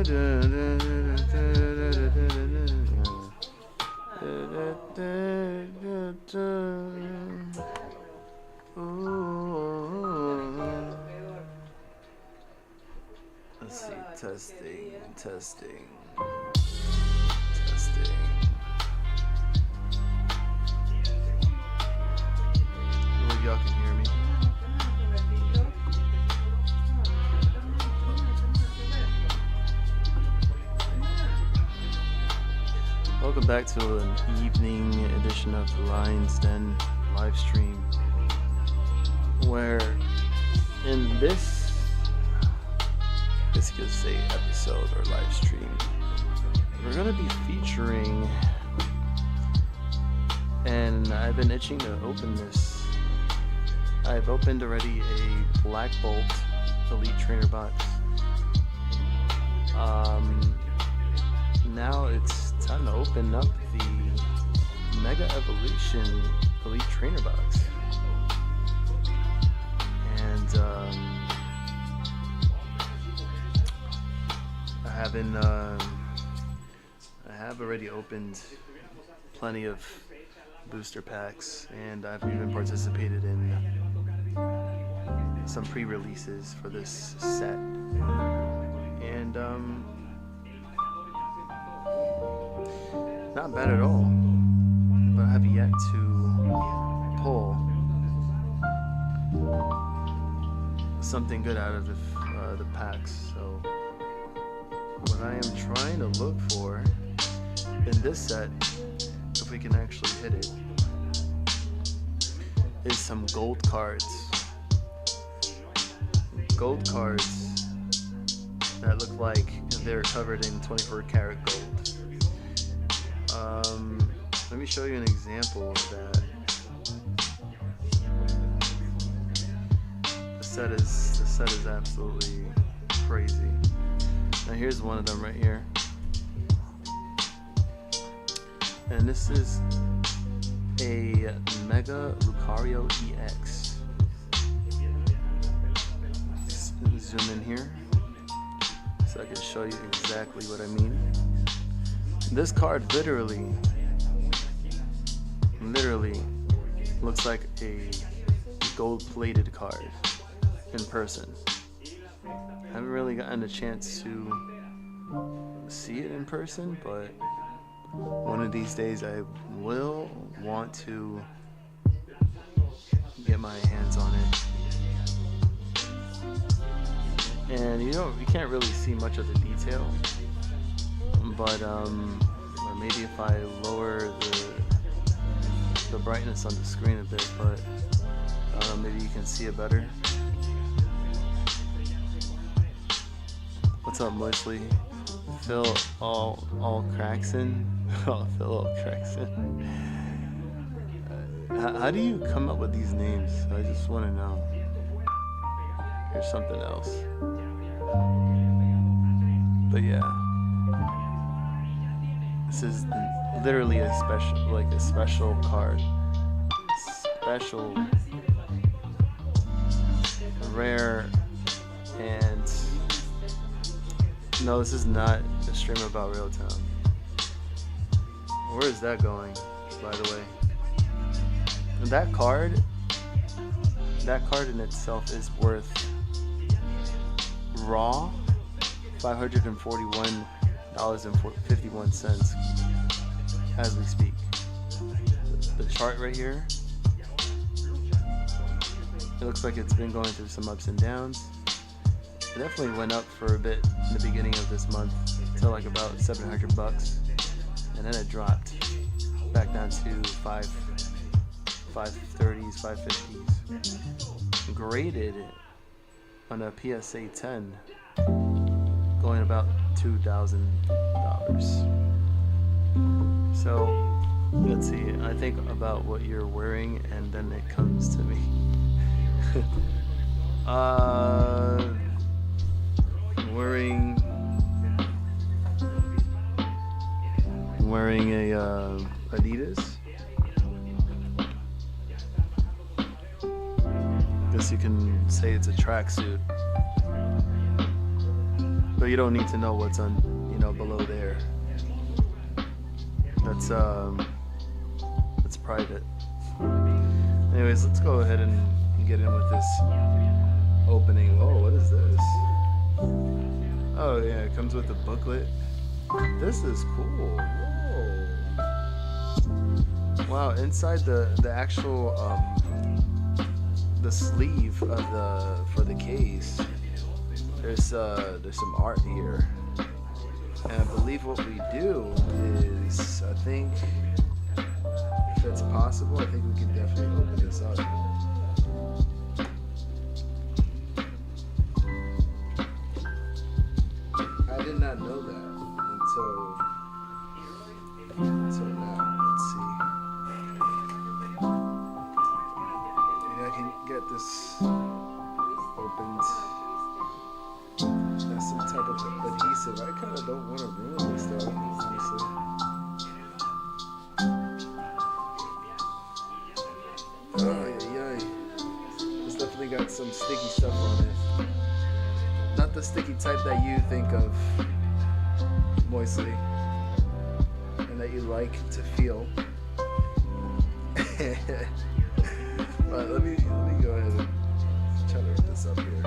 Let's see, testing. Well, y'all can hear me. Welcome back to an evening edition of the Lion's Den live stream, where in this you could say episode or live stream, we're going to be featuring, and I've been itching to open this. I've opened already a Black Bolt Elite Trainer box. Now it's time to open up the Mega Evolution Elite Trainer box. And I have already opened plenty of booster packs, and I've even participated in some pre-releases for this set. And not bad at all, but I have yet to pull something good out of the packs. So what I am trying to look for in this set, if we can actually hit it, is some gold cards. Gold cards that look like they're covered in 24 karat gold. Let me show you an example of that. The set is absolutely crazy. Now here's one of them right here, and this is a Mega Lucario EX. Zoom in here so I can show you exactly what I mean. This card literally looks like a gold-plated card in person. I haven't really gotten a chance to see it in person, but one of these days I will want to get my hands on it. And you can't really see much of the detail, but maybe if I lower the brightness on the screen a bit, but maybe you can see it better. What's up, Moisley? Phil all Craxon? Oh, Phil all Craxon. How do you come up with these names? I just want to know. Here's something else. But yeah, this is literally a special card. Special, rare, and no, this is not a stream about Real Town. Where is that going, by the way? And that card in itself is worth raw $541.51 as we speak. The chart right here, it looks like it's been going through some ups and downs. It definitely went up for a bit in the beginning of this month to like about $700, and then it dropped back down to 530s, 550s. Graded on a PSA 10, going about $2,000. So let's see, I think about what you're wearing and then it comes to me. Wearing a Adidas. Guess you can say it's a tracksuit. but you don't need to know what's on, below there. That's private. Anyways, let's go ahead and get in with this opening. Oh, what is this? Oh yeah, it comes with a booklet. This is cool. Whoa. Wow, inside the actual the sleeve for the case, there's some art here. And I believe what we do is, I think, if it's possible, I think we can definitely open this up. I did not know that until now. Let's see. Maybe I can get this opened. That's some type of adhesive. I kind of don't want to ruin this though, honestly. Oh, yeah. It's definitely got some sticky stuff on it. Not the sticky type that you think of, Moisely, and that you like to feel. But let me go ahead and try to rip this up here.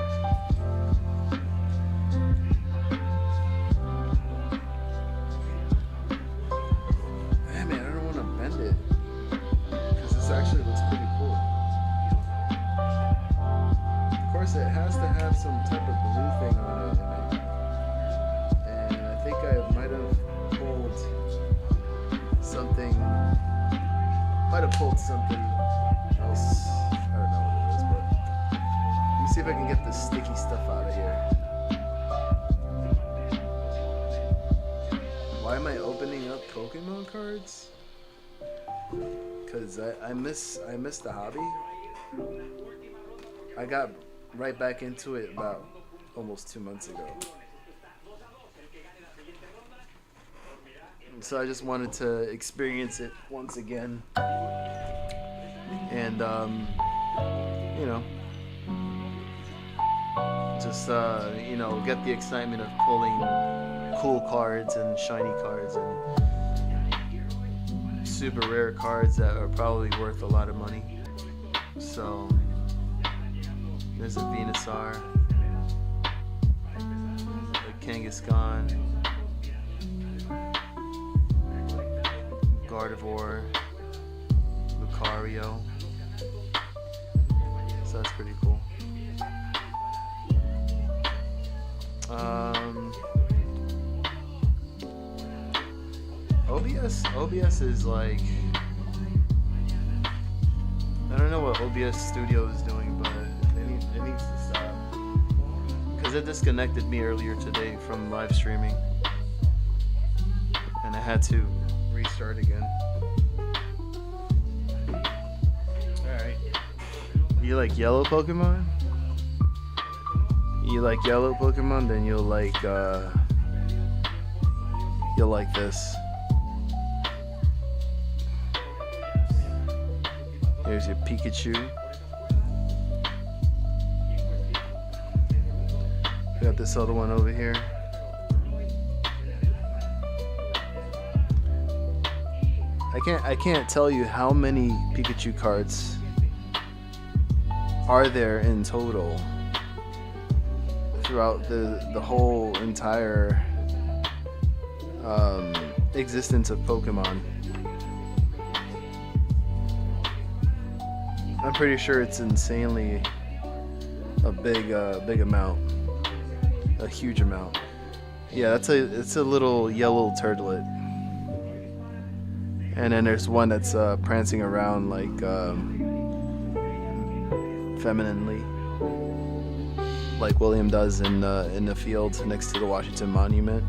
Man, I don't want to bend it because this actually looks pretty cool. Of course, it has to have some type of blue thing on it, and I think I might have pulled something. Else. I don't know what it is, but let me see if I can get the sticky stuff out of here. Why am I opening up Pokemon cards? Because I miss the hobby. I got right back into it about almost 2 months ago. So I just wanted to experience it once again. And just get the excitement of pulling cool cards and shiny cards and super rare cards that are probably worth a lot of money. So there's a Venusaur, a Kangaskhan, Gardevoir, Lucario. So that's pretty cool. OBS is like, I don't know what OBS Studio is doing, but it needs to stop. Because it disconnected me earlier today from live streaming. And I had to restart again. Alright. You like yellow Pokemon? You like yellow Pokemon? Then you'll like this. Here's your Pikachu. We got this other one over here. I can't tell you how many Pikachu cards are there in total throughout the whole entire existence of Pokemon. I'm pretty sure it's insanely a big amount, a huge amount. Yeah, it's a little yellow turtlet, and then there's one that's prancing around like femininely, like William does in the field next to the Washington Monument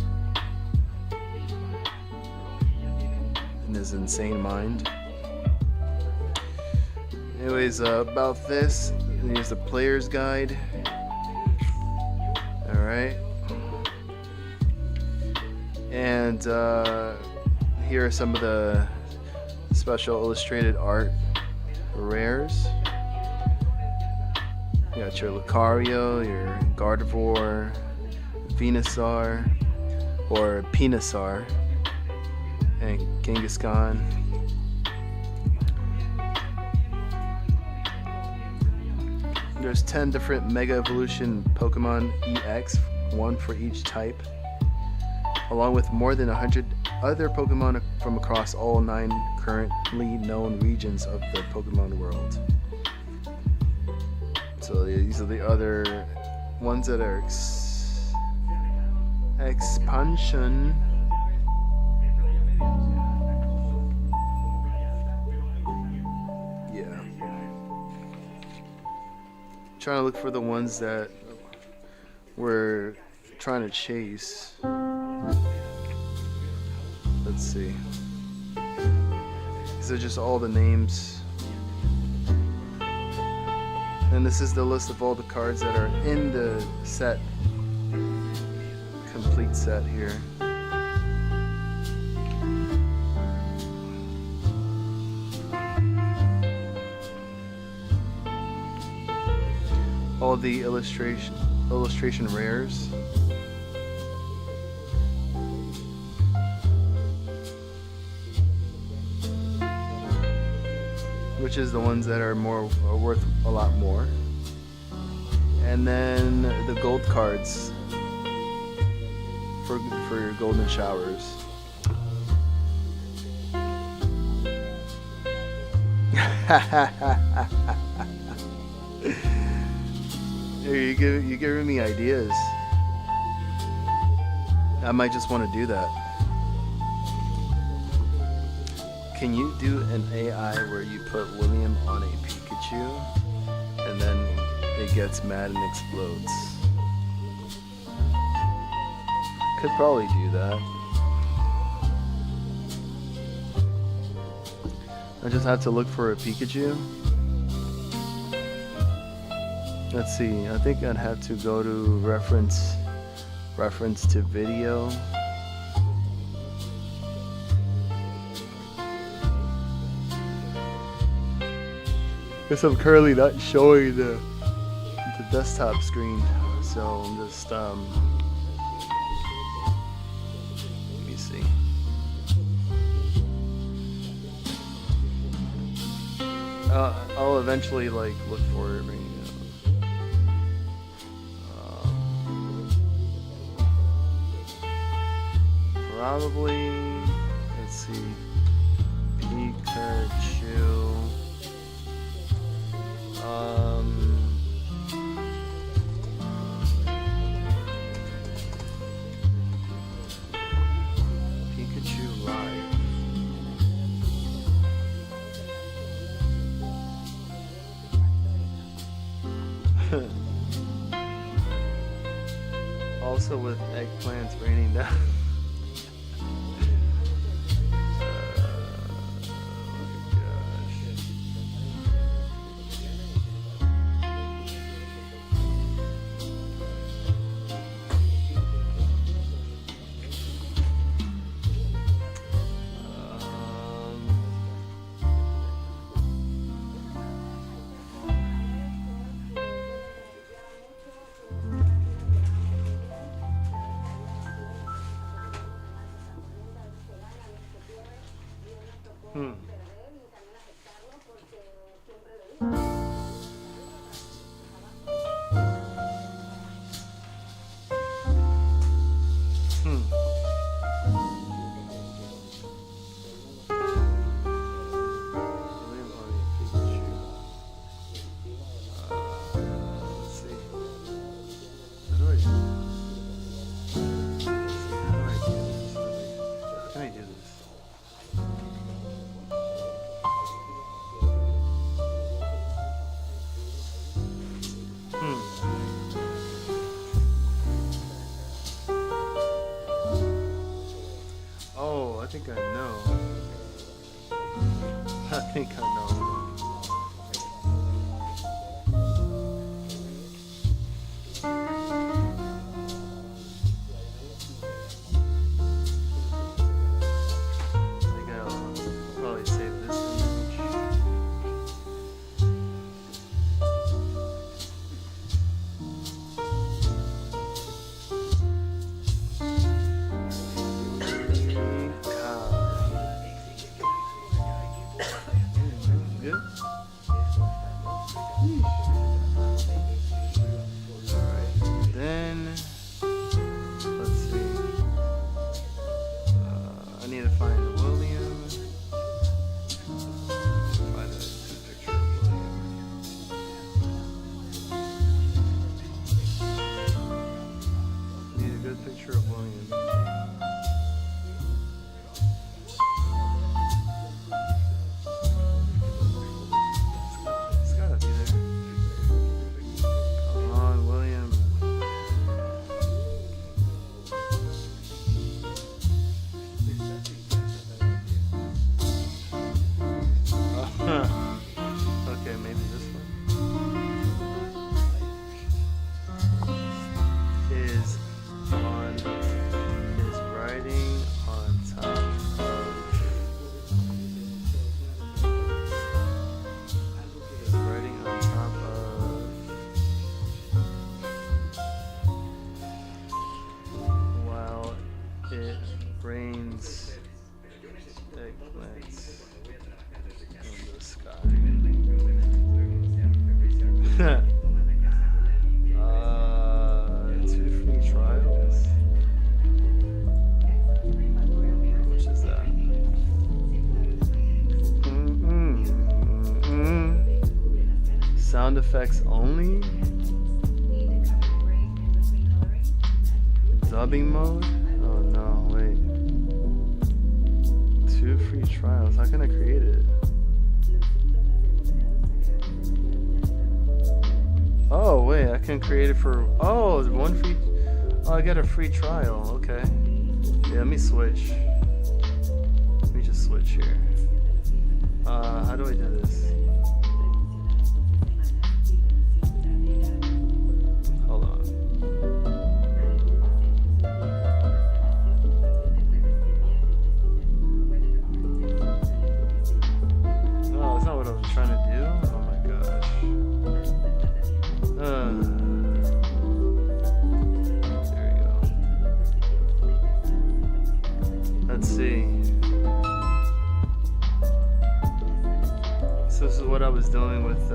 in his insane mind. Anyways, about this, here's the player's guide. Alright. And here are some of the special illustrated art rares. You got your Lucario, your Gardevoir, Venusaur or Venusaur, and Kangaskhan. There's 10 different Mega Evolution Pokemon EX, one for each type, along with more than 100 other Pokemon from across all 9 currently known regions of the Pokemon world. So these are the other ones that are expansion. Yeah. Trying to look for the ones that we're trying to chase. Let's see. These are just all the names. And this is the list of all the cards that are in the set. Complete set here. All the illustration rares. Which is the ones that are worth a lot more. And then the gold cards for your golden showers. You're giving me ideas. I might just want to do that. Can you do an AI where you put William on a Pikachu and then it gets mad and explodes? Could probably do that. I just have to look for a Pikachu. Let's see, I think I'd have to go to reference to video. Because I'm currently not showing the desktop screen, so I'm just let me see. I'll eventually look for it right now. Probably, let's see, Pikachu. Pikachu Live. Also with eggplants raining down. I think I know. I think I know. I think I'll probably save this image. Alright, then let's see. I need to find William. Find a good picture of William. Need a good picture of William. It's gotta be there. Come on, William. Okay, maybe this one is riding on top of while it rains eggplants in the sky. 2 free trials. How much is that? Sound effects only? Dubbing mode? Oh no, wait. 2 free trials. How can I create it? Oh wait, I can create it for 1 free. Oh, I got a free trial. Okay. Yeah, let me switch. Let me just switch here. How do I do this? Hold on. No, that's not what I was trying to do. Oh my gosh. There we go. Let's see. So this is what I was doing with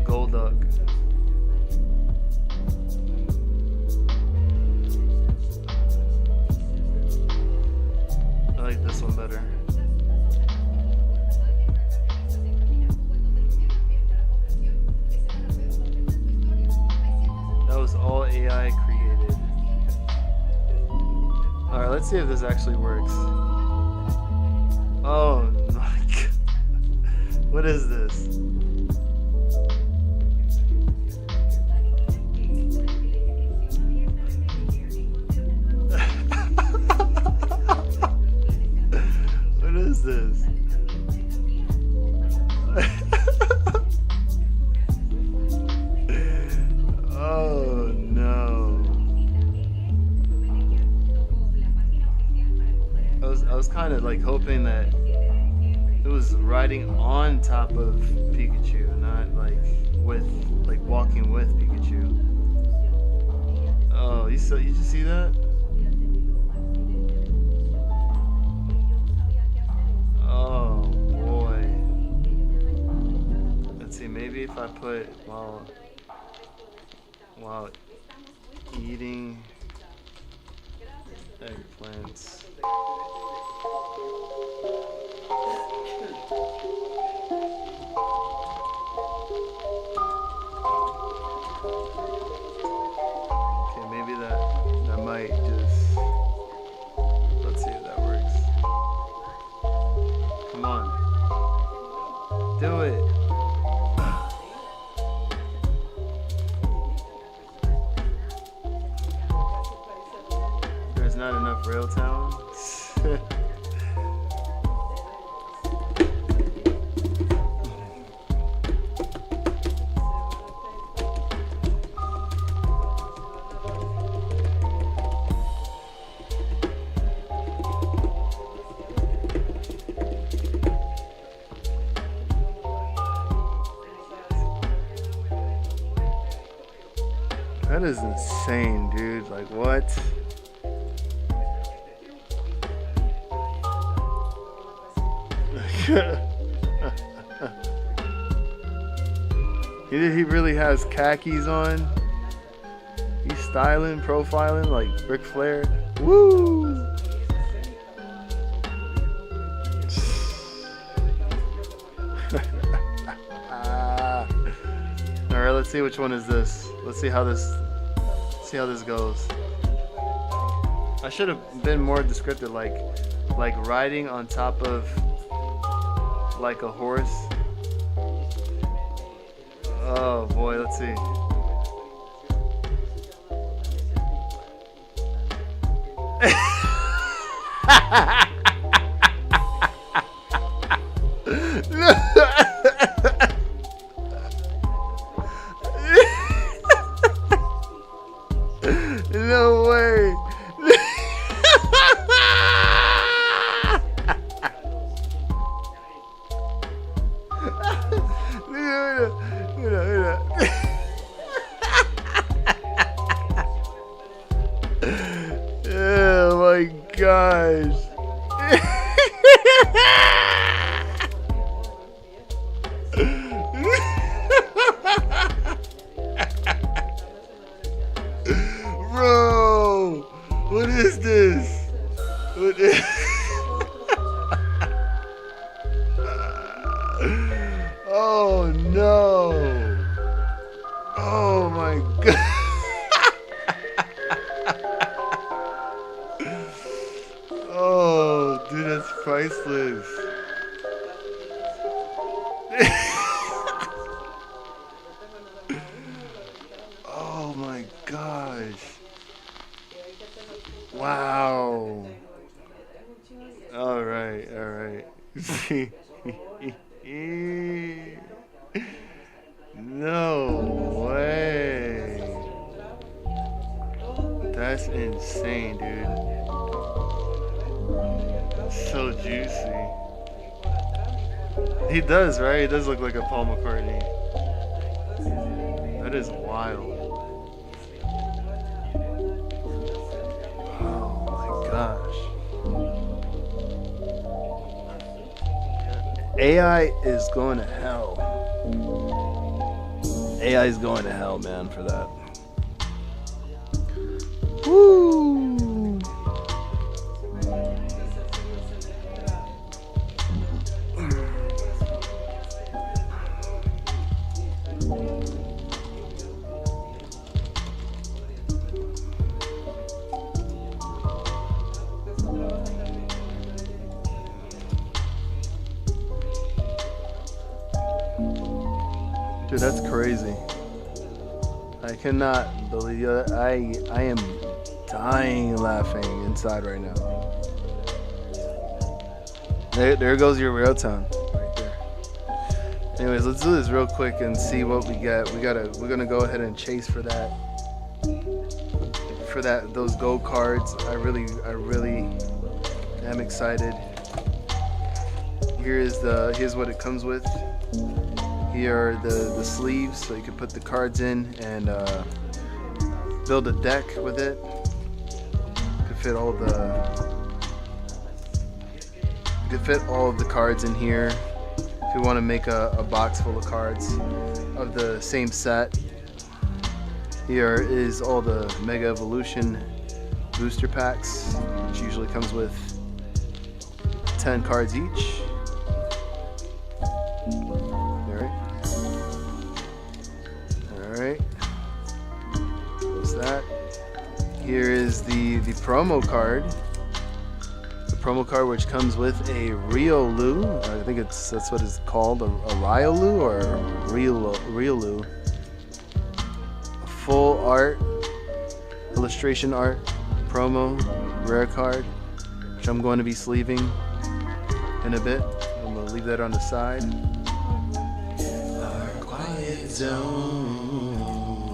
Gold Duck. I like this one better. That was all AI created. Alright, let's see if this actually works. Oh my god. What is this? What is this? Oh no. I was kind of like hoping that it was riding on top of Pikachu, not like walking with Pikachu. Oh, you just see that? Oh boy. Let's see, maybe if I put while eating eggplants. Okay, maybe that might just, let's see if that works. Come on. Do it. There's not enough rail town. That is insane, dude. Like, what? He really has khakis on. He's styling, profiling like Ric Flair. Woo! All right, let's see which one is this. Let's see how this goes. I should have been more descriptive, like riding on top of like a horse. Oh boy, let's see. No way. Oh my gosh. Bro, what is this? What is Oh no. Oh my god. Oh, dude, that's priceless. Oh my gosh. Wow. All right. No way. That's insane, dude. So juicy. He does, right? He does look like a Paul McCartney. That is wild. Oh my gosh. AI is going to hell. AI is going to hell, man, for that. Woo! Dude, that's crazy. I cannot believe it. I am dying laughing inside right now. There goes your real time right there. Anyways, let's do this real quick and see what we get. We're gonna go ahead and chase for those gold cards. I really am excited. Here's what it comes with. Here are the sleeves, so you can put the cards in and build a deck with it. You can fit all of the cards in here. If you want to make a box full of cards of the same set. Here is all the Mega Evolution booster packs, which usually comes with 10 cards each. Alright. What's that? Here is the promo card. The promo card, which comes with a Riolu. I think that's what it's called, a Riolu or a Riolu. Full art, illustration art, promo, rare card, which I'm going to be sleeving in a bit. I'm going to leave that on the side. Our quiet zone.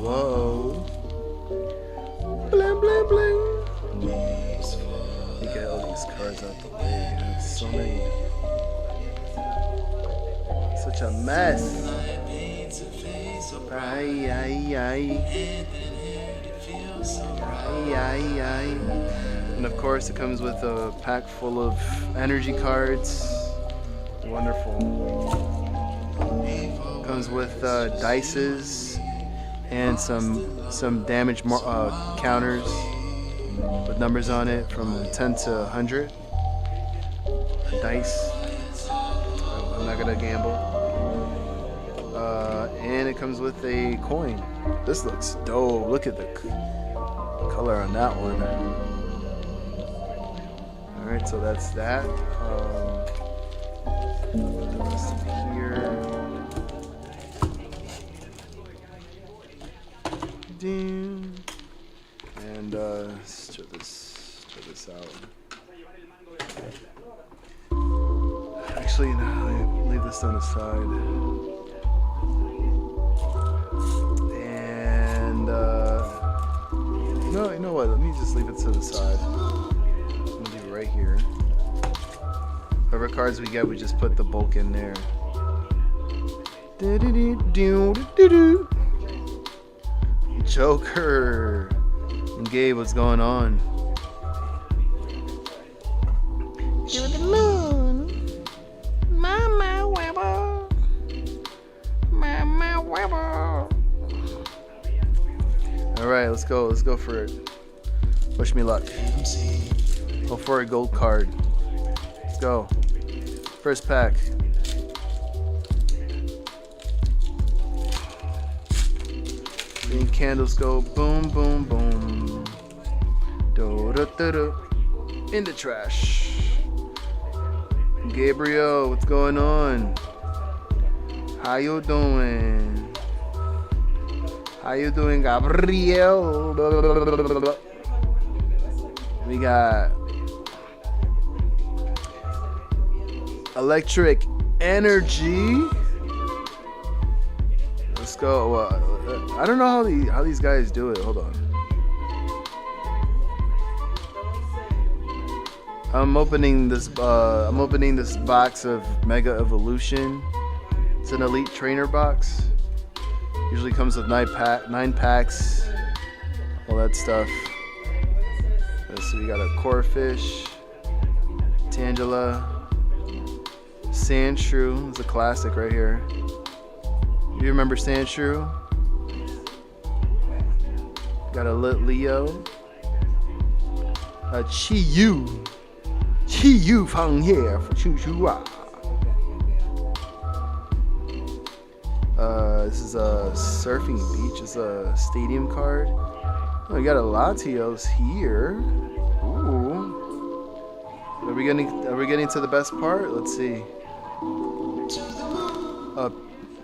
Whoa. Bling, bling, bling. Let me get all these cards out the way. There's so many. Such a mess. And of course it comes with a pack full of energy cards. Wonderful. Comes with dices and some damage counters with numbers on it from 10 to 100. Dice. I'm not gonna gamble. And it comes with a coin. This looks dope. Look at the color on that one. Alright, so that's that. Here. And let's try this out. Actually, no, leave this on the side. And no, you know what? Let me just leave it to the side. I'm gonna leave it right here. Whatever cards we get, we just put the bulk in there. Joker and Gabe, what's going on? Give it the moon, Mama Weber, Mama Weber. All right, let's go for it. Wish me luck. Go for a gold card. Let's go. First pack. Green candles go boom, boom, boom. Do, do, do, do. In the trash. Gabriel, what's going on? How you doing? How you doing, Gabriel? We got Electric Energy. Let's go. I don't know how these guys do it. Hold on. I'm opening this box of Mega Evolution. It's an Elite Trainer box. Usually comes with 9 packs, all that stuff. So we got a Corfish, Tangela, Sandshrew. It's a classic right here. You remember Sandshrew? Got a Leo, a Chi-Yu from here for Choo-Choo-Wah. This is a Surfing Beach. It's a stadium card. Oh, we got a Latios here. Ooh. Are we getting to the best part? Let's see.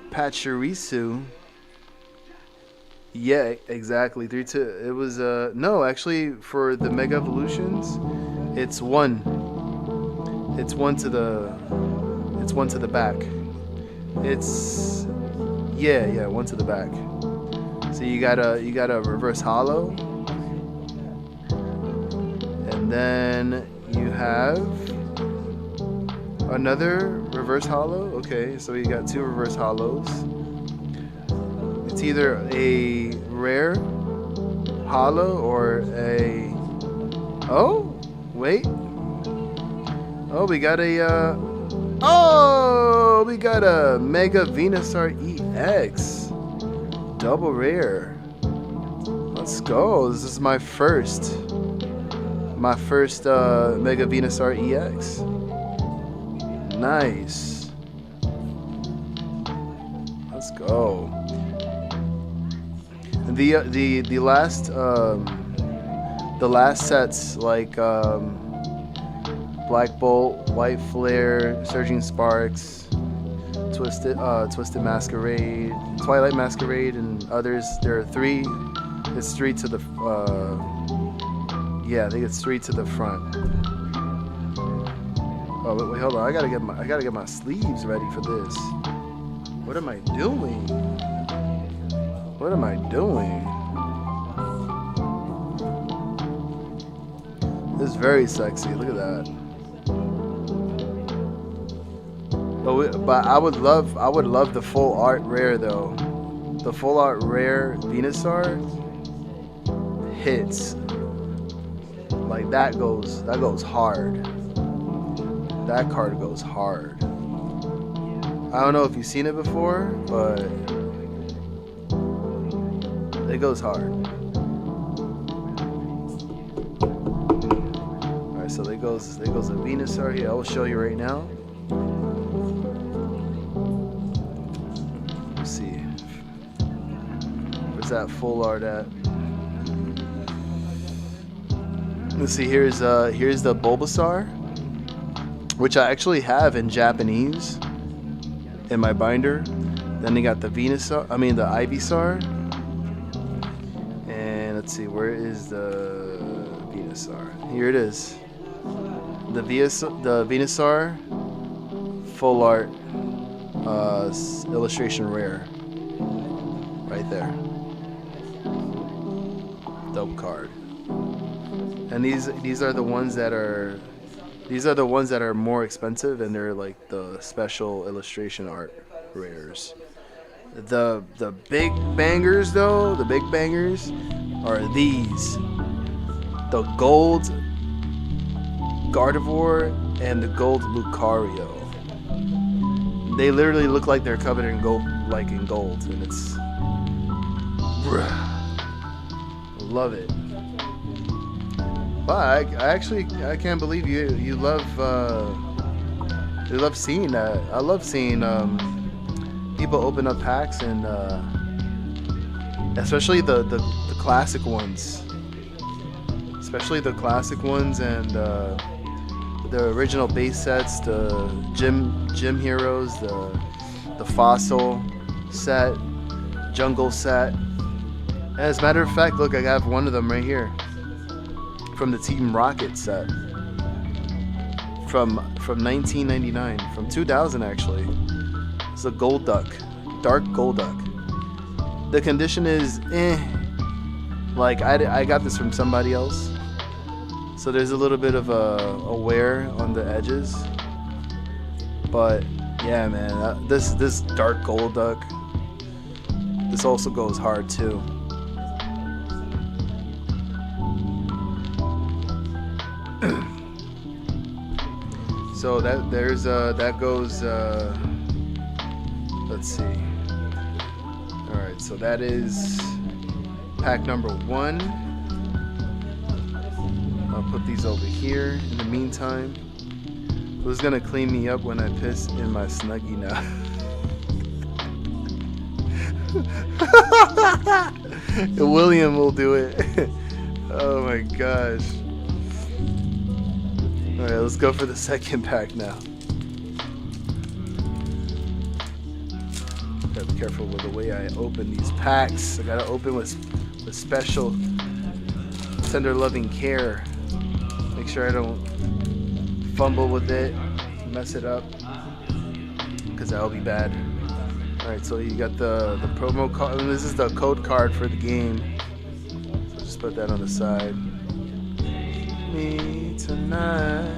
Pachirisu. Yeah, exactly. 3-2. It was no, actually for the Mega Evolutions, it's 1. It's 1 to the back. It's yeah, 1 to the back. So you got a reverse holo, and then you have another reverse holo. Okay, so you got 2 reverse holos. It's either a rare holo or a we got a Mega Venusaur EX double rare. Let's go. This is my first Mega Venusaur EX. Nice. Let's go. The last sets like Black Bolt, White Flare, Surging Sparks, Twisted Masquerade, Twilight Masquerade, and others. There are 3. It's 3 to the I think it's 3 to the front. Oh wait, hold on. I gotta get my sleeves ready for this. What am I doing? What am I doing? This is very sexy. Look at that. But I would love the full art rare though. The full art rare Venusaur hits. Like that goes hard. That card goes hard. I don't know if you've seen it before, but it goes hard. Alright, so there goes a Venusaur here. I will show you right now. Let's see. Where's that full art at? Let's see, here's the Bulbasaur, which I actually have in Japanese in my binder. Then they got the Venusaur, the Ivysaur. And let's see, where is the Venusaur? Here it is. The Venusaur full art illustration rare. Right there. Dope card. And these are the ones that are more expensive, and they're like the special illustration art rares. The big bangers though, the big bangers are these. The gold Gardevoir and the gold Lucario. They literally look like they're covered in gold, and it's love it. But I can't believe you love seeing that. I love seeing people open up packs, and especially the classic ones. Especially the classic ones and the original base sets, the gym heroes, the fossil set, jungle set. And as a matter of fact, look, I have one of them right here. From the Team Rocket set from 1999, from 2000 actually. It's a Golduck, dark Golduck. The condition is like I got this from somebody else, so there's a little bit of a wear on the edges, but yeah, man, this dark Golduck, this also goes hard too. So that goes. Let's see. All right, so that is pack number 1. I'll put these over here. In the meantime, who's gonna clean me up when I piss in my Snuggie now? William will do it. Oh my gosh. Alright, let's go for the second pack now. Gotta be careful with the way I open these packs. I gotta open with special, tender loving care. Make sure I don't fumble with it, mess it up, because that'll be bad. Alright, so you got the promo card, and this is the code card for the game. So just put that on the side. Me tonight.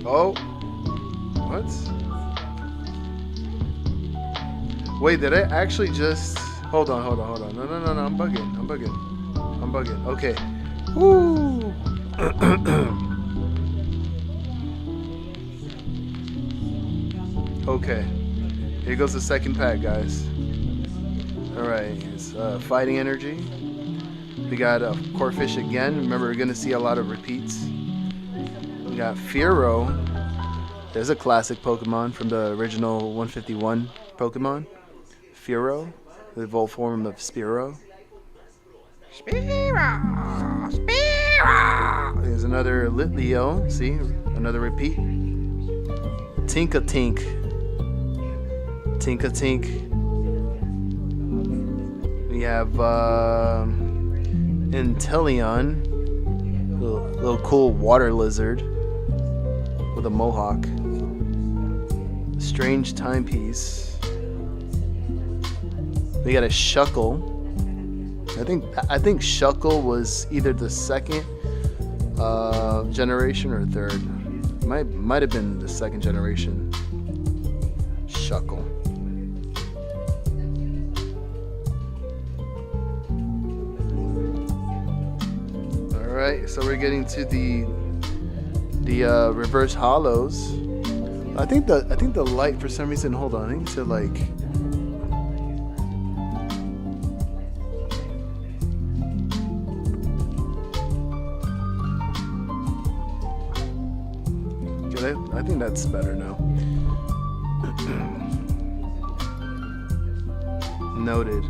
Oh, what? Wait, did I actually just? Hold on. No, I'm bugging. Okay. Woo. Okay. Here goes the second pack, guys. All right. It's Fighting Energy. We got Corphish again. Remember, we're going to see a lot of repeats. We got Fearow. There's a classic Pokemon from the original 151 Pokemon. Fearow, the evolved form of Spearow. There's another Litleo. See, another repeat. Tinka-Tink. We have Inteleon, little cool water lizard with a mohawk. Strange timepiece. We got a Shuckle. I think Shuckle was either the second generation or third. Might have been the second generation. Shuckle. Alright, so we're getting to the the reverse hollows. I think the light for some reason. Hold on, I need to like. I think that's better now. Noted.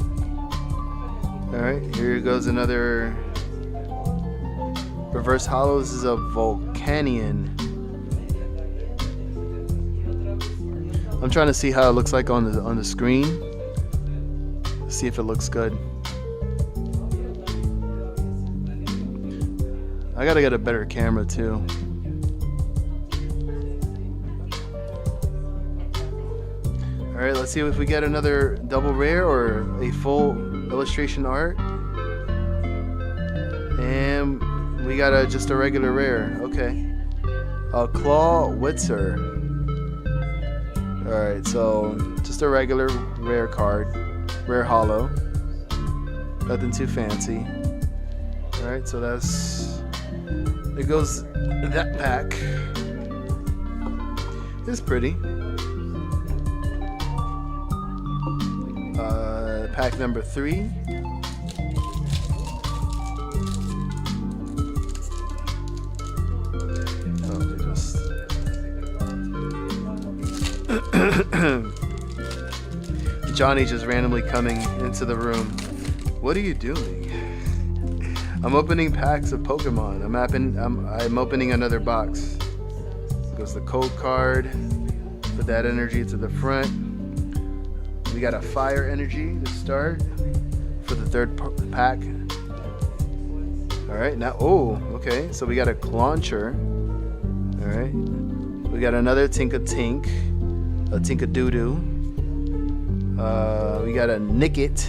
Alright, here goes another reverse hollow. This is a Volcanian. I'm trying to see how it looks like on the screen. See if it looks good. I gotta get a better camera too. Alright, let's see if we get another double rare or a full illustration art. And we got just a regular rare. Okay. A Claw Witzer. Alright, so just a regular rare card. Rare hollow. Nothing too fancy. Alright, so that's... There goes that pack. It's pretty. Pack number 3. Oh, they just... Johnny just randomly coming into the room. What are you doing? I'm opening packs of Pokemon. I'm opening another box. Goes the code card. Put that energy to the front. We got a fire energy to start for the third pack. All right, now, oh, okay. So we got a Clauncher. All right. We got another Tink-a-Tink, a Tink-a-Doo-Doo. We got a Nickit.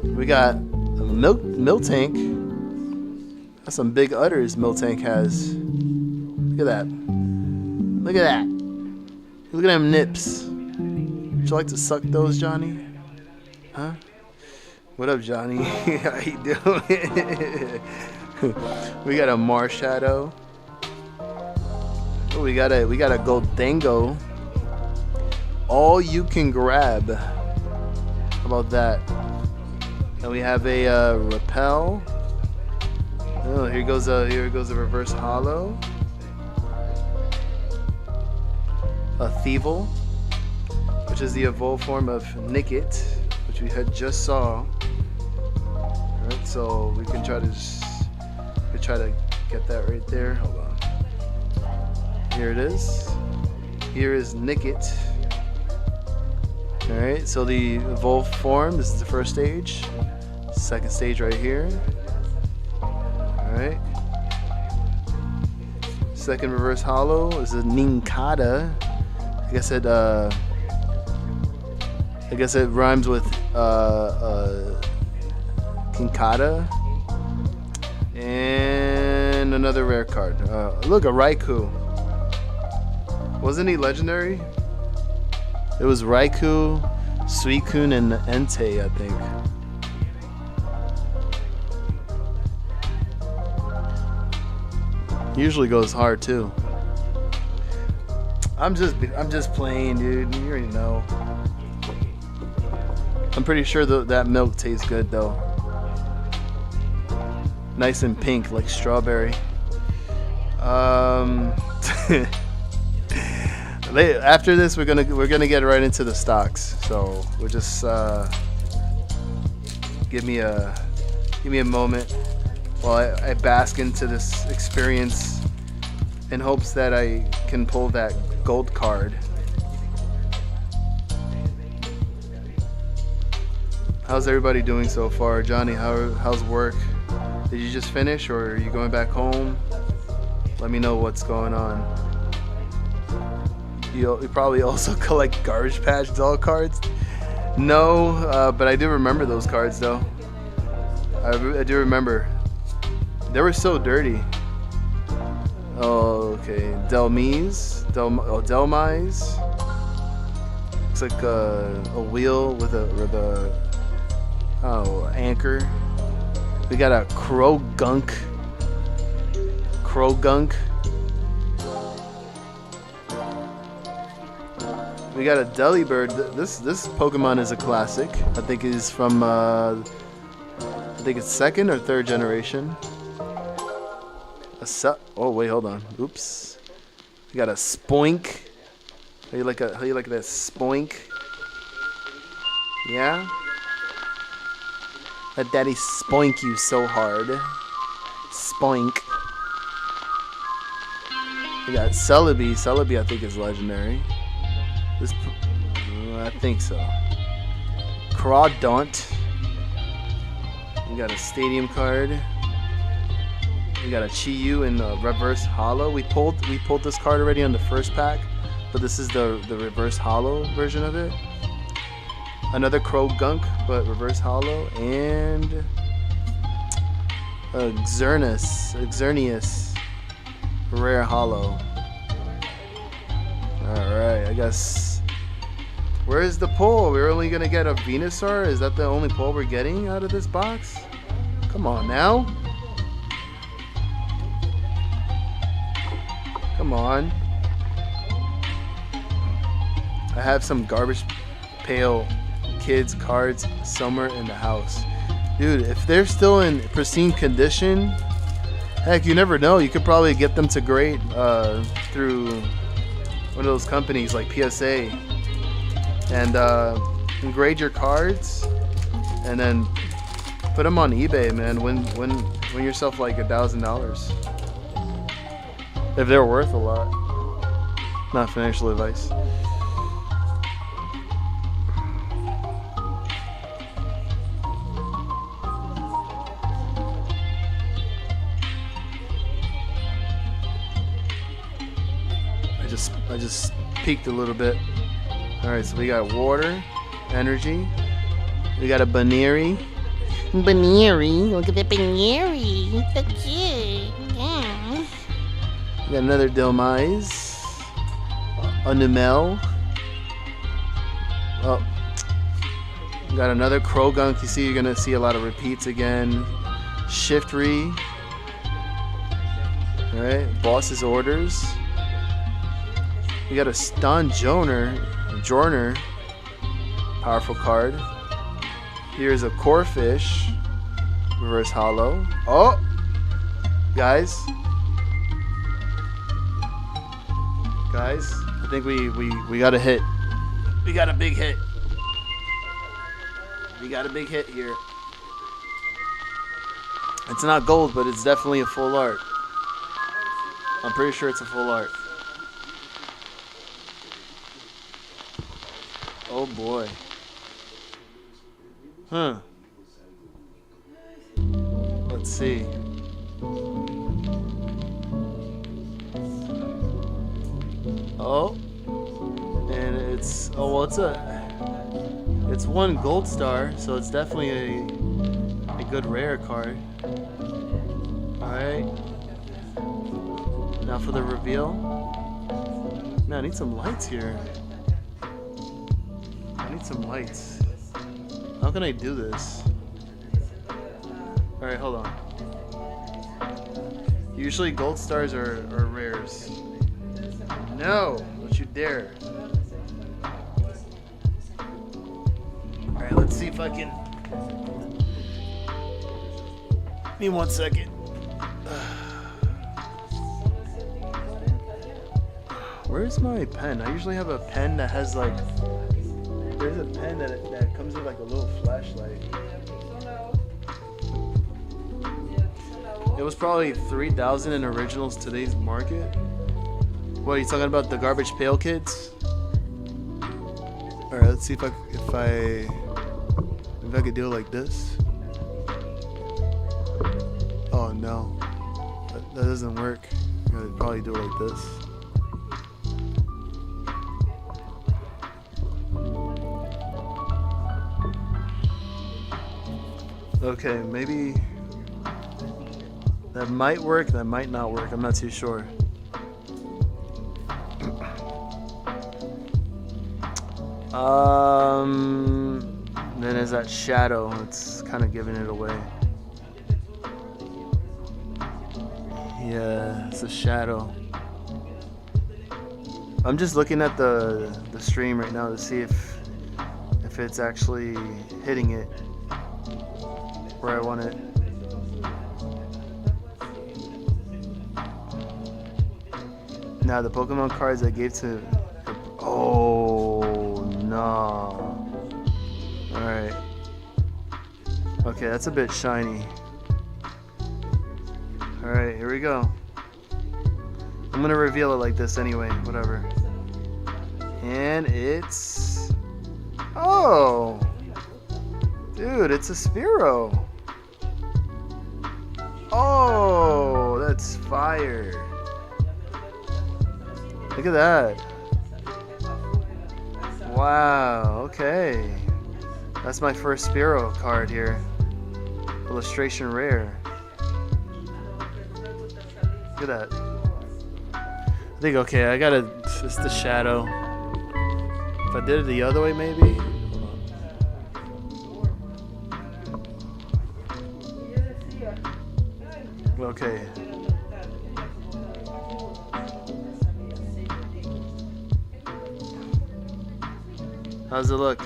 We got a Miltank. That's some big udders Miltank has. Look at that. Look at that. Look at them nips. Would you like to suck those, Johnny? Huh? What up, Johnny? How you doing? We got a Marshadow. Oh, we got a Goldango. All you can grab. How about that? And we have a Repel. Oh, here goes a reverse hollow. A Thievul, which is the evolved form of Nickit, which we had just saw. Alright, so we can try to get that right there. Hold on. Here it is. Here is Nickit. Alright, so the evolved form, this is the first stage. Second stage right here. Alright. Second reverse hollow is a Nincada. I guess it rhymes with Kinkada. And another rare card. Look, a Raikou. Wasn't he legendary? It was Raikou, Suicune, and Entei, I think. He usually goes hard too. I'm just playing, dude. You already know. I'm pretty sure that milk tastes good though. Nice and pink like strawberry. After this, we're gonna get right into the stocks. So we'll just give me a moment while I bask into this experience in hopes that I can pull that gold card. How's everybody doing so far? Johnny, how's work? Did you just finish or are you going back home? Let me know what's going on. You probably also collect Garbage Patch doll cards? No, but I do remember those cards though. I do remember. They were so dirty. Oh, okay. Delmise. Looks like a wheel with a anchor. We got a Croagunk Crow Gunk. We got a Delibird. This Pokemon is a classic. I think it's from I think it's 2nd or 3rd generation. Oh wait, hold on. Oops. We got a Spoink. How you like that Spoink? Yeah. Let Daddy spoink you so hard. Spoink. We got Celebi. Celebi I think is legendary. I think so. Crawdaunt. We got a Stadium card. We got a Chi-Yu in the reverse holo. We pulled this card already on the first pack, but this is the reverse holo version of it. Another Crow Gunk, but reverse holo, and Xerneas, rare holo. Alright, I guess. Where's the pull? We're only gonna get a Venusaur? Is that the only pull we're getting out of this box? Come on now. Come on. I have some Garbage Pail Kids cards somewhere in the house. Dude, if they're still in pristine condition, heck, you never know. You could probably get them to grade through one of those companies like PSA and grade your cards and then put them on eBay, man. Win yourself like $1,000 if they're worth a lot. Not financial advice. I just peeked a little bit. Alright, so we got water, energy. We got a Baneri. Baneri, look at the Baneri. So cute. Yeah. We got another Delmise. A Numel. Oh. We got another Krogunk. You see, you're gonna see a lot of repeats again. Shiftry. Alright, Boss's Orders. We got a Stun Jorner, powerful card. Here's a Corphish, reverse holo. Oh, guys, I think we got a hit. We got a big hit. We got a big hit here. It's not gold, but it's definitely a full art. I'm pretty sure it's a full art. Oh boy. Huh. Let's see. Oh. And it's it's one gold star, so it's definitely a good rare card. Alright. Now for the reveal. Man, I need some lights here. I need some lights. How can I do this? Alright, hold on. Usually gold stars are rares. No! Don't you dare. Alright, let's see if I can... Give me 1 second. Where's my pen? I usually have a pen that has like... There's a pen that comes with like a little flashlight. It was probably 3,000 in originals today's market. What are you talking about? The Garbage Pail Kids? All right, let's see if I could do it like this. Oh no, that doesn't work. I gotta probably do it like this. Okay, maybe that might work, that might not work. I'm not too sure. Then there's that shadow. It's kind of giving it away. Yeah, it's a shadow. I'm just looking at the stream right now to see if it's actually hitting it where I want it. Now the Pokemon cards I gave to... Oh, no. Alright. Okay, that's a bit shiny. Alright, here we go. I'm gonna reveal it like this anyway, whatever. And it's... Oh! Dude, it's a Spearow. Oh, that's fire. Look at that. Wow, okay. That's my first Spearow card here. Illustration rare. Look at that. I think, okay, I gotta, it's the shadow. If I did it the other way, maybe? Okay. How's it look?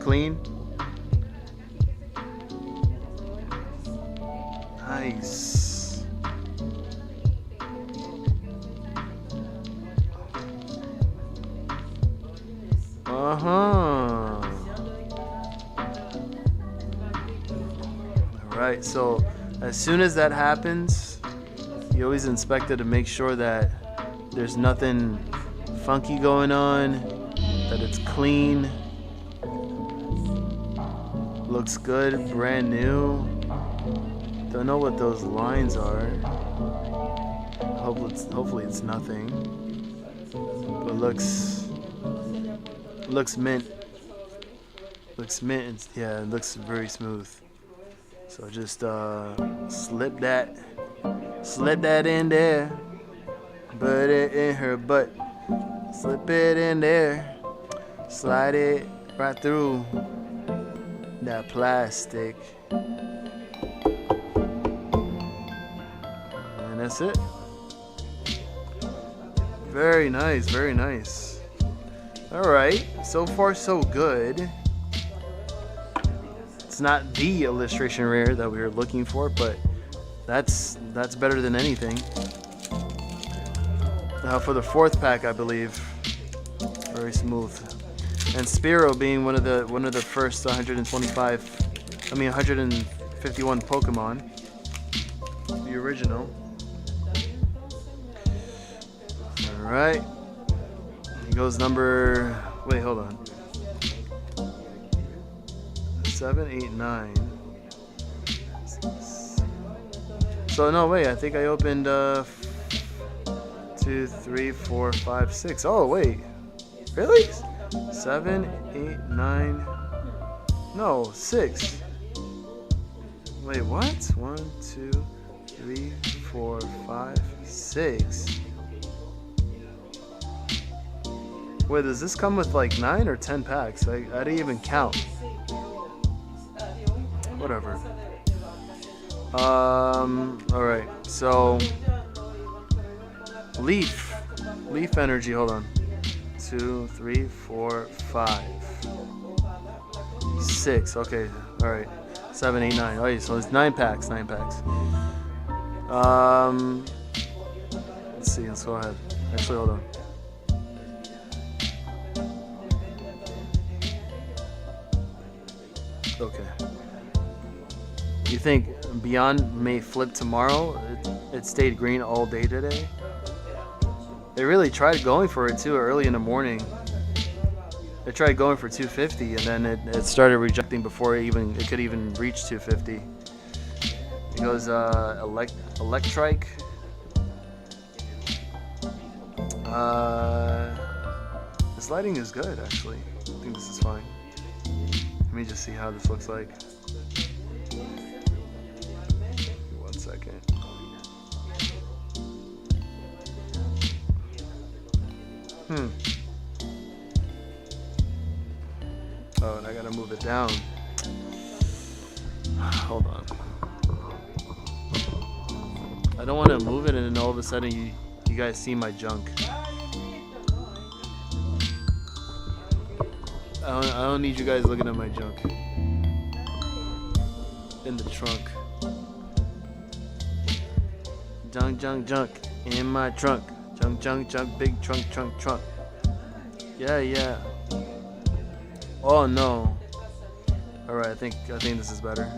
Clean? Nice. Alright, so as soon as that happens, you always inspect it to make sure that there's nothing funky going on, that it's clean, looks good, brand new. Don't know what those lines are. Hopefully it's nothing. But looks mint. Looks mint. Yeah, it looks very smooth. So just slip that in there. Put it in her butt. Slip it in there. Slide it right through that plastic. And that's it. Very nice, very nice. Alright, so far so good. It's not the illustration rare that we were looking for, but that's better than anything. Now for the fourth pack, I believe, very smooth. And Spearow being one of the first 151 Pokemon, the original. All right, he goes number. Wait, hold on. 7, 8, 9. So no, wait. I think I opened 2, 3, 4, 5, 6. Oh wait, really? 7, 8, 9. No, 6. Wait, what? 1, 2, 3, 4, 5, 6. Wait, does this come with like 9 or 10 packs? I didn't even count. Whatever. Alright, so Leaf energy, hold on. 2, 3, 4, 5, 6. Okay, alright. 7, 8, 9. Oh, so it's 9 packs. Let's see, let's go ahead. Actually, hold on. Okay. You think Beyond may flip tomorrow? It stayed green all day today. They really tried going for it too early in the morning. They tried going for 250 and then it started rejecting before it could even reach 250. It goes Electrike. This lighting is good actually. I think this is fine. Let me just see how this looks like. 1 second. Oh, and I gotta move it down. Hold on. I don't want to move it and then all of a sudden you guys see my junk. I don't need you guys looking at my junk. In the trunk. Junk in my trunk. Junk, big trunk. Yeah. Oh no. Alright, I think this is better.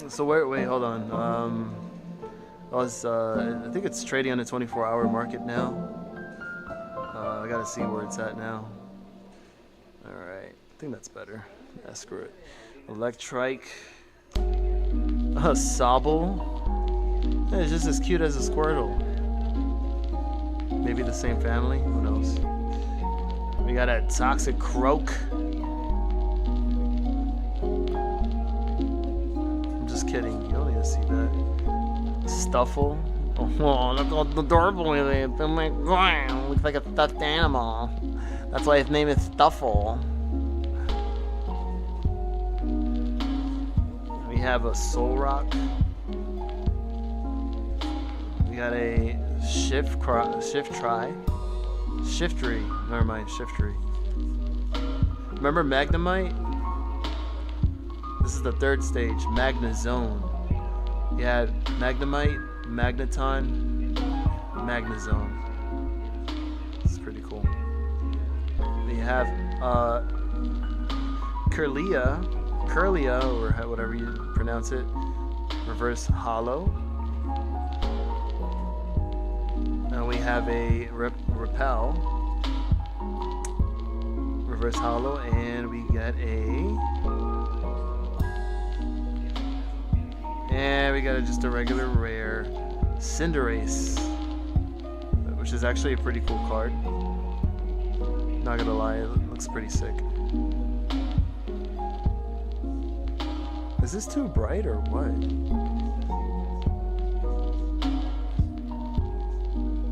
So wait, hold on. I think it's trading on a 24-hour market now. I gotta see where it's at now. Alright, I think that's better. Yeah, screw it. Electrike. Sobble. Yeah, it's just as cute as a Squirtle. Maybe the same family? Who knows? We got a Toxic Croak. I'm just kidding. You don't need to see that. Stuffle. Oh, look how adorable it is. Oh my god. Looks like a stuffed animal. That's why his name is Stuffle. We have a Solrock. We got a Shiftry. Never mind, Shiftry. Remember Magnemite? This is the third stage, Magnezone. You had Magnemite, Magneton, Magnezone. This is pretty cool. Then you have Curlia, or whatever you pronounce it, reverse hollow. And we have a Repel, reverse hollow, and we get just a regular rare Cinderace, which is actually a pretty cool card. Not gonna lie, it looks pretty sick. Is this too bright or what?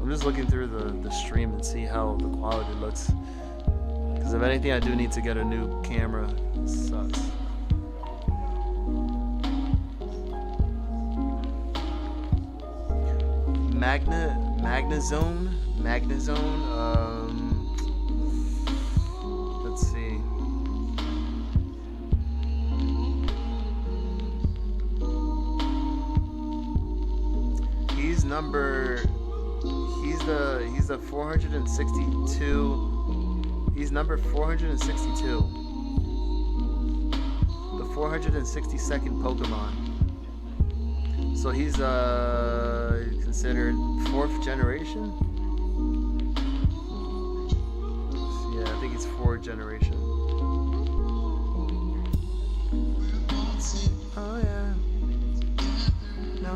I'm just looking through the stream and see how the quality looks. Because if anything, I do need to get a new camera. It sucks. Magnezone. Let's see. He's the 462. He's number 462. The 462nd Pokemon. So he's considered 4th generation? Yeah, I think he's 4th generation. Oh yeah. No.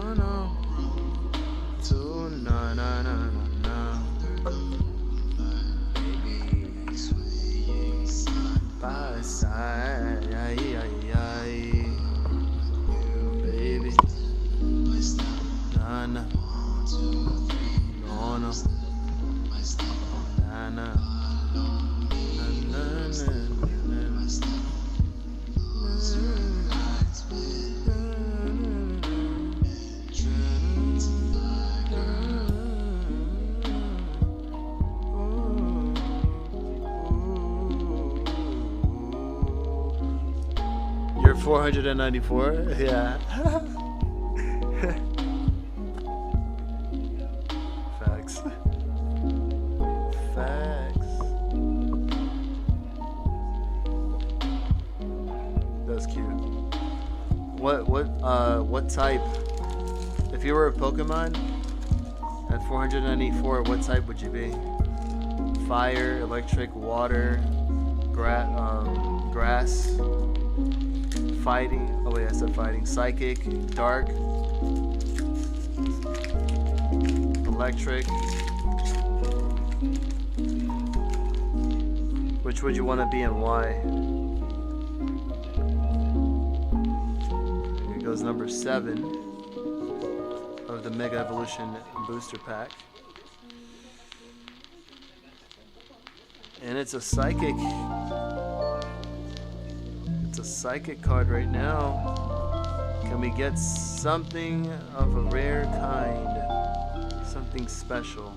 Baby, by side, baby, no. You're 494? Yeah. Facts. That's cute. What type? If you were a Pokemon at 494, what type would you be? Fire, electric, water, grass, fighting. Oh wait, I said fighting. Psychic, dark, electric. Which would you want to be and why? Here goes number 7 of the Mega Evolution Booster Pack. And it's a psychic. It's a psychic card right now. Can we get something of a rare kind? Something special.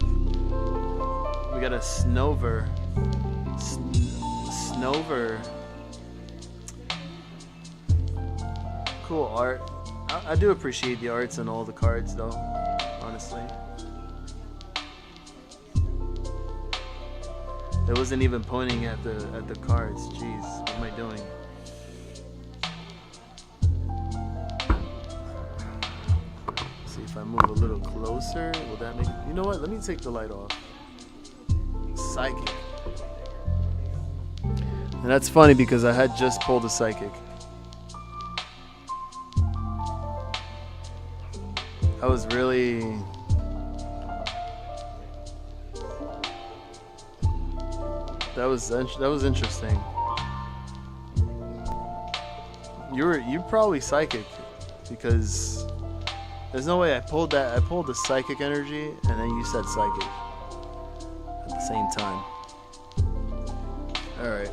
We got a Snover. Snover. Cool art. I do appreciate the arts on all the cards though, honestly. It wasn't even pointing at the cards. Jeez, what am I doing? See if I move a little closer. Will that make? You know what? Let me take the light off. Psychic. And that's funny because I had just pulled a psychic. I was really. That was interesting. You're probably psychic because there's no way I pulled that. I pulled the psychic energy and then you said psychic at the same time. All right.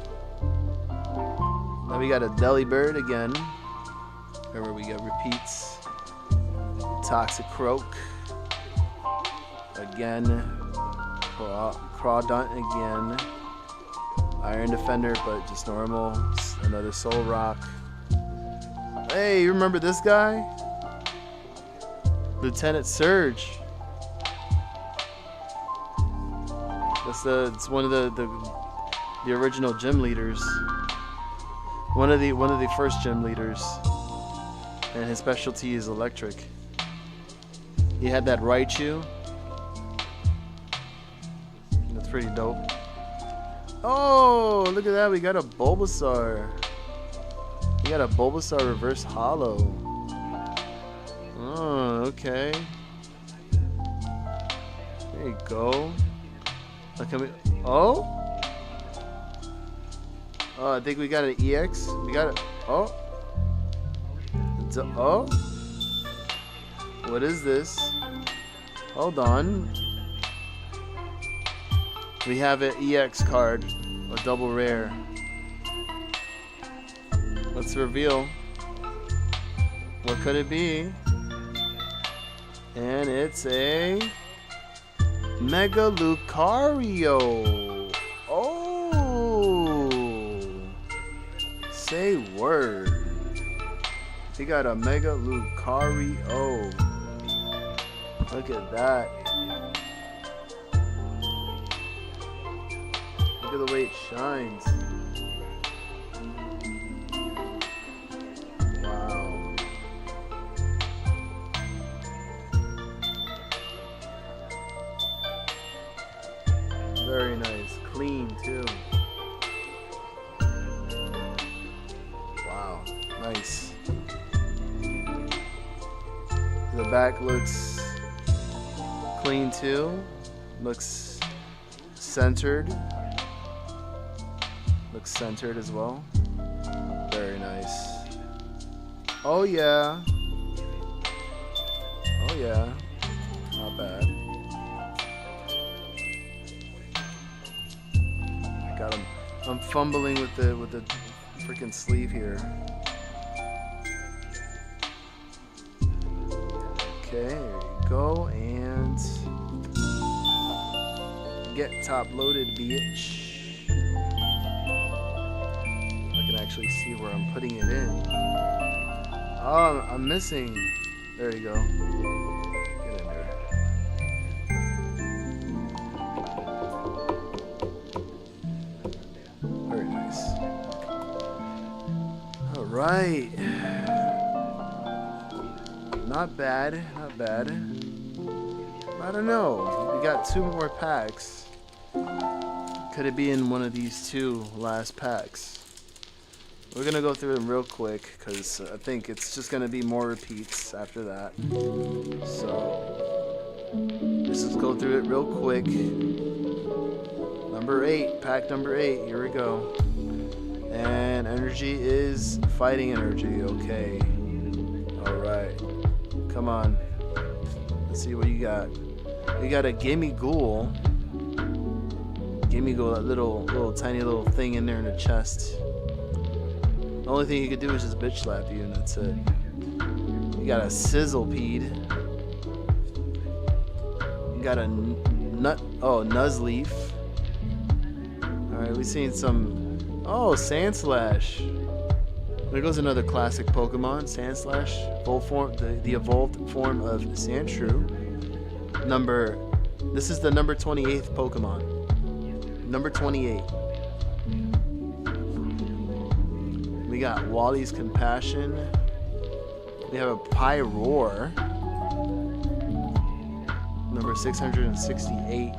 Now we got a Deli Bird again. Remember we got repeats. Toxic Croak again. Crawdont again. Iron Defender, but just normal. Another Soul Rock. Hey, you remember this guy? Lieutenant Surge. It's one of the original gym leaders. One of the first gym leaders. And his specialty is electric. He had that Raichu. That's pretty dope. Oh, look at that. We got a Bulbasaur. We got a Bulbasaur reverse holo. Oh, okay. There you go. Oh? Oh, I think we got an EX. We got it. Oh. Oh. What is this? Hold on. We have an EX card, a double rare. Let's reveal. What could it be? And it's a Mega Lucario. Oh, say word. We got a Mega Lucario. Look at that. Look at the way it shines. Wow. Very nice. Clean too. Wow. Nice. The back looks clean too. Looks centered. Looks centered as well. Very nice. Oh yeah. Oh yeah. Not bad. I got him. I'm fumbling with the freaking sleeve here. Okay, there you go, and get top loaded, bitch. I can actually see where I'm putting it in. Oh, I'm missing. There you go. Get in there. Very nice. All right. Not bad, not bad. I don't know. We got 2 more packs. Could it be in one of these 2 last packs? We're gonna go through them real quick because I think it's just gonna be more repeats after that. So let's just go through it real quick. Number 8, pack number 8. Here we go. And energy is fighting energy. Okay. All right. Come on. Let's see what you got. We got a Gimme Ghoul. Gimme Ghoul, that little tiny little thing in there in the chest. The only thing he could do is just bitch slap you, and that's it. We got a sizzlepede. We got a Nuzleaf. Alright, we've seen some. Oh, Sandslash. There goes another classic Pokemon, Sandslash. The evolved form of Sandshrew. This is the number 28th Pokemon. Number 28. We got Wally's Compassion. We have a Pyroar. Number 668.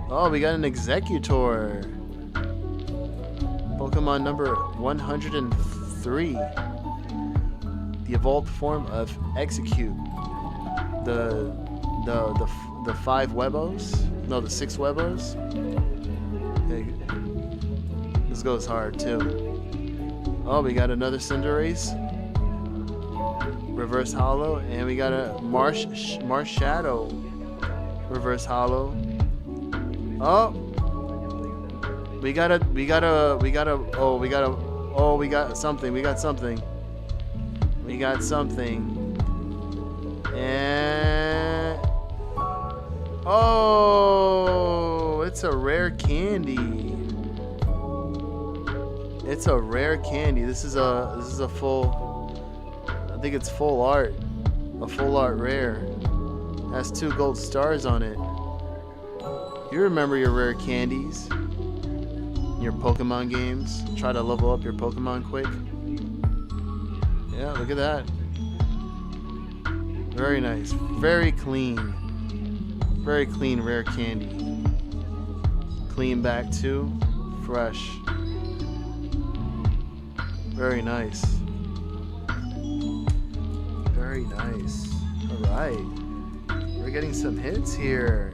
Oh, we got an Executor. Pokemon number 103. The evolved form of Execute. The 5 Webos. No, the 6 Webos. Okay. This goes hard too. Oh, we got another Cinderace. Reverse Hollow, and we got a Marshadow. Reverse Hollow. Oh, we got something. And oh, it's a rare candy. It's a rare candy. This is a full. I think it's full art. A full art rare. Has 2 gold stars on it. You remember your rare candies? Your Pokemon games. Try to level up your Pokemon quick. Yeah, look at that. Very nice. Very clean. Very clean rare candy. Clean back too. Fresh. Very nice. Very nice. Alright. We're getting some hits here.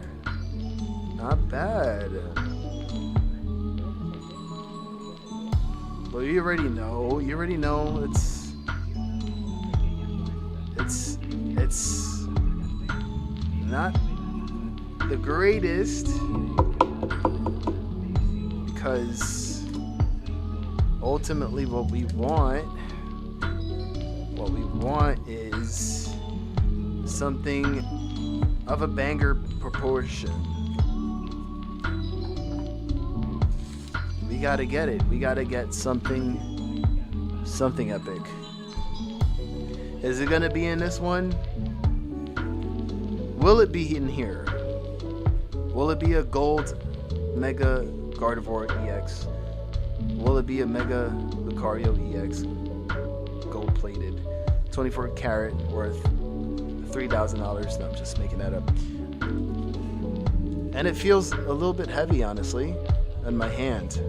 Not bad. But you already know. You already know it's not the greatest, because ultimately what we want is something of a banger proportion. We gotta get it. We gotta get something epic. Is it gonna be in this one? Will it be in here? Will it be a gold Mega Gardevoir EX? Will it be a Mega Lucario EX? Gold plated. 24 karat worth $3,000. No, I'm just making that up. And it feels a little bit heavy, honestly, in my hand.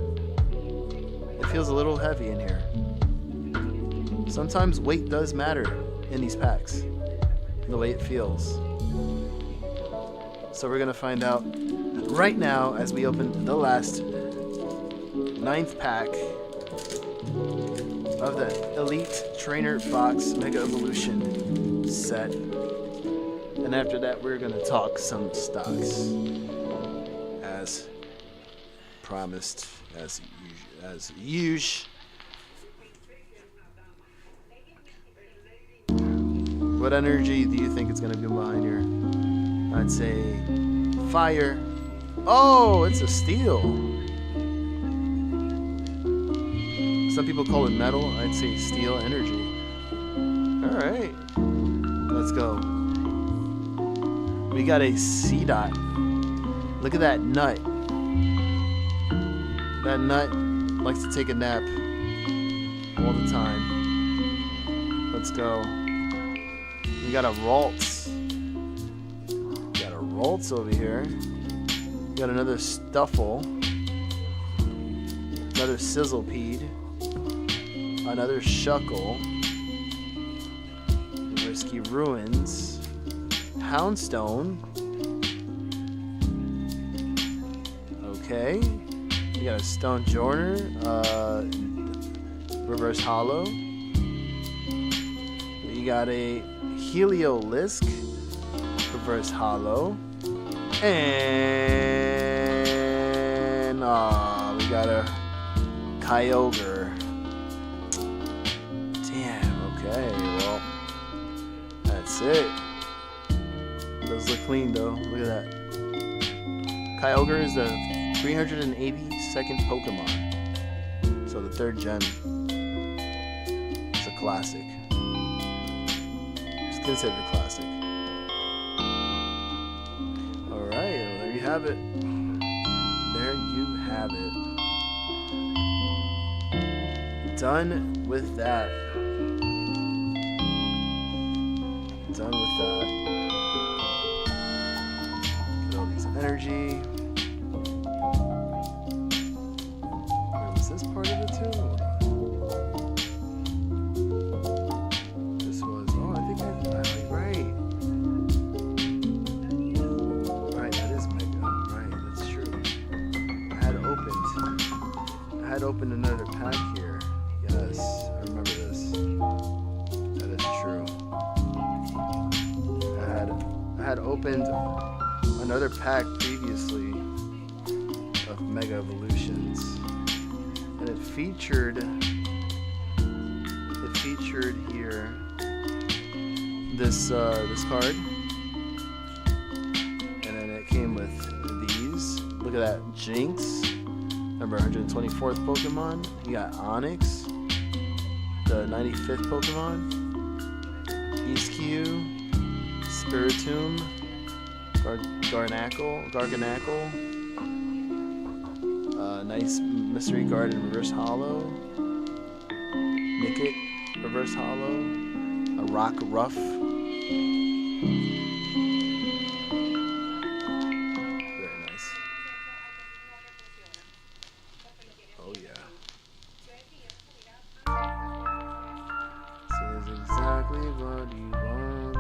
It feels a little heavy in here. Sometimes weight does matter in these packs, the way it feels. So we're gonna find out right now as we open the last 9th pack of the Elite Trainer Box Mega Evolution set. And after that, we're gonna talk some stocks, as promised, as usual. What energy do you think it's gonna be behind here? I'd say fire. Oh, it's a steel. Some people call it metal. I'd say steel energy. All right, let's go. We got a C-Dot. Look at that nut. That nut likes to take a nap all the time. Let's go. We got a Ralts. Got a Ralts over here. We got another Stuffle. Another Sizzlepede. Another Shuckle. Risky Ruins. Houndstone. Okay. We got a Stone Joiner. Reverse Hollow. We got a Heliolisk. Reverse Hollow. And we got a Kyogre. Damn, okay, well, That's it. Those look clean though. Look at that. Kyogre is the 382nd Pokemon. So the 3rd gen. It's a classic. It's considered a classic. Alright, well, there you have it. There you have it. Done with that. Done with that. Get all these energy. Wait, was this part of it too? Hold on. This was. Oh, I think right. Right, that is mega. Right, that's true. I had opened another pack here. Yes, I remember this. That is true. I had opened another pack previously of Mega Evolutions, and it featured here this card, and then it came with these. Look at that, Jinx, number 124th Pokemon. You got Onyx, the 95th Pokemon, Eascue, Spiritomb, Garganackle, nice Mystery Garden Reverse Hollow, Nickit Reverse Hollow, a Rock Ruff, very nice. Oh yeah. This is exactly what you wanted.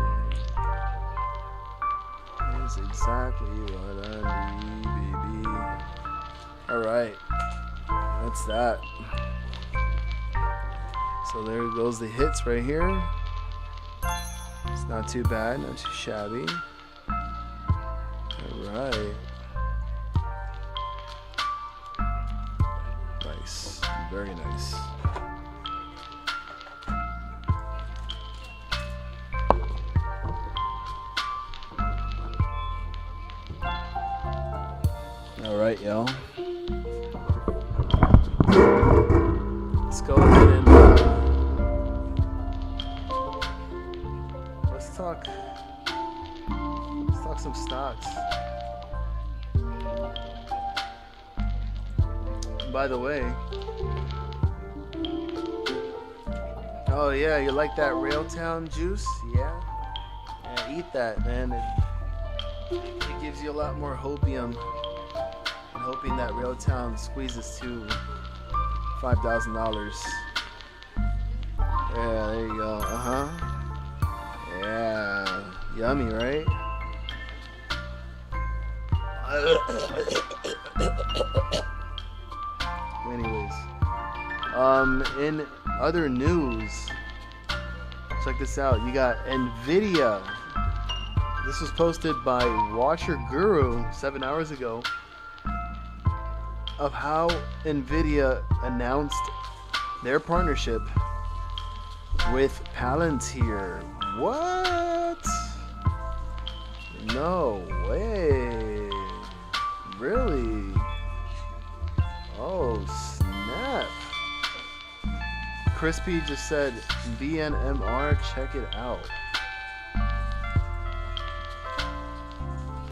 It's exactly what I need, baby. Alright. That's that. So there goes the hits right here. It's not too bad, not too shabby. Alright. Nice. Very nice. Alright, y'all. Let's go ahead and let's talk some stocks. By the way, oh yeah, you like that Railtown juice? Yeah, eat that, man. It gives you a lot more hopium. I'm hoping that Railtown squeezes to $5,000. Yeah, there you go. Yeah, yummy, right? Anyways, in other news, check this out. You got Nvidia. This was posted by Watcher Guru 7 hours ago, of how Nvidia announced their partnership with Palantir. What? No way. Really? Oh, snap. Crispy just said, BNMR, check it out.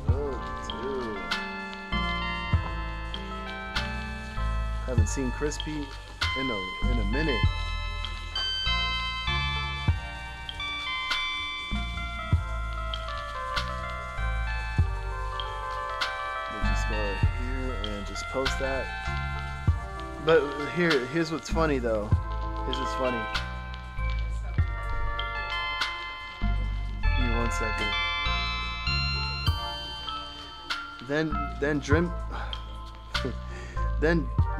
Oh, dude. Haven't seen Crispy in a minute. Go here and just post that. But here's what's funny though. Here's what's funny. Give me 1 second. Then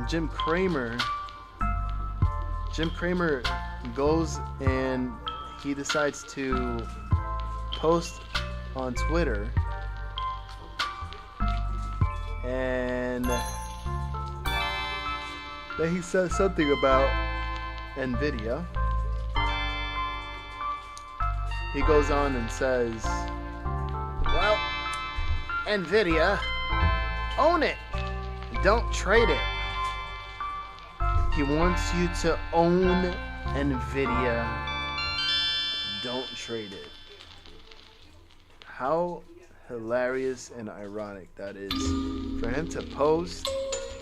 Jim Cramer goes and he decides to post on Twitter. And then he says something about Nvidia. he goes on and says, well, NVIDIA, own it. Don't trade it. He wants you to own NVIDIA. Don't trade it. How hilarious and ironic that is for him to post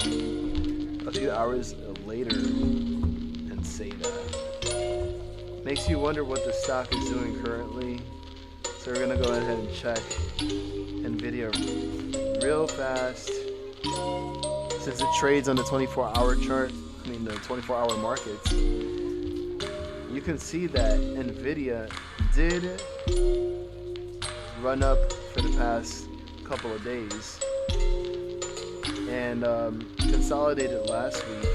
a few hours later and say that. Makes you wonder what the stock is doing currently. So we're gonna go ahead and check NVIDIA real fast. Since it trades on the 24-hour chart, the 24-hour markets, you can see that NVIDIA did run up for the past couple of days and consolidated last week,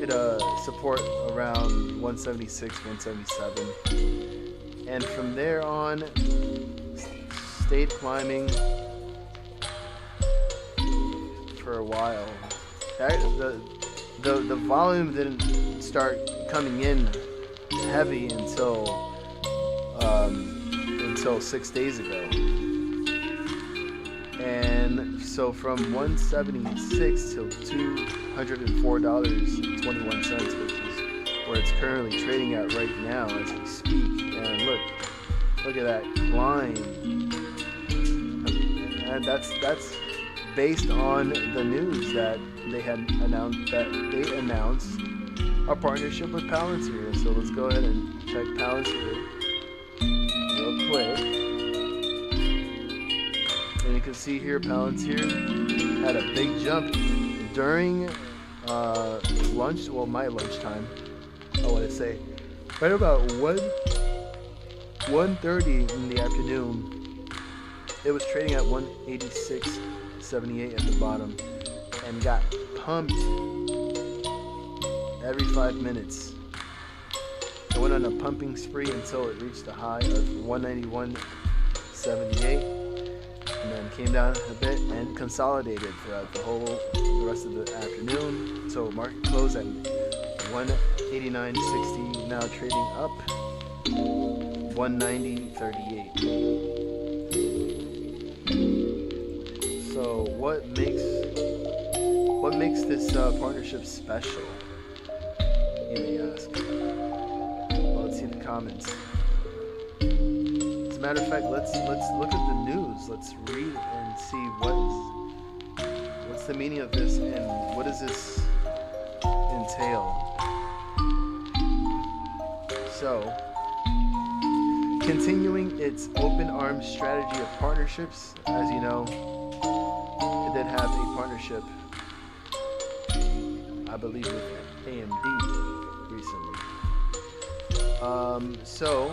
hit a support around 176, 177, and from there on stayed climbing for a while. The volume didn't start coming in heavy until 6 days ago, and so from 176 till $204.21, which is where it's currently trading at right now as we speak. And look at that climb, and that's based on the news that they announced a partnership with Palantir. So let's go ahead and check Palantir real quick. And you can see here Palantir had a big jump during lunch, well, my lunchtime, I want to say, right about 1:30 in the afternoon. It was trading at 186.78 at the bottom and got pumped every 5 minutes. It went on a pumping spree until it reached a high of 191.78 and then came down a bit and consolidated throughout the rest of the afternoon. So market closed at 189.60, now trading up 190.38. So what makes this partnership special, you may ask? Well, let's see the comments. As a matter of fact, let's look at the news. Let's read and see what's the meaning of this and what does this entail. So, continuing its open arms strategy of partnerships, as you know, it did have a partnership, I believe, with AMD recently. So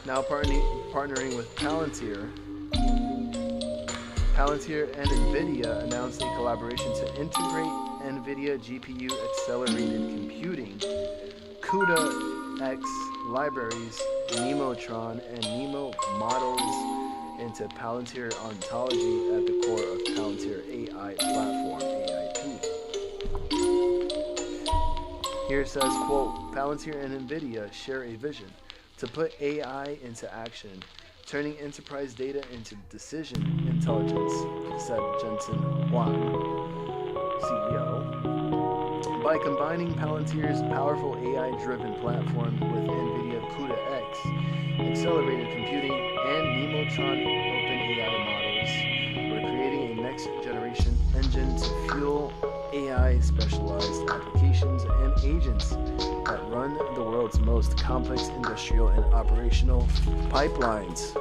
now partnering with Palantir. Palantir and NVIDIA announced a collaboration to integrate NVIDIA GPU accelerated computing, CUDA-X libraries, Nemotron and Nemo models into Palantir ontology at the core of Palantir AI platform, AIP. Here it says, quote, Palantir and NVIDIA share a vision to put AI into action, turning enterprise data into decision intelligence, said Jensen Huang, CEO. By combining Palantir's powerful AI-driven platform with NVIDIA CUDA-X, accelerated computing, and Nemotron OpenAI models, we're creating a next-generation engine to fuel AI-specialized applications and agents that run the world's most complex industrial and operational pipelines.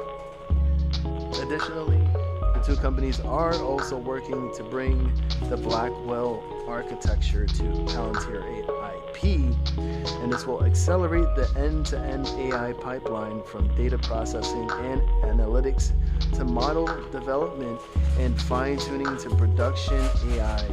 Additionally, the two companies are also working to bring the Blackwell architecture to Palantir AIP, and this will accelerate the end-to-end AI pipeline from data processing and analytics to model development and fine-tuning to production AI.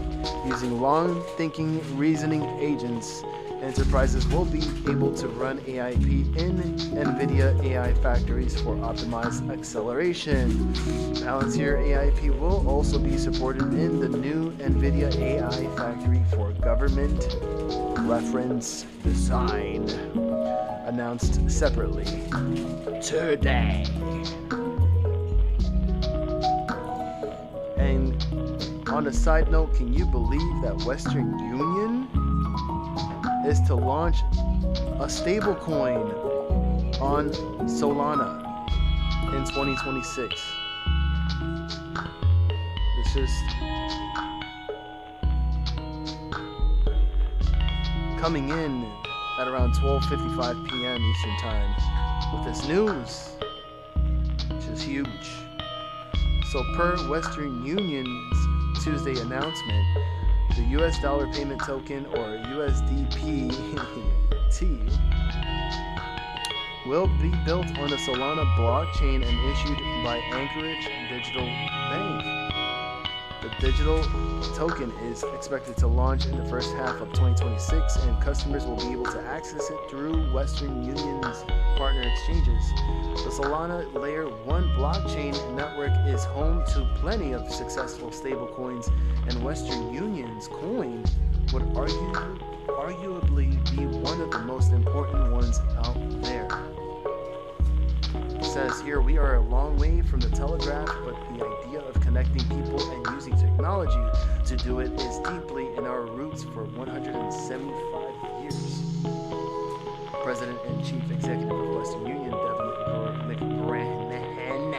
Using long-thinking reasoning agents, enterprises will be able to run AIP in NVIDIA AI factories for optimized acceleration. Palantir AIP will also be supported in the new NVIDIA AI factory for government reference design. announced separately today. And on a side note, can you believe that Western Union is to launch a stablecoin on Solana in 2026? It's just coming in at around 12:55 p.m. Eastern Time with this news, which is huge. So per Western Union's Tuesday announcement, the US dollar payment token, or USDPT, will be built on the Solana blockchain and issued by Anchorage Digital Bank. The digital token is expected to launch in the first half of 2026, and customers will be able to access it through Western Union's partner exchanges. The Solana Layer 1 blockchain network is home to plenty of successful stablecoins, and Western Union's coin would arguably be one of the most important ones out there. It says here, we are a long way from the telegraph, but the idea of connecting people and using technology to do it is deeply in our roots for 175 years. President and Chief Executive of Western Union, Devin McGranahan,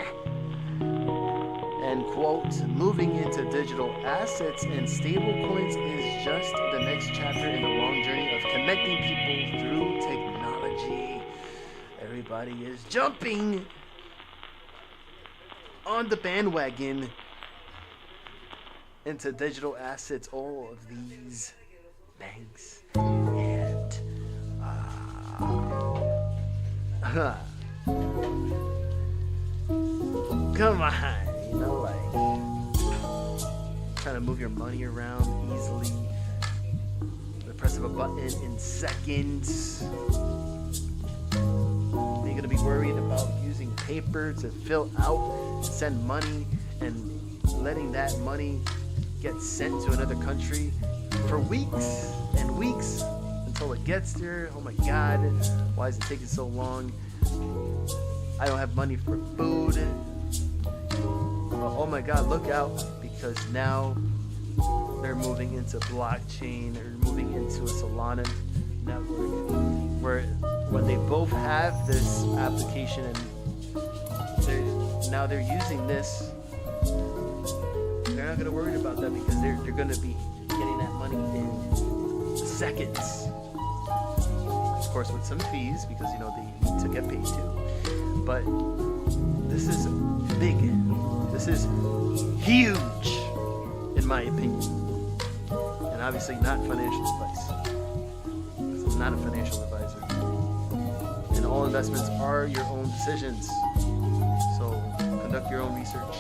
and quote, moving into digital assets and stablecoins is just the next chapter in the long journey of connecting people through technology. Everybody is jumping on the bandwagon into digital assets, all of these banks. And come on, you know, like trying to move your money around easily, the press of a button in seconds. You're gonna be worried about using paper to fill out, send money, and letting that money get sent to another country for weeks and weeks until it gets there. Oh my God, why is it taking so long? I don't have money for food. Oh my God, look out, because now they're moving into blockchain, they're moving into a Solana network, where when they both have this application and they're using this, they're not going to worry about that, because they're going to be getting that money in seconds. Of course, with some fees, because you know they need to get paid too. But this is big. This is huge, in my opinion. And obviously not financial advice, because I'm not a financial advisor. And all investments are your own decisions. So conduct your own research,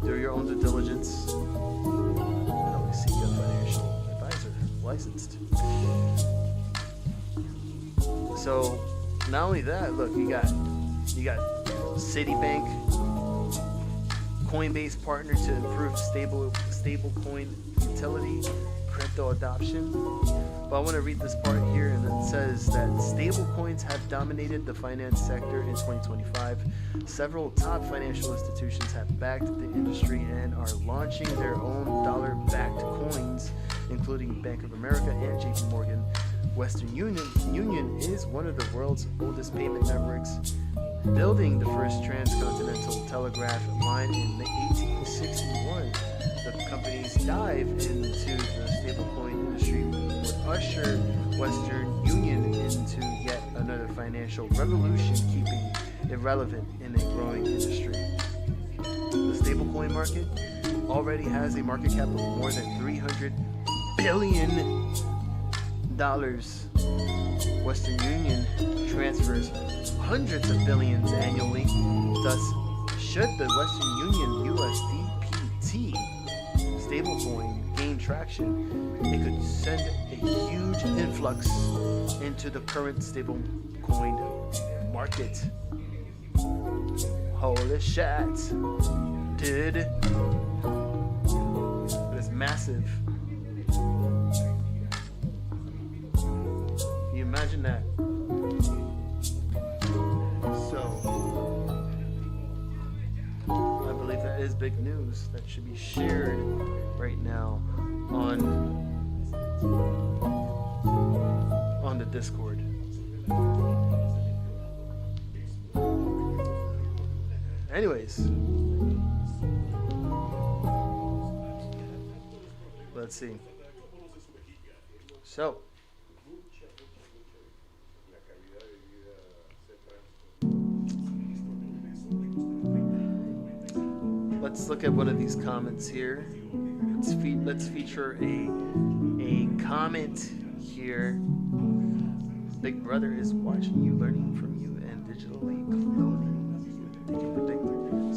do your own due diligence, and always seek a financial advisor licensed. So not only that, look, you got Citibank, Coinbase partner to improve stablecoin utility, crypto adoption. But I want to read this part here, and it says that stablecoins have dominated the finance sector in 2025. Several top financial institutions have backed the industry and are launching their own dollar-backed coins, including Bank of America and JP Morgan. Western Union is one of the world's oldest payment networks, building the first transcontinental telegraph line in 1861. The company's dive into the stablecoin industry would usher Western Union into yet another financial revolution, keeping it relevant in a growing industry. The stablecoin market already has a market cap of more than $300 billion. Western Union transfers hundreds of billions annually. Thus, should the Western Union USDPT stablecoin gain traction, it could send a huge influx into the current stablecoin market. Holy shit, dude. It is massive. Can you Imagine that. So, I believe that is big news that should be shared right now on the Discord. Anyways, let's see. So, let's look at one of these comments here. Let's feature a comment here. Big Brother is watching you, learning from you, and digitally cloning you.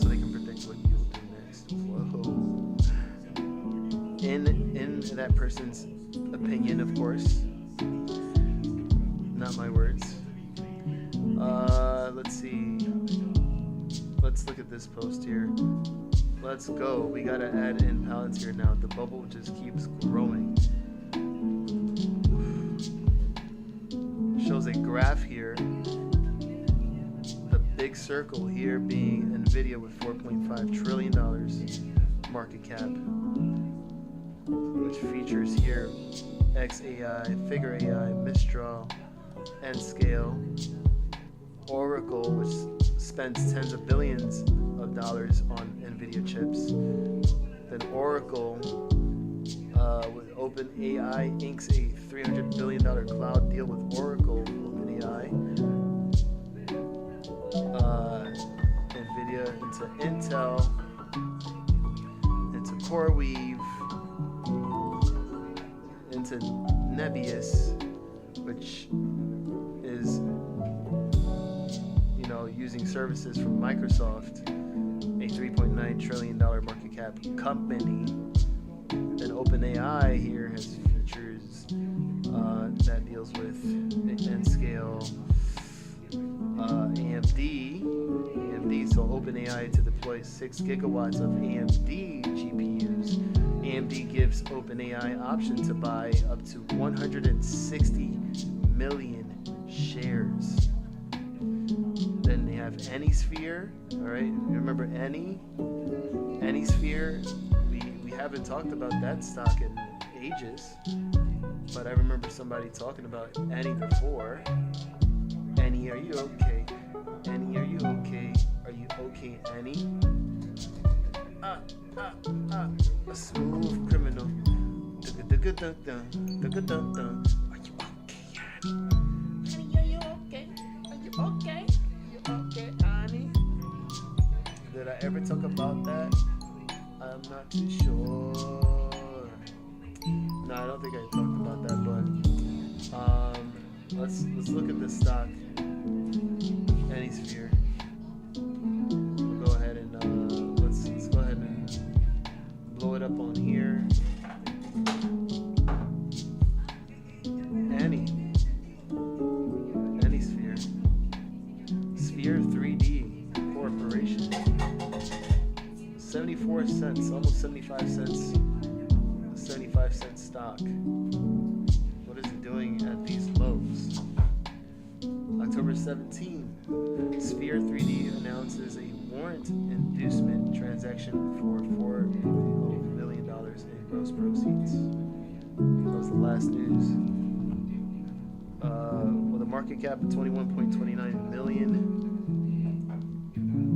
They can predict what you'll do next. Whoa. In that person's opinion, of course, not my words. Let's see. Let's look at this post here. Let's go. We gotta add in Palantir now. The bubble just keeps growing. Shows a graph here. The big circle here being Nvidia with $4.5 trillion market cap, which features here XAI, Figure AI, Mistral, N-Scale, Oracle, which spends tens of billions of dollars on Nvidia chips. Then Oracle with OpenAI inks a $300 billion cloud deal with Oracle, OpenAI. Nvidia into Intel, into CoreWeave, into Nebius, which is using services from Microsoft, a $3.9 trillion market cap company. Then OpenAI here has features that deals with N-Scale, AMD. So OpenAI to deploy 6 gigawatts of AMD GPUs. AMD gives OpenAI option to buy up to 160 million shares. Then they have AnySphere. All right, remember AnySphere? We haven't talked about that stock in ages, but I remember somebody talking about Any before. Any, are you okay? Any, are you okay? Are you okay, Any? A smooth criminal. Are you okay, Annie? Are you okay? Are you okay? Okay, Annie. Did I ever talk about that? I'm not too sure. No, I don't think I talked about that, but let's look at this stock. AnySphere. We'll go ahead and let's go ahead and blow it up on here. AnySphere. Sphere 3D Corporation. 74 cents, almost 75 cents. 75-cent stock. What is it doing at these lows? October 17, Sphere 3D announces a warrant inducement transaction for $4 million in gross proceeds. That was the last news. With a market cap of 21.29 million.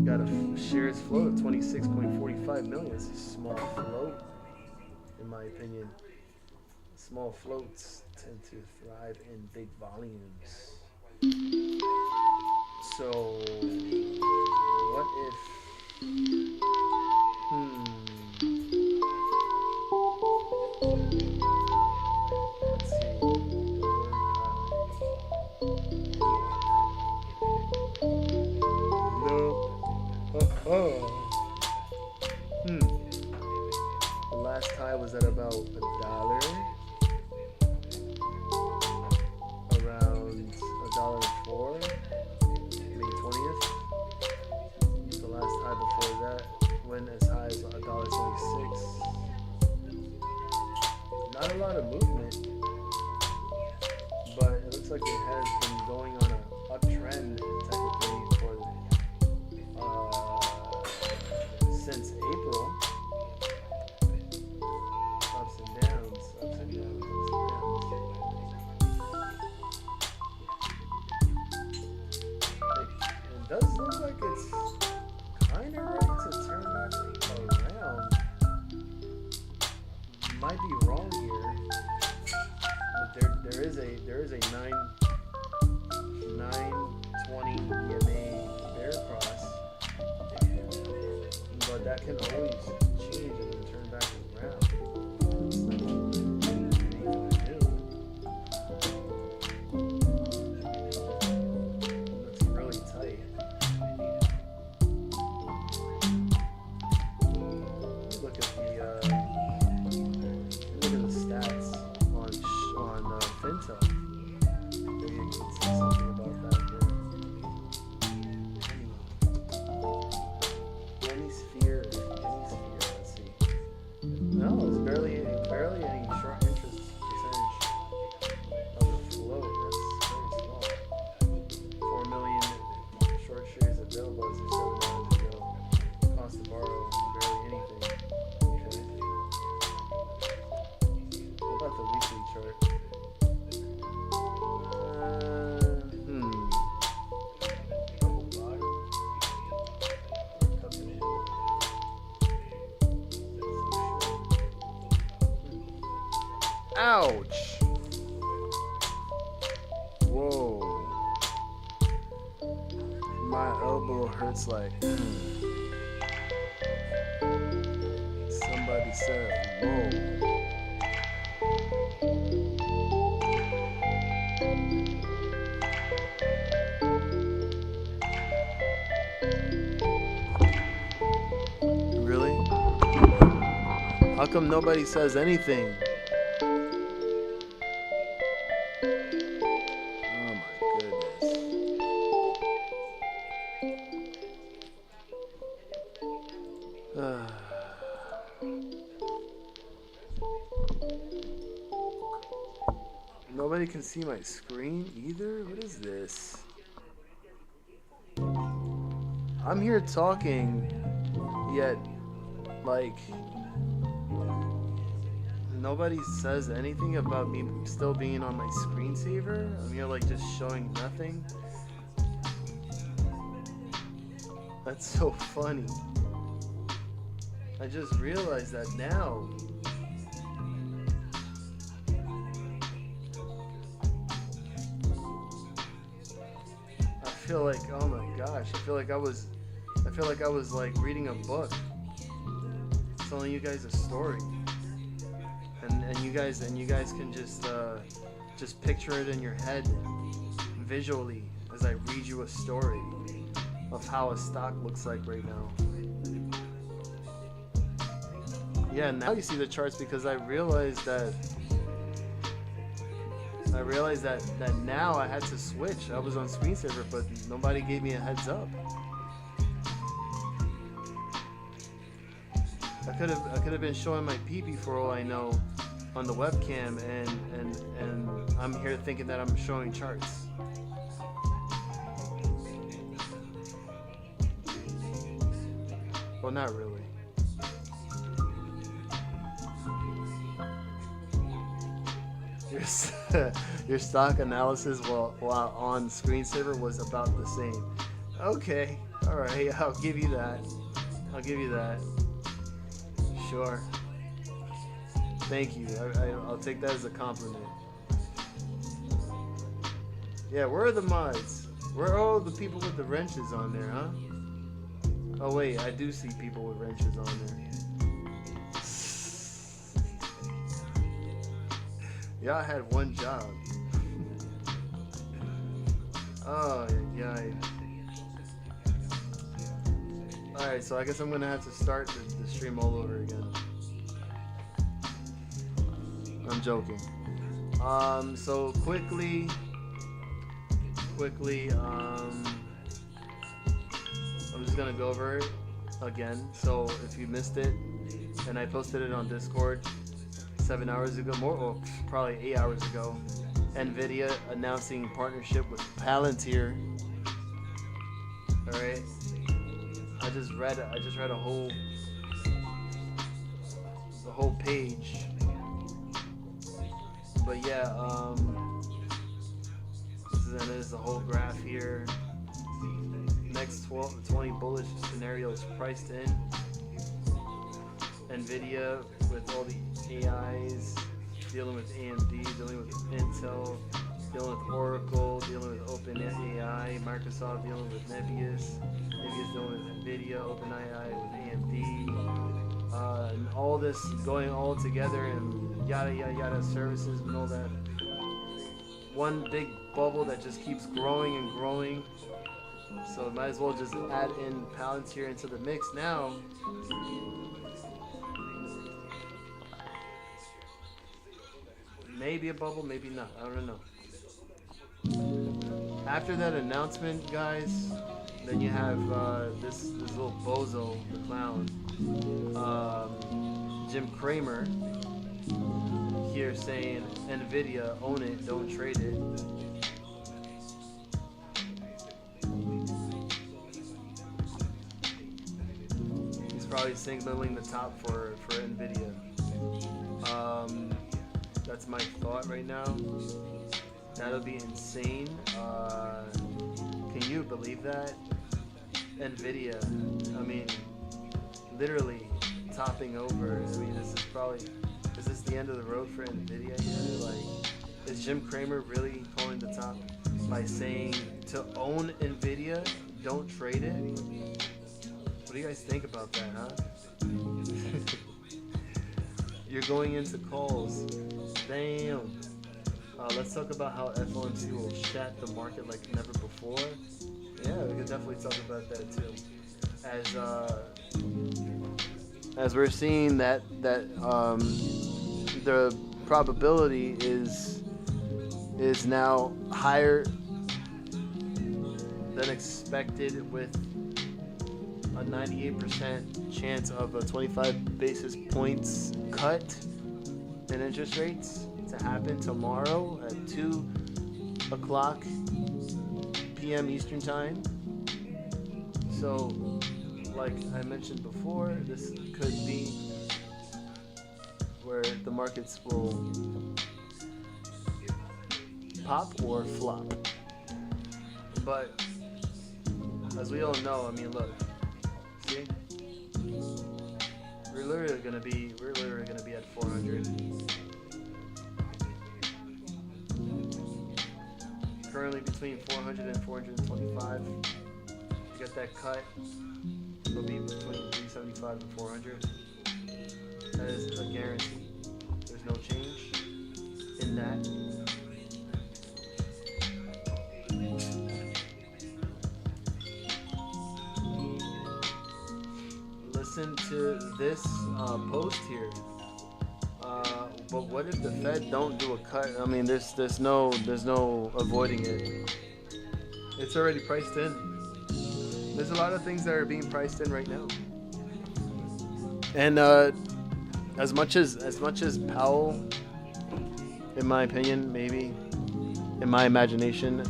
Got a shares float of 26.45 million. It's a small float, in my opinion. Small floats tend to thrive in big volumes. So, what if? Let's see. The last high was at about $1. Around $1.04, May 20th. The last high before that went as high as $1.26. Not a lot of movement, but it looks like it does look like it's kind of ready to turn back around. Might be wrong here, but there is a 920 EMA bear cross, but that can always change and then turn back around. Looks really tight. Look at the stats on FinTel. Maybe you can see something about that here. Any sphere. Let's see. No, it's barely any short interest percentage of the flow. That's very small. 4 million short shares available as of 7 hours ago. Cost to borrow barely anything. Okay. What about the weekly chart? Double bottom. Coming in. Ouch! Whoa. My elbow hurts like. Somebody said, whoa. Really? How come nobody says anything? Oh my goodness. Nobody can see my screen either? What is this? I'm here talking, yet, like, nobody says anything about me still being on my screensaver. I'm here, like, just showing nothing. That's so funny. I just realized that now. I feel like, oh my gosh, I feel like I was like reading a book, telling you guys a story, and you guys can just picture it in your head visually as I read you a story of how a stock looks like right now. Yeah, now you see the charts because I realized that now I had to switch. I was on screensaver, but nobody gave me a heads up. I could have been showing my pee-pee for all I know on the webcam, and I'm here thinking that I'm showing charts. Well, not really. Your stock analysis while on screensaver was about the same. Okay, all right, I'll give you that. Sure. Thank you. I'll take that as a compliment. Yeah, where are the mods? Where are all the people with the wrenches on there, huh? Oh wait, I do see people with wrenches on there. Y'all had one job. Oh, yeah. Alright, so I guess I'm gonna have to start the stream all over again. I'm joking. So quickly, I'm just gonna go over it again. So if you missed it, and I posted it on Discord 7 hours ago, probably 8 hours ago. NVIDIA announcing partnership with Palantir. All right, I just read the whole page. But yeah, this is the whole graph here. next 20 bullish scenarios priced in. Nvidia with all the AIs, dealing with AMD, dealing with Intel, dealing with Oracle, dealing with OpenAI, Microsoft dealing with Nebius dealing with Nvidia, OpenAI with AMD, and all this going all together and yada yada yada services and all that. One big bubble that just keeps growing and growing. So might as well just add in Palantir into the mix now. Maybe a bubble, maybe not. I don't know. After that announcement, guys, then you have this little bozo, the clown, Jim Cramer, here saying, Nvidia, own it, don't trade it. He's probably signaling the top for Nvidia. That's my thought right now. That'll be insane. Can you believe that? Nvidia, I mean, literally topping over. I mean, is this the end of the road for Nvidia here? Like, is Jim Cramer really calling the top by saying to own Nvidia, don't trade it? What do you guys think about that, huh? You're going into calls. Damn. Let's talk about how FOMC will shat the market like never before. Yeah, we could definitely talk about that too. As we're seeing that the probability is now higher than expected, with a 98% chance of a 25 basis points cut in interest rates to happen tomorrow at 2 o'clock p.m. Eastern Time. So, like I mentioned before, this could be where the markets will pop or flop. But as we all know, I mean, look, see, we're literally gonna be at 400. Currently between 400 and 425. You get that cut, it'll be between 375 and 400. That is a guarantee. There's no change in that. Listen to this post here. But what if the Fed don't do a cut? I mean, there's no avoiding it. It's already priced in. There's a lot of things that are being priced in right now. And as much as Powell, in my opinion, maybe in my imagination,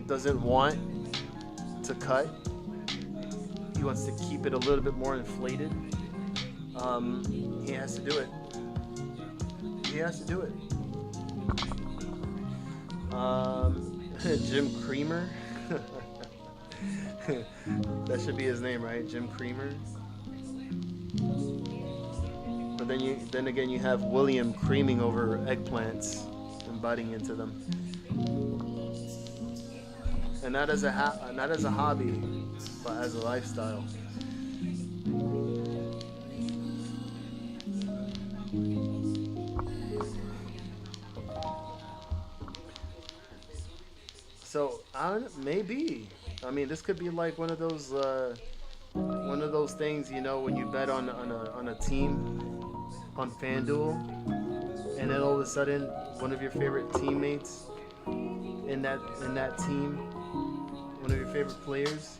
doesn't want to cut. He wants to keep it a little bit more inflated. He has to do it. He has to do it. Jim Cramer. That should be his name, right? Jim Cramer. But then again, you have William creaming over eggplants and biting into them. And not as a hobby, but as a lifestyle. So maybe, I mean, this could be like one of those things, you know, when you bet on a team on FanDuel, and then all of a sudden one of your favorite teammates in that team, one of your favorite players,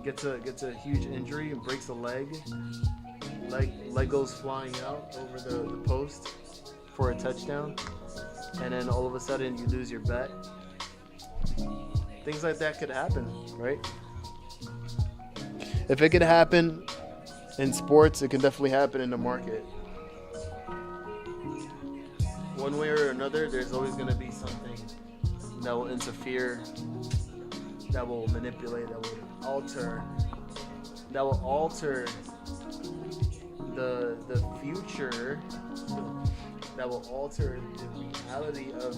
gets a huge injury and breaks a leg goes flying out over the post for a touchdown, and then all of a sudden you lose your bet. Things like that could happen, right? If it could happen in sports, it can definitely happen in the market. One way or another, there's always going to be something that will interfere that will manipulate, that will alter the future, that will alter the reality of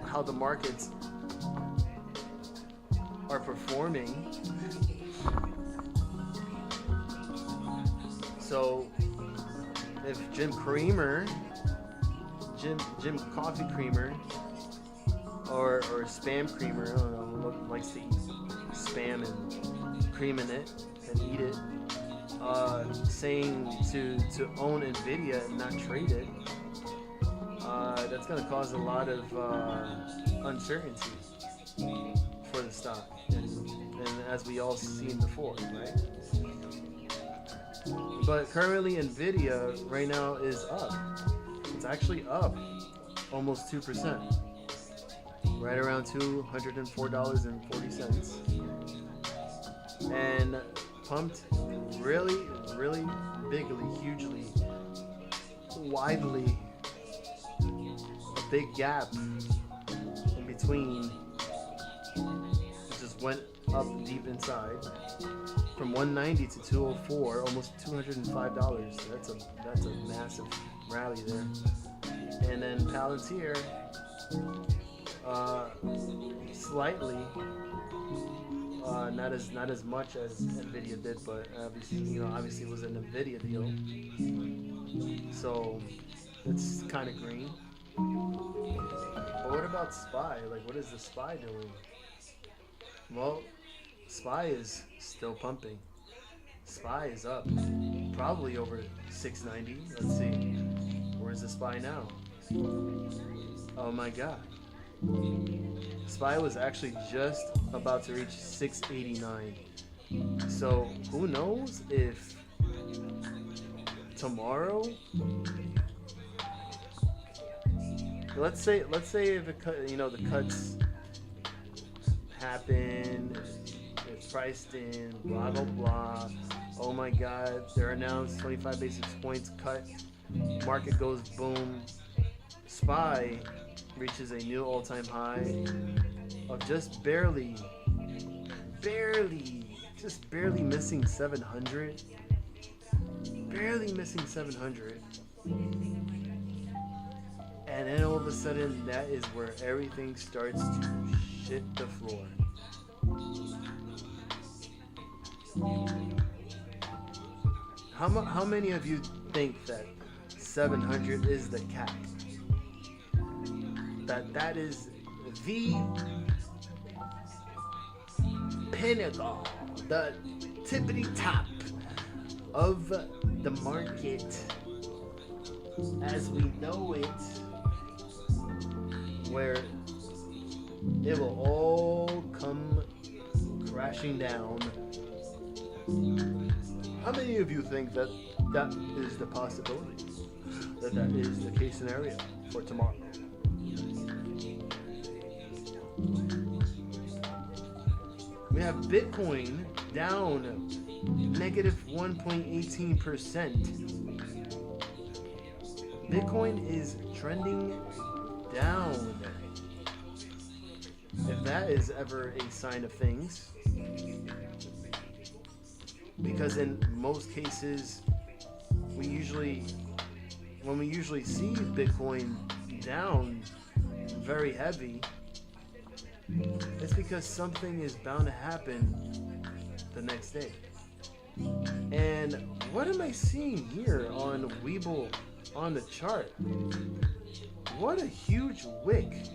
how the markets are performing. So if Jim Coffee Creamer, or Spam Creamer, I don't know, who likes to eat spam and cream in it and eat it, saying to own Nvidia and not trade it, that's going to cause a lot of uncertainty for the stock, and as we all seen before, right? But currently Nvidia right now is up. It's actually up almost 2%, right around $204.40, and pumped really, really bigly, hugely, widely, a big gap in between. It just went up deep inside from 190 to 204, almost $205. That's a massive rally there. And then Palantir, slightly, not as much as Nvidia did, but obviously it was an Nvidia deal, so it's kind of green. But what about SPY? Like, what is the SPY doing? Well, SPY is still pumping. SPY is up, probably over 690. Let's see, where's the SPY now? Oh my God. SPY was actually just about to reach 689. So who knows if tomorrow, let's say if it the cuts happen, it's priced in, blah blah blah. Oh my God, they're announced 25 basis points cut. Market goes boom. SPY reaches a new all-time high of just barely missing 700. Barely missing 700. And then all of a sudden, that is where everything starts to shit the floor. How many of you think that 700 is the cap? That is the pinnacle, the tippity top of the market as we know it, where it will all come crashing down. How many of you think that is the possibility? That is the case scenario for tomorrow? We have Bitcoin down negative 1.18%. Bitcoin is trending down. If that is ever a sign of things. Because in most cases, when we usually see Bitcoin down very heavy, it's because something is bound to happen the next day. And what am I seeing here on Webull on the chart? What a huge wick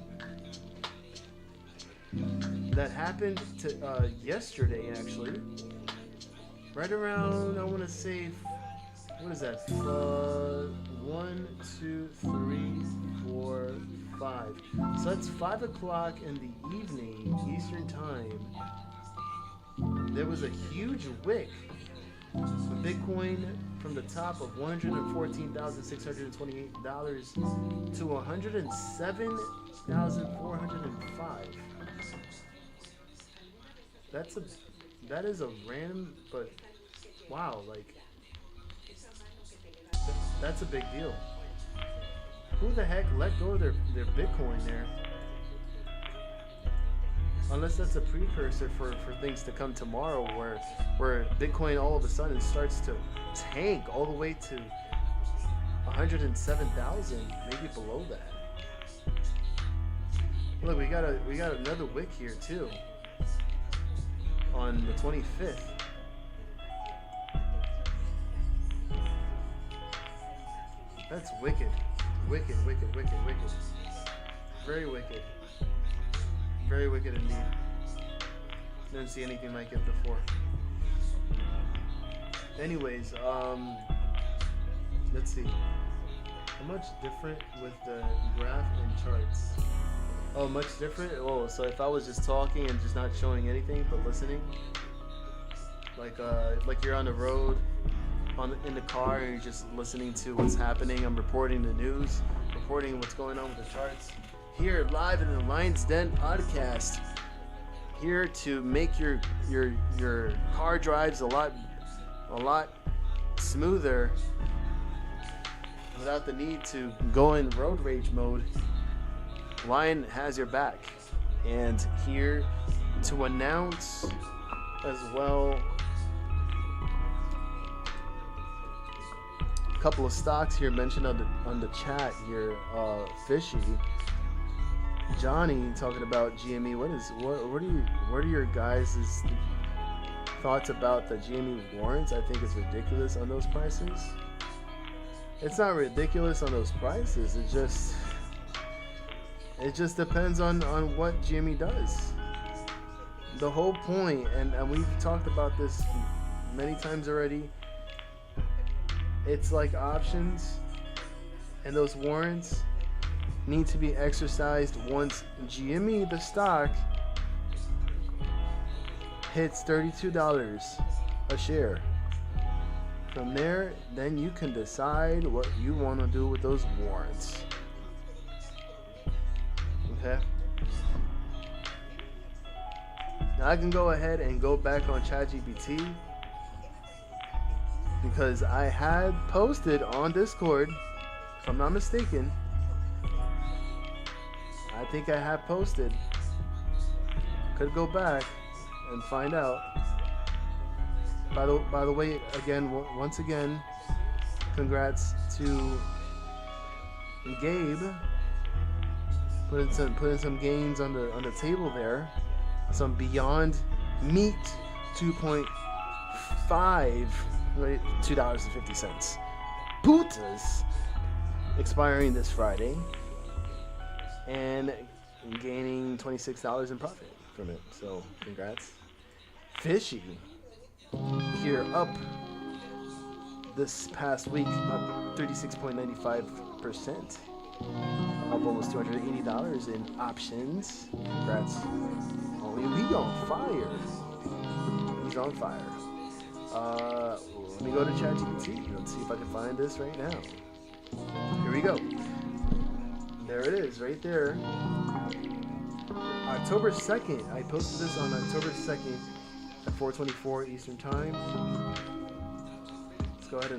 that happened to yesterday, actually. Right around, I want to say, what is that? 1, 2, 3, 4, 5. So that's 5 o'clock in the evening, Eastern time. There was a huge wick of Bitcoin from the top of $114,628 to $107,405. That is a random, but wow, like that's a big deal. Who the heck let go of their Bitcoin there? Unless that's a precursor for things to come tomorrow, where Bitcoin all of a sudden starts to tank all the way to 107,000, maybe below that. Look, we got another wick here too on the 25th. That's wicked. Wicked. Very wicked. Very wicked indeed. Didn't see anything like it before. Anyways, let's see. How much different with the graph and charts? Oh, much different? Oh, so if I was just talking and just not showing anything but listening, like you're on the road, in the car, and you're just listening to what's happening. I'm reporting the news, reporting what's going on with the charts. Here, live in the Lion's Den podcast. Here to make your car drives a lot smoother without the need to go in road rage mode. Lion has your back, and here to announce as well a couple of stocks here mentioned on the chat here. Fishy Johnny talking about GME. What are your guys' thoughts about the GME warrants? I think it's ridiculous on those prices. It's not ridiculous on those prices. It just depends on what GME does. The whole point, and we've talked about this many times already, it's like options, and those warrants need to be exercised once GME, the stock, hits $32 a share. From there, then you can decide what you want to do with those warrants. Okay? Now I can go ahead and go back on ChatGPT, because I had posted on Discord, if I'm not mistaken. I think I have posted. Could go back and find out. By the way, again, once again, congrats to Gabe. Putting some gains on the table there. Some Beyond Meat 2.5, right, $2.50. Putas expiring this Friday, and gaining $26 in profit from it. So congrats. Fishy here up this past week, up 36.95%. Up almost $280 in options. Congrats. Oh, he's on fire. He's on fire. Let me go to ChatGPT. Let's see if I can find this right now. Here we go. There it is, right there. October 2nd. I posted this on October 2nd at 4:24 Eastern Time. Let's go ahead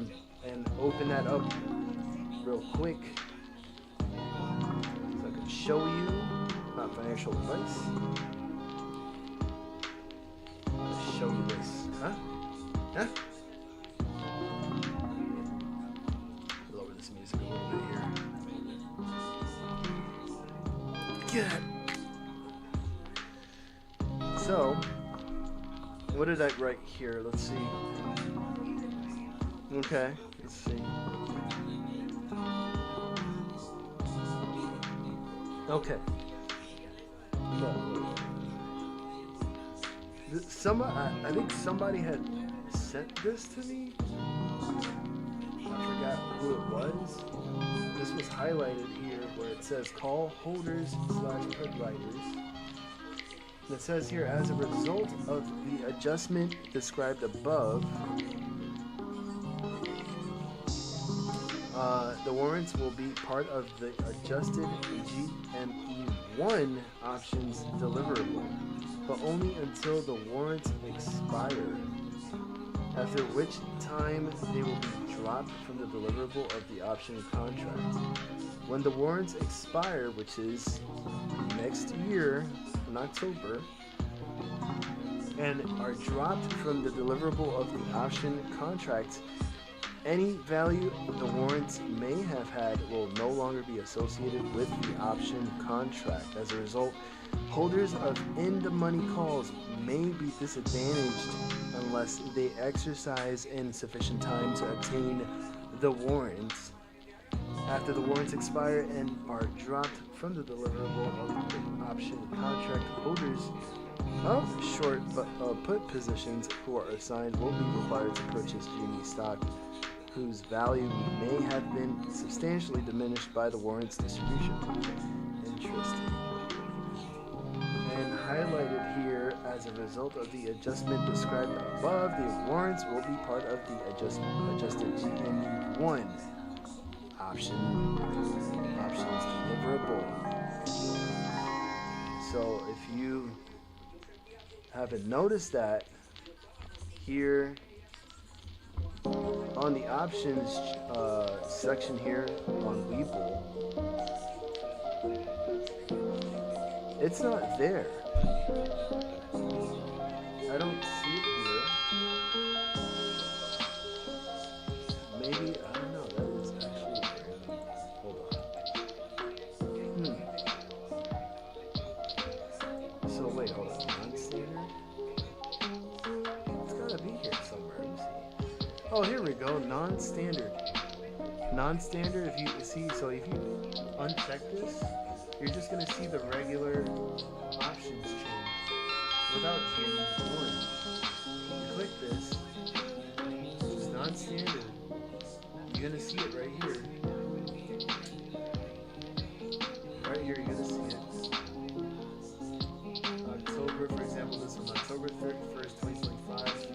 and open that up real quick, so I can show you. Not financial advice. Let's show you this. Huh? Lower this music a little bit here. Good. So, what did I write here? Let's see. Okay, let's see. Okay. I think somebody had sent this to me. I forgot who it was. This was highlighted here where it says call holders / put writers. And it says here, as a result of the adjustment described above, the warrants will be part of the adjusted GME1 options deliverable, but only until the warrants expire, after which time they will be dropped from the deliverable of the option contract. When the warrants expire, which is next year in October, and are dropped from the deliverable of the option contract, any value the warrants may have had will no longer be associated with the option contract. As a result, holders of in-the-money calls may be disadvantaged unless they exercise in sufficient time to obtain the warrants. After the warrants expire and are dropped from the deliverable of the option contract, holders of short put positions who are assigned will be required to purchase GME stock whose value may have been substantially diminished by the warrants distribution. Interesting. And highlighted here, as a result of the adjustment described above, the warrants will be part of the adjusted GME1 options deliverable. So if you haven't noticed that, here on the options section here on Webull, it's not there. I don't see it here. Maybe, I don't know, that is actually there. Hold on. So wait, hold on. Non-standard? It's gotta be here somewhere. Let me see. Oh, here we go. Non-standard. Non-standard, if you see, so if you uncheck this, you're just going to see the regular options chain without GME1. You click this, it's non-standard. You're going to see it right here. Right here, you're going to see it. October, for example, this is October 31st, 2025.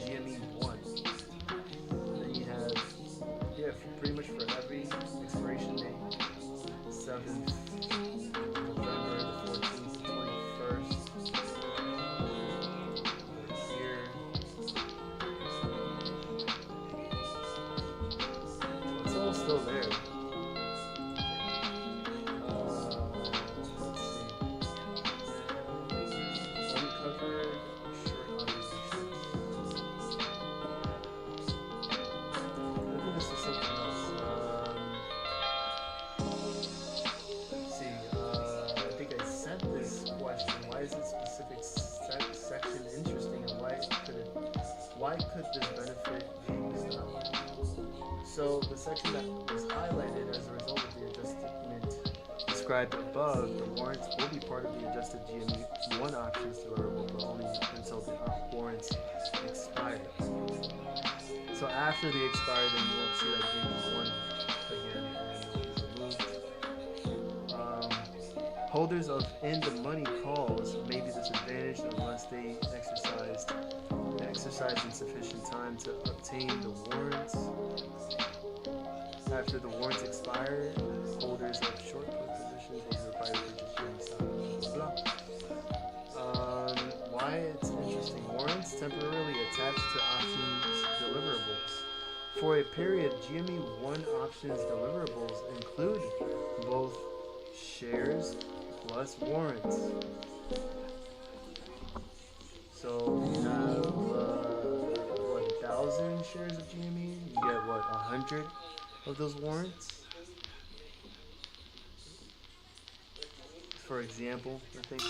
GME1. Then you have, pretty much for every expiration date. 7th November, the 14th, 21st. Here. It's all still there. Let's see. Uncovered short observations. I think this is something else. Why is this specific section interesting, and why could this benefit GameStop? So the section that was highlighted as a result of the adjustment described above, the warrants will be part of the adjusted GME1 options deliverable, but only until the warrants expire. So after they expire, then you won't see that GME1 again, and it will be removed. Holders of in-the-money calls may be disadvantaged unless they exercise in sufficient time to obtain the warrants. After the warrants expire, holders of short put positions will be required to purchase GME stock. Why it's interesting. Warrants temporarily attached to options deliverables. For a period, GME1 options deliverables include both shares plus warrants. So you have 1,000 shares of GME, you get 100 of those warrants. For example, I think.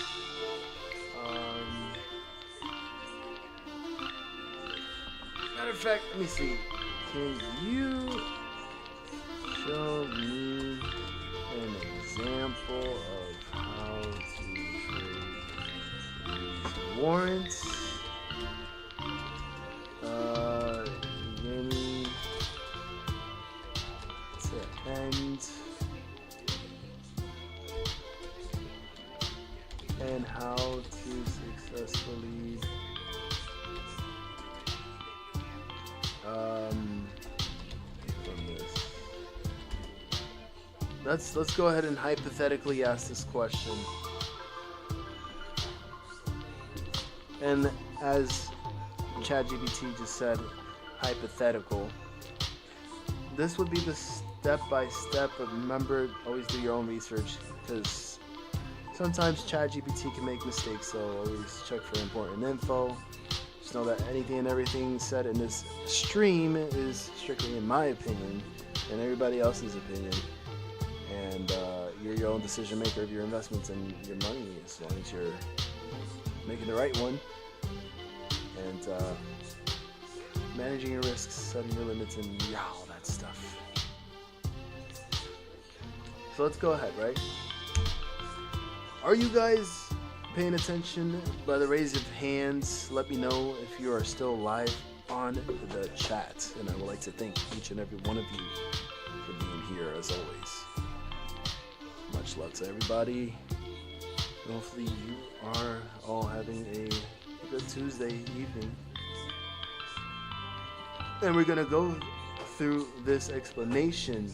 Matter of fact, let me see. Can you show me an example of how to trade these warrants? Gaming to end, and how to successfully from this. Let's go ahead and hypothetically ask this question. And as ChatGPT just said, hypothetical. This would be the step-by-step, but remember, always do your own research, because Sometimes ChatGPT can make mistakes, so always check for important info. Just know that anything and everything said in this stream is strictly in my opinion and everybody else's opinion. And you're your own decision maker of your investments and your money, as long as you're making the right one. And managing your risks, setting your limits, and all that stuff. So let's go ahead, right? Are you guys paying attention? By the raise of hands, let me know if you are still live on the chat. And I would like to thank each and every one of you for being here as always. Much love to everybody. And hopefully you are all having a good Tuesday evening. And we're going to go through this explanation.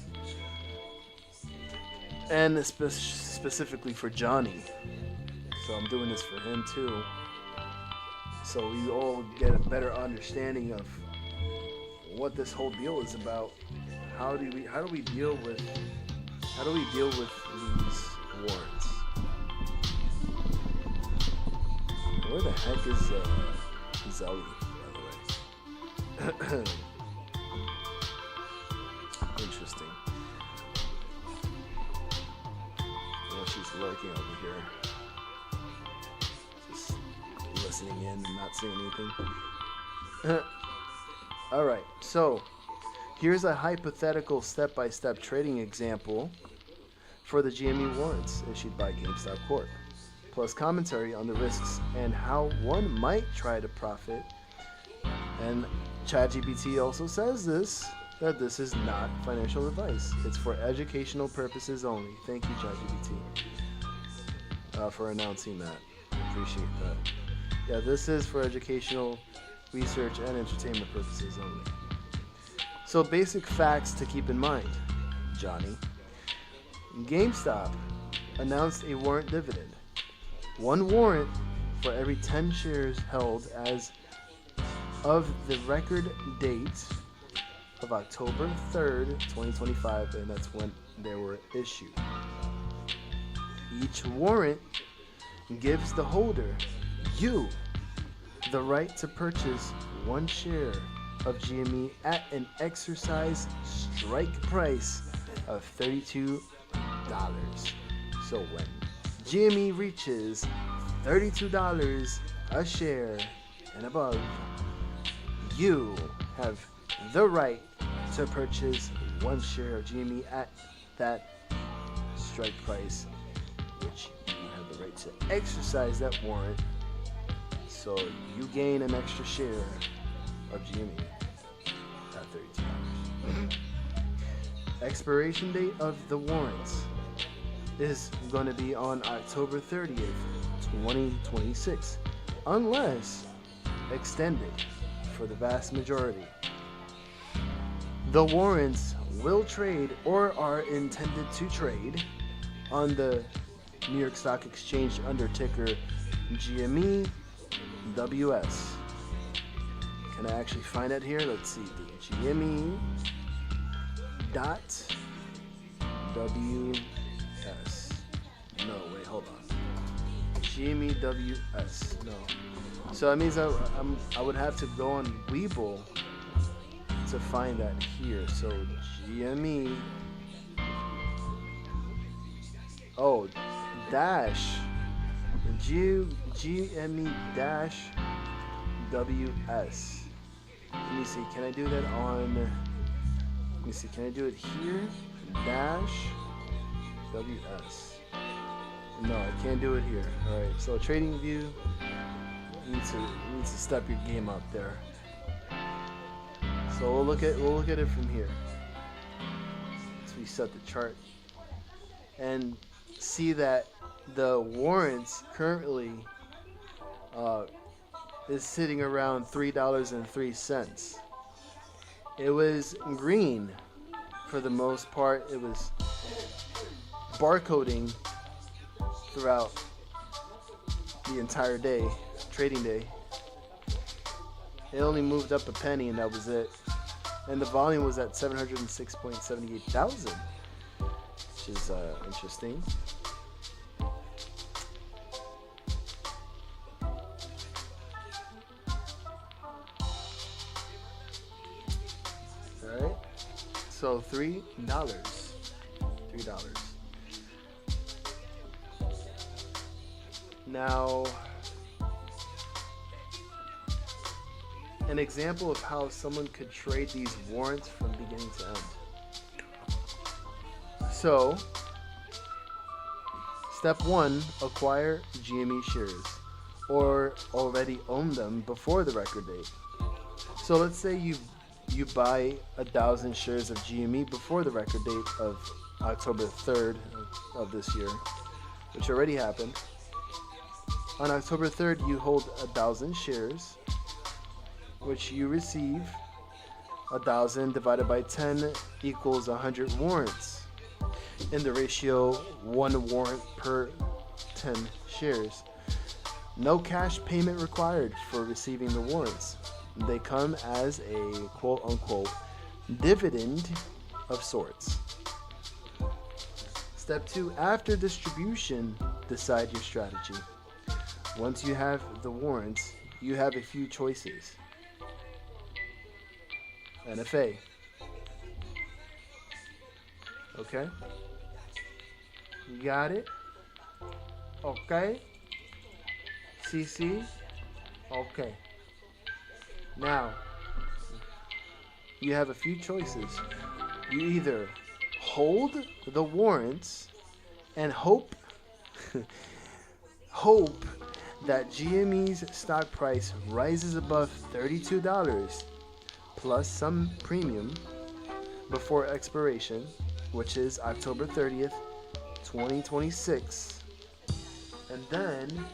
And specifically for Johnny. So I'm doing this for him too. So you all get a better understanding of what this whole deal is about. How do we deal with these warrants? Where the heck is Zelly, by the way? Interesting. She's lurking over here, just listening in and not saying anything. Alright, so here's a hypothetical step-by-step trading example for the GME warrants issued by GameStop Corp, plus commentary on the risks and how one might try to profit. And ChatGPT also says that this is not financial advice. It's for educational purposes only. Thank you, ChatGPT, for announcing that. Appreciate that. Yeah, this is for educational, research, and entertainment purposes only. So basic facts to keep in mind, Johnny. GameStop announced a warrant dividend. One warrant for every 10 shares held as of the record date of October 3rd, 2025, and that's when they were issued. Each warrant gives the holder, you, the right to purchase one share of GME at an exercise strike price of $32. So when GME reaches $32 a share and above, you have the right to purchase one share of GME at that strike price, which you have the right to exercise that warrant, so you gain an extra share of GME at $32. Expiration date of the warrants is going to be on October 30th, 2026, unless extended for the vast majority. The warrants will trade or are intended to trade on the New York Stock Exchange under ticker GME WS. Can I actually find it here? Let's see. The GME dot WS. No, wait, hold on. GME WS. No. So that means I would have to go on Webull to find that here. So GME. Oh, dash. GME dash WS. Let me see. Can I do that on? Let me see. Can I do it here? Dash WS. No, I can't do it here. All right. So trading view. You need to step your game up there. So we'll look at it from here. So we set the chart and see that the warrants currently is sitting around $3.03. It was green for the most part. It was barcoding throughout the entire day, trading day. It only moved up a penny and that was it. And the volume was at 706.78 thousand, which is interesting. So $3. $3. Now, an example of how someone could trade these warrants from beginning to end. So, step 1, acquire GME shares or already own them before the record date. So let's say you buy 1,000 shares of GME before the record date of October 3rd of this year, which already happened. On October 3rd, you hold 1,000 shares, which you receive 1,000 divided by 10 equals 100 warrants in the ratio 1 warrant per 10 shares. No cash payment required for receiving the warrants. They come as a quote-unquote dividend of sorts. Step 2, after distribution, decide your strategy. Once you have the warrants, you have a few choices. NFA. Okay? You got it? Okay. CC? Okay. Now, you have a few choices. You either hold the warrants and hope that GME's stock price rises above $32 plus some premium before expiration, which is October 30th, 2026, and then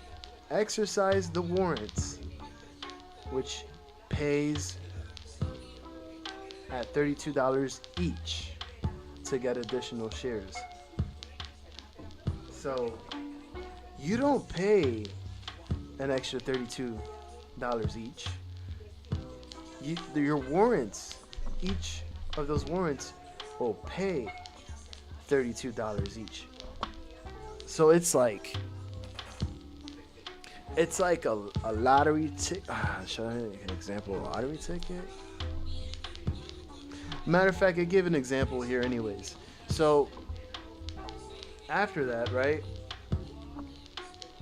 exercise the warrants, which pays at $32 each to get additional shares. So you don't pay an extra $32 each. Your warrants, each of those warrants will pay $32 each. So it's like a lottery ticket. Should I give an example of a lottery ticket? Matter of fact, I give an example here anyways. So after that, right?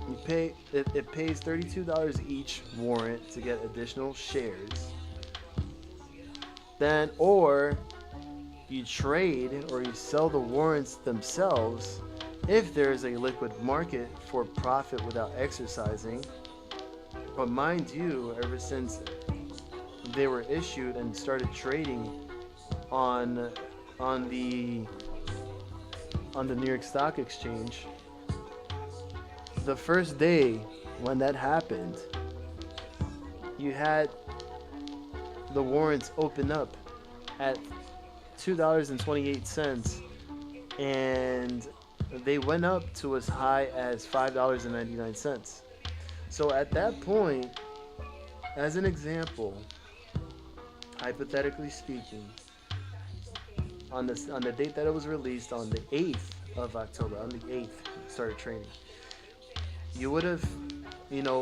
You pay it pays $32 each warrant to get additional shares. Then, or you trade or you sell the warrants themselves if there is a liquid market for profit without exercising. But mind you, ever since they were issued and started trading on the New York Stock Exchange, the first day when that happened, you had the warrants open up at $2.28, and they went up to as high as $5.99. So at that point, as an example, hypothetically speaking, on the date that it was released, on the 8th of October, on the 8th, started trading, you would have,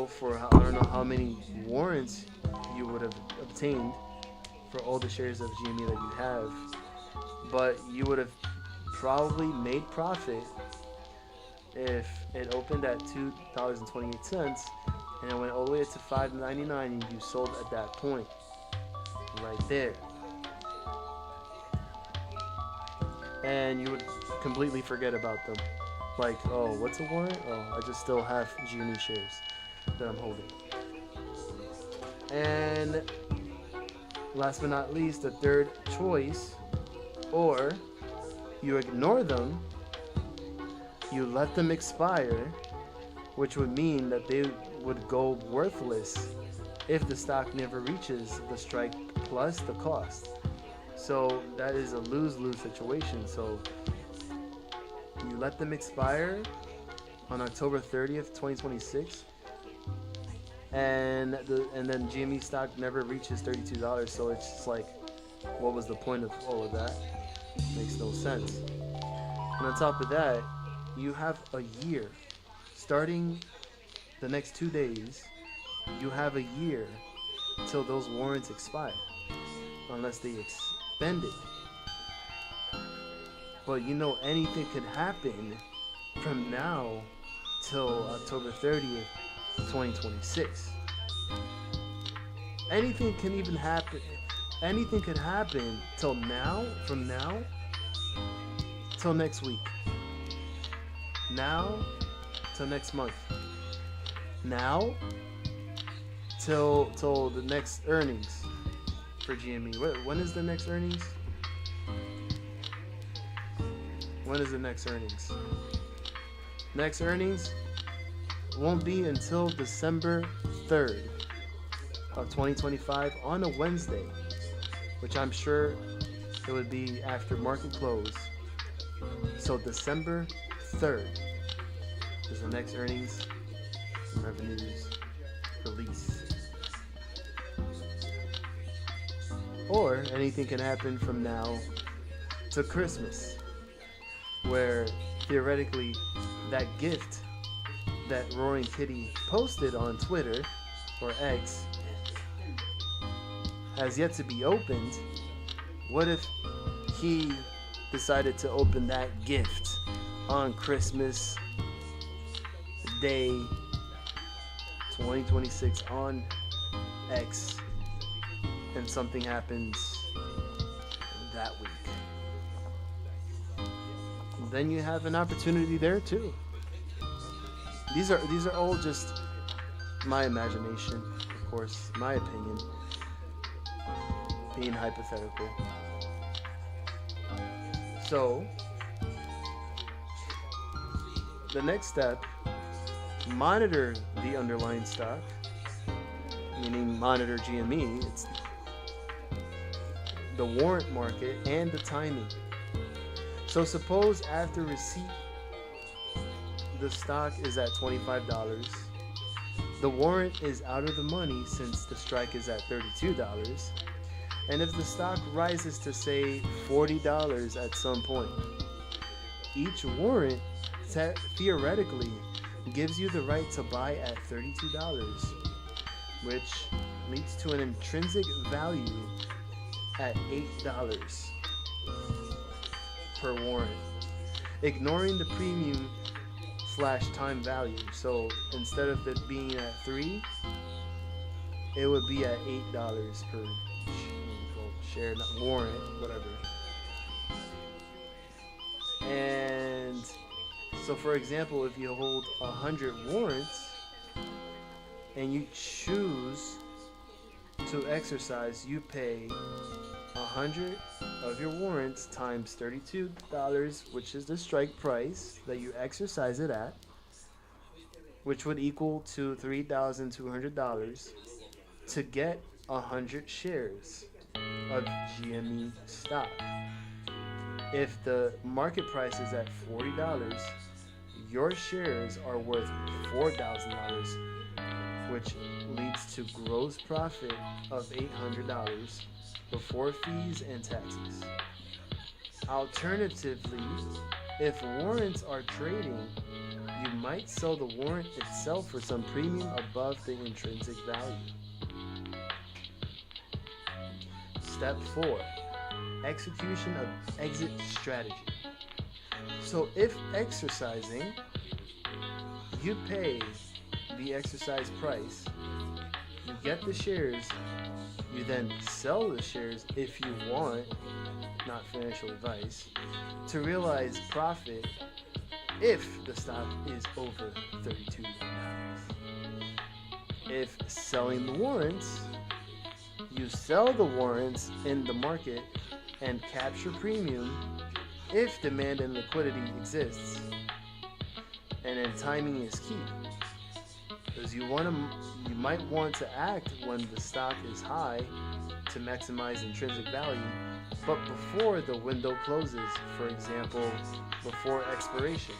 for I don't know how many warrants you would have obtained for all the shares of GME that you have, but you would have probably made profit if it opened at $2.28 and it went all the way to $5.99 and you sold at that point right there. And you would completely forget about them. Like, oh, what's a warrant? Oh, I just still have GME shares that I'm holding. And last but not least, the third choice, or you ignore them, you let them expire, which would mean that they would go worthless if the stock never reaches the strike plus the cost. So that is a lose-lose situation. So you let them expire on October 30th, 2026, and then GME stock never reaches $32. So it's just like, what was the point of all of that? Makes no sense. And on top of that, you have a year. Starting the next 2 days, you have a year till those warrants expire, unless they expend it. But you know, anything could happen from now till October 30th, 2026. Anything can even happen. Anything could happen till now, from now till next week. Now till next month. Now till the next earnings for GME. When is the next earnings? When is the next earnings? Next earnings won't be until December 3rd of 2025 on a Wednesday, which I'm sure it would be after market close. So December 3rd is the next earnings and revenues release. Or anything can happen from now to Christmas, where theoretically that gift that Roaring Kitty posted on Twitter or X has yet to be opened. What if he decided to open that gift on Christmas Day 2026 on X, and something happens that week? Then you have an opportunity there too. These are all just my imagination, of course, my opinion, being hypothetical. So the next step, monitor the underlying stock, meaning monitor GME. It's the warrant market and the timing. So suppose after receipt the stock is at $25. The warrant is out of the money since the strike is at $32. And if the stock rises to say $40 at some point, each warrant theoretically gives you the right to buy at $32, which leads to an intrinsic value at $8 per warrant, ignoring the premium / time value. So instead of it being at $3, it would be at $8 per share, not warrant, whatever. And so, for example, if you hold 100 warrants and you choose to exercise, you pay 100 of your warrants times $32, which is the strike price that you exercise it at, which would equal to $3,200 to get 100 shares of GME stock. If the market price is at $40, your shares are worth $4,000, which leads to gross profit of $800 before fees and taxes. Alternatively, if warrants are trading, you might sell the warrant itself for some premium above the intrinsic value. Step 4. Execution of exit strategy. So if exercising, you pay the exercise price, you get the shares, you then sell the shares if you want, not financial advice, to realize profit if the stock is over $32. If selling the warrants, you sell the warrants in the market and capture premium if demand and liquidity exists. And then timing is key, because you might want to act when the stock is high to maximize intrinsic value, but before the window closes, for example, before expiration,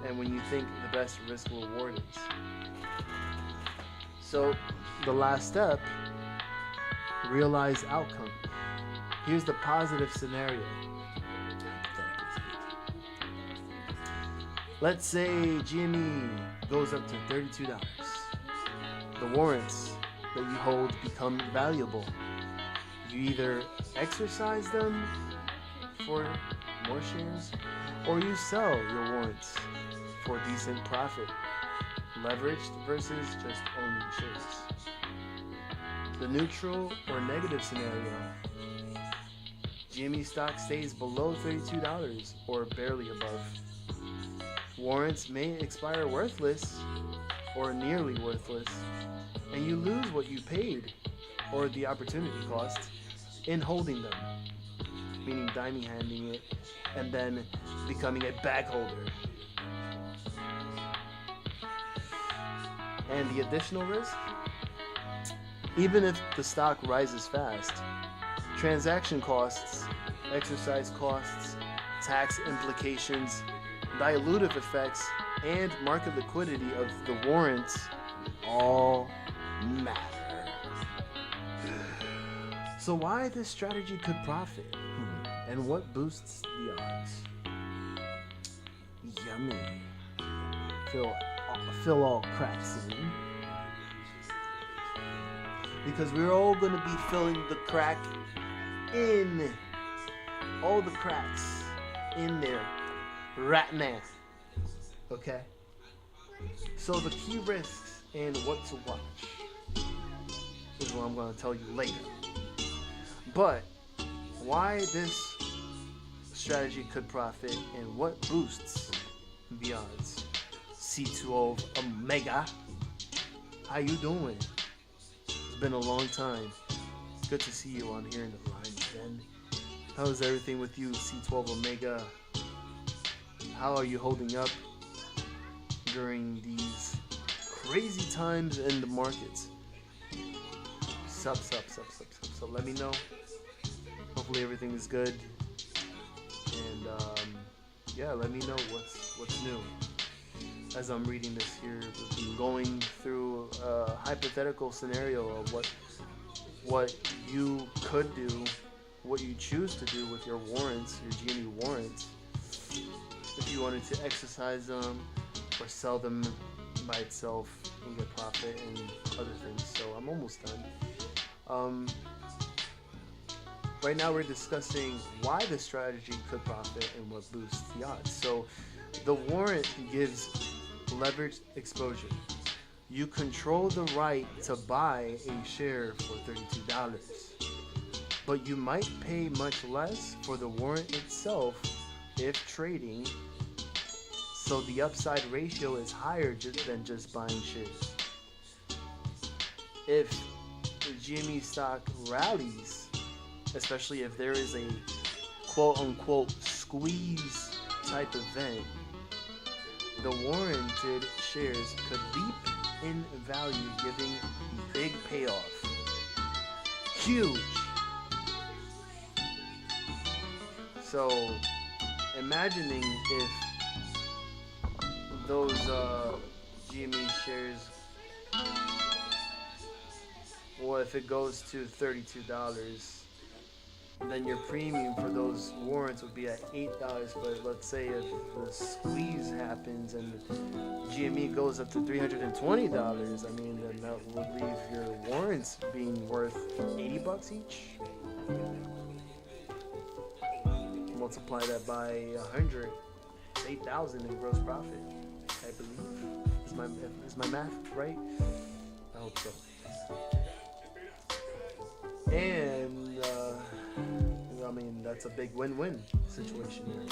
and when you think the best risk reward is. So the last step, realize outcome. Here's the positive scenario. Let's say GME goes up to $32. The warrants that you hold become valuable. You either exercise them for more shares, or you sell your warrants for decent profit, leveraged versus just owning shares. The neutral or negative scenario, GME stock stays below $32 or barely above. Warrants may expire worthless or nearly worthless, and you lose what you paid or the opportunity cost in holding them, meaning diming handing it and then becoming a bag holder. And the additional risk, even if the stock rises fast, transaction costs, exercise costs, tax implications, dilutive effects, and market liquidity of the warrants all matter. So why this strategy could profit? And what boosts the odds? Yummy. Fill all cracks in. Because we're all going to be filling the crack in. All the cracks in there right now. Okay? So the key risks and what to watch is what I'm going to tell you later. But why this strategy could profit and what boosts the odds? C2O Omega, how you doing? It's been a long time. Good to see you on here in the line, Ben. How's everything with you, C12 Omega? How are you holding up during these crazy times in the markets? Sup. So let me know. Hopefully everything is good. And yeah, let me know what's new. As I'm reading this here, we've been going through a hypothetical scenario of what you could do, what you choose to do with your warrants, your GME warrants, if you wanted to exercise them or sell them by itself and get profit and other things. So I'm almost done. Right now we're discussing why the strategy could profit and what boosts the odds. So the warrant gives leveraged exposure. You control the right to buy a share for $32, but you might pay much less for the warrant itself if trading, so the upside ratio is higher than just buying shares. If the GME stock rallies, especially if there is a quote-unquote squeeze type event, the warranted shares could leap in value, giving big payoff. Huge. So imagining if those GME shares, well, if it goes to $32, then your premium for those warrants would be at $8. But let's say if the squeeze happens and GME goes up to $320, I mean, then that would leave your warrants being worth $80 each. Multiply that by 100, it's 8,000 in gross profit, I believe. Is my math right? I hope so. And I mean, that's a big win-win situation here.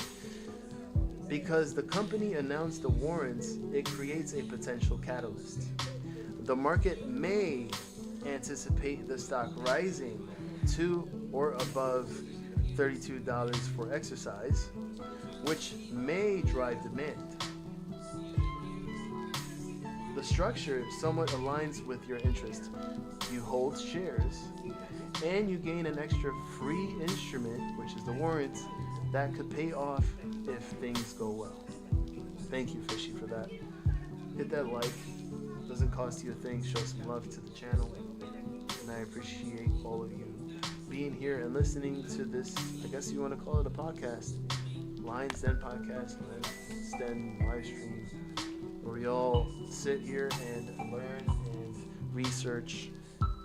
Because the company announced the warrants, it creates a potential catalyst. The market may anticipate the stock rising to or above $32 for exercise, which may drive demand. The structure somewhat aligns with your interest. You hold shares, and you gain an extra free instrument, which is the warrant, that could pay off if things go well. Thank you, Fishy, for that. Hit that like. Doesn't cost you a thing. Show some love to the channel. And I appreciate all of you being here and listening to this, I guess you want to call it a podcast. Lion's Den podcast, Lion's Den live stream, where we all sit here and learn and research.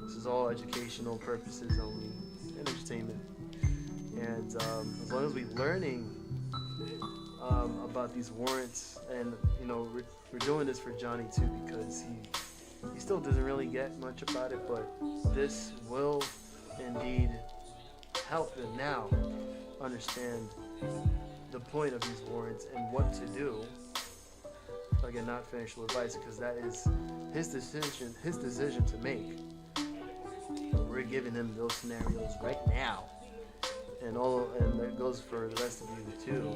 This is all educational purposes only and entertainment. And as long as we're learning about these warrants, and we're doing this for Johnny too because he still doesn't really get much about it, but this will indeed help him now understand the point of these warrants and what to do. Again, not financial advice, because that is his decision to make. We're giving him those scenarios right now, and that goes for the rest of you too,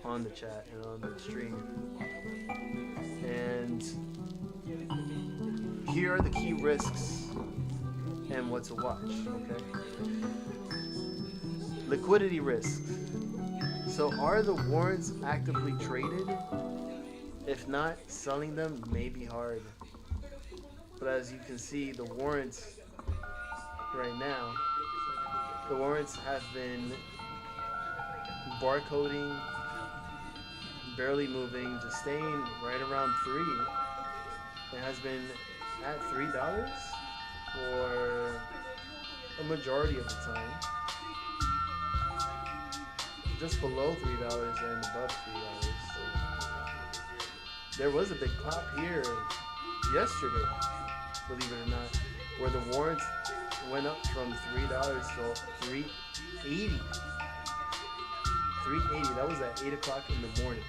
on the chat and on the stream. And here are the key risks and what to watch. Okay, liquidity risks. So, are the warrants actively traded? If not, selling them may be hard. But as you can see, the warrants right now, the warrants have been barcoding, barely moving, just staying right around 3. It has been at $3 for a majority of the time. Just below $3 and above $3. There was a big pop here yesterday, believe it or not, where the warrants went up from $3 to $3.80. $3.80. That was at 8 o'clock in the morning,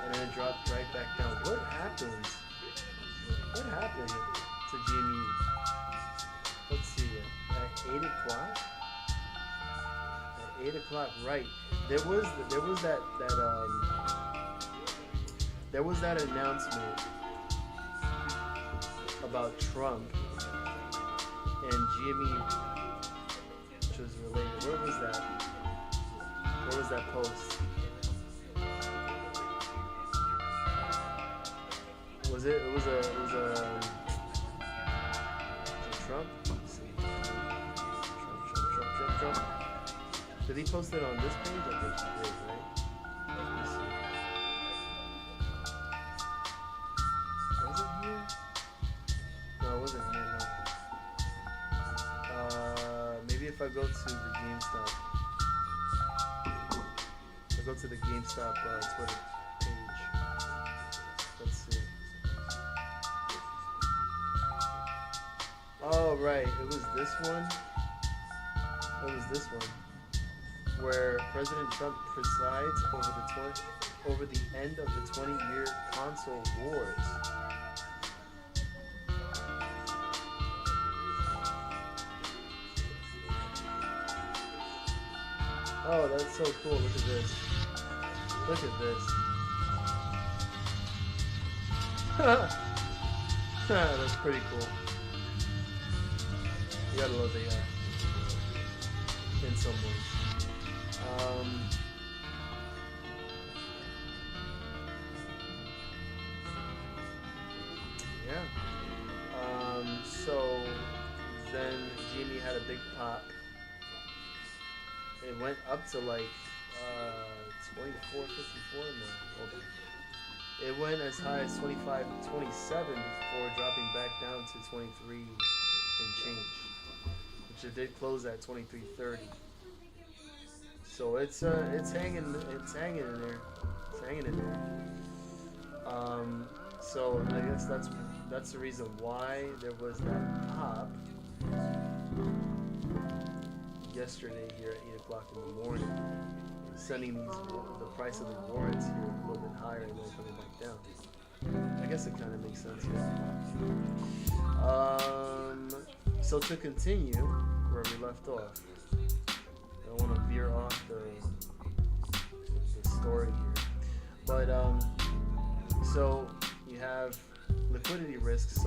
and then it dropped right back down. What happened? What happened to GME? Let's see. At 8 o'clock. At 8 o'clock, right? There was that announcement about Trump and GME, which was related. Where was that? Where was that post? Was it? It was a Trump. Let's see. Trump. Did he post it on this page? I think he did, right? Let me see. Was it here? No, it wasn't here, no. Maybe if I go to the GameStop. If I go to the GameStop Twitter page. Let's see. Oh, right. It was this one. It was this one. Where President Trump presides over the end of the 20-year console wars. Oh, that's so cool. Look at this. Look at this. That's pretty cool. You gotta love the in some ways. So then GME had a big pop. It went up to like 24.54 now. Hold on. It went as high as 25.27 before dropping back down to 23 and change, which it did close at 23.30. So it's hanging in there. It's hanging in there. So I guess that's the reason why there was that pop yesterday here at 8 o'clock in the morning, sending the price of the warrants here a little bit higher and then coming back down. I guess it kind of makes sense here. So to continue where we left off, I don't want to veer off the story here, but so you have liquidity risks.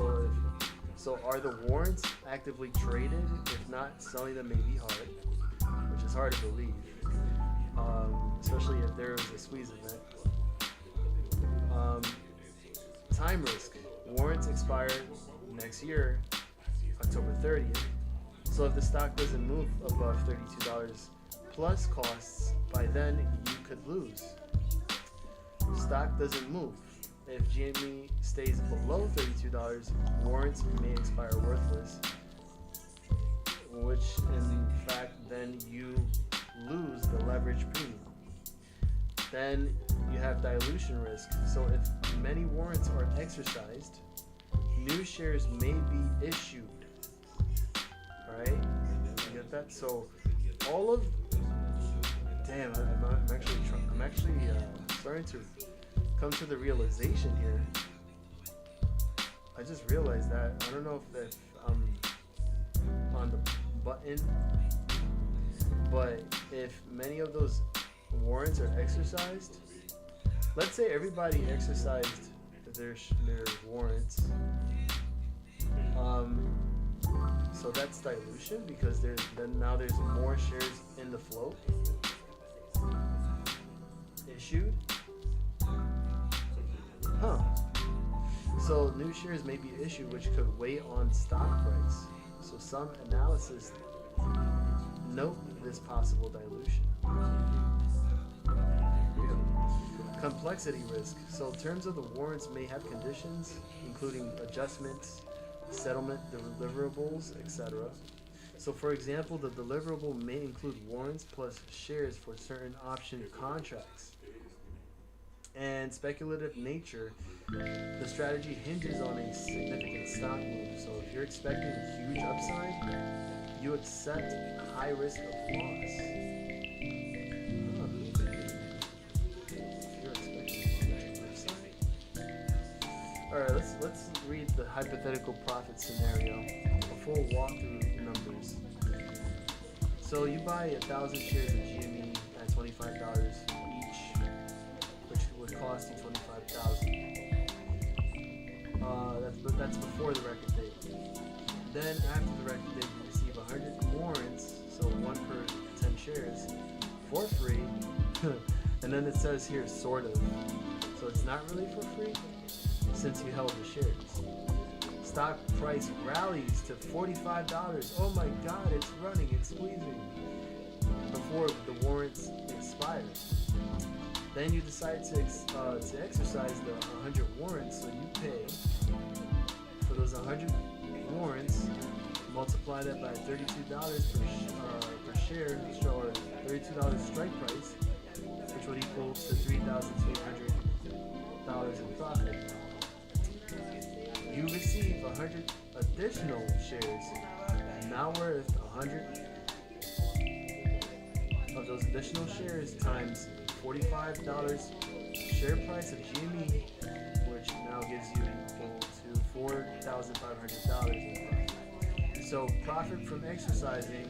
So are the warrants actively traded? If not, selling them may be hard, which is hard to believe, especially if there is a squeeze event. Time risk. Warrants expire next year, October 30th. So if the stock doesn't move above $32 plus costs, by then you could lose. Stock doesn't move. If GME stays below $32, warrants may expire worthless, which in fact then you lose the leverage premium. Then you have dilution risk. So if many warrants are exercised, new shares may be issued. All right, you get that? So all of damn, I'm actually starting to come to the realization here. I just realized that I don't know if I'm on the button, but if many of those warrants are exercised, let's say everybody exercised their warrants, so that's dilution because now there's more shares in the float issued. So new shares may be issued, which could weigh on stock price. So some analysis note this possible dilution. Complexity risk. So terms of the warrants may have conditions, including adjustments, settlement, deliverables, etc. So for example, the deliverable may include warrants plus shares for certain option contracts. And speculative nature, the strategy hinges on a significant stock move. So if you're expecting a huge upside, you accept high risk of loss. If you're expecting a huge upside. All right, let's read the hypothetical profit scenario. A full walkthrough numbers. So you buy 1,000 shares of GME at $25 each, which would cost you $25,000. That's before the record date. Then after the record date, you receive 100 warrants, so 1 per 10 shares, for free. And then it says here, sort of. So it's not really for free, since you held the shares. Stock price rallies to $45. Oh my God, it's running, it's squeezing. Before the warrants expire. Then you decide to exercise the 100 warrants, so you pay for those 100 warrants, multiply that by $32 per share, or $32 strike price, which would equal to $3,200 in profit. You receive 100 additional shares, now worth 100 of those additional shares times $45 share price of GME, which now gives you equal to $4,500 in profit. So profit from exercising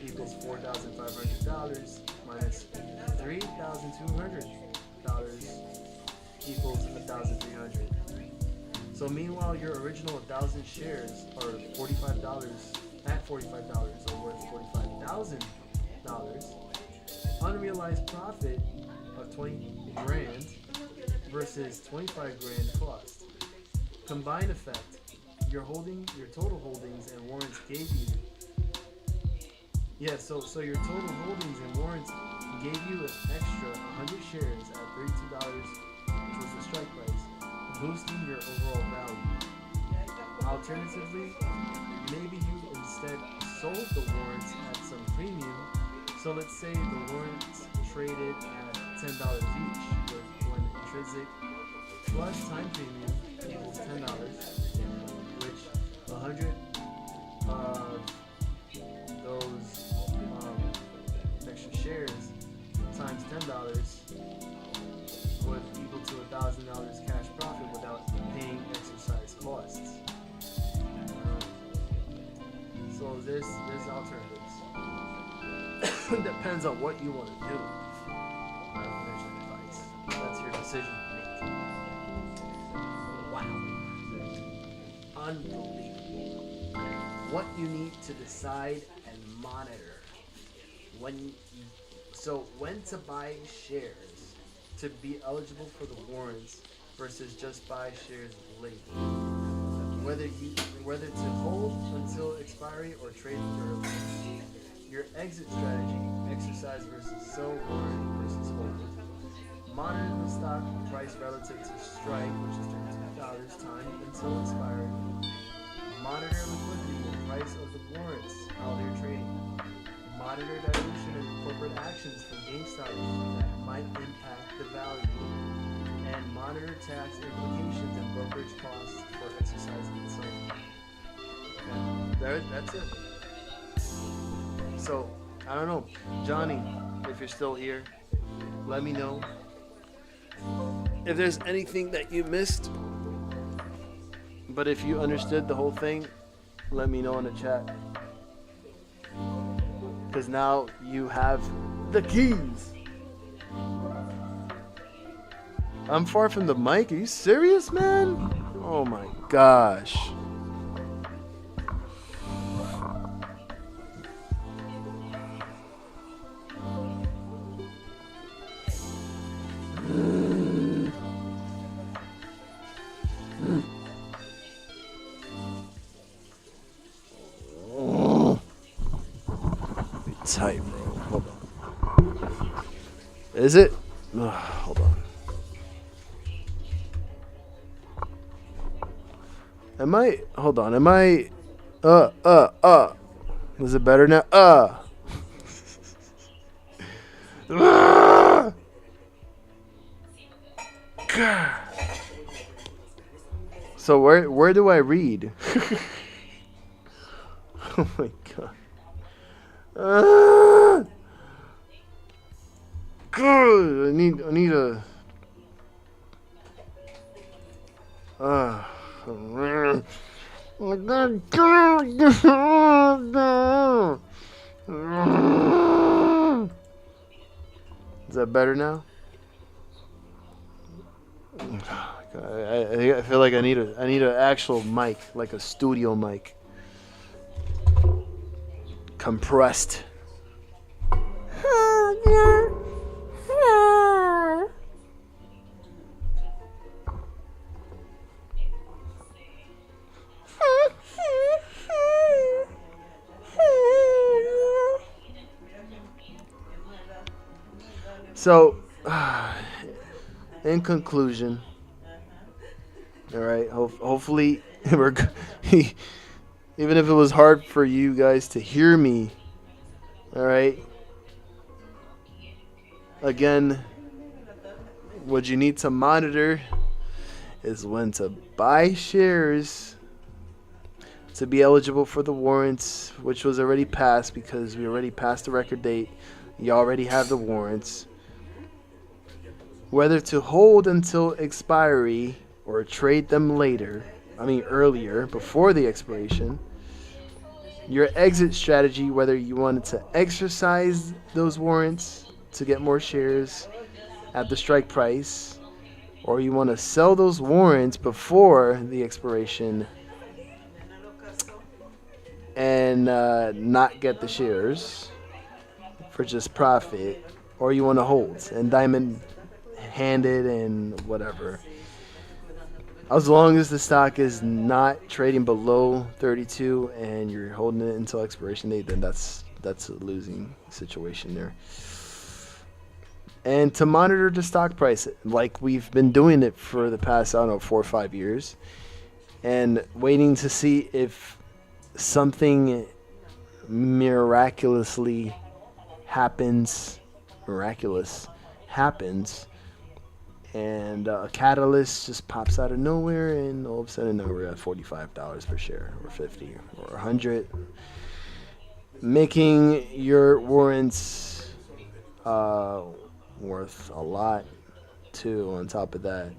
equals $4,500 minus $3,200 equals $1,300. So meanwhile, your original 1,000 shares are $45 at $45 or worth $45,000. Unrealized profit of 20 grand versus 25 grand cost. Combined effect, your total holdings and warrants gave you. So your total holdings and warrants gave you an extra 100 shares at $32, which was the strike price, boosting your overall value. Alternatively, maybe you instead sold the warrants at some premium. So let's say the warrants traded at $10 each, with one intrinsic plus time premium equals $10, which 100 of those extra shares times $10 would equal to $1,000 cash profit without paying exercise costs. So there's alternatives. Depends on what you want to do. Financial advice. That's your decision to make. Wow. Unbelievable. What you need to decide and monitor. When to buy shares to be eligible for the warrants versus just buy shares late. Whether to hold until expiry or trade early. Your exit strategy, exercise versus sell, warrant versus hold. Monitor the stock price relative to strike, which is $32 time until expiry. Monitor liquidity and price of the warrants, how they're trading. Monitor dilution and corporate actions from GameStop might impact the value, and monitor tax implications and brokerage costs for exercising the same. Okay. That's it. So, I don't know. Johnny, if you're still here, let me know. If there's anything that you missed, but if you understood the whole thing, let me know in the chat. Because now you have the keys. I'm far from the mic. Are you serious, man? Oh my gosh. Tight, bro. Hold on. Is it? Hold on. Am I? Hold on. Am I? Is it better now? So where do I read? Oh my god. God, I need a. Is that better now? I feel like I need an actual mic, like a studio mic, compressed. So, in conclusion, all right. Hopefully, even if it was hard for you guys to hear me, all right. Again, what you need to monitor is when to buy shares to be eligible for the warrants, which was already passed because we already passed the record date. You already have the warrants. Whether to hold until expiry or trade them earlier, before the expiration. Your exit strategy, whether you wanted to exercise those warrants to get more shares at the strike price, or you want to sell those warrants before the expiration and not get the shares for just profit, or you want to hold and diamond handed and whatever. As long as the stock is not trading below 32 and you're holding it until expiration date, then that's a losing situation there. And to monitor the stock price, like we've been doing it for the past, 4 or 5 years, and waiting to see if something miraculous happens, and a catalyst just pops out of nowhere, and all of a sudden now we're at $45 per share, or 50, or 100, making your warrants worth a lot too on top of that,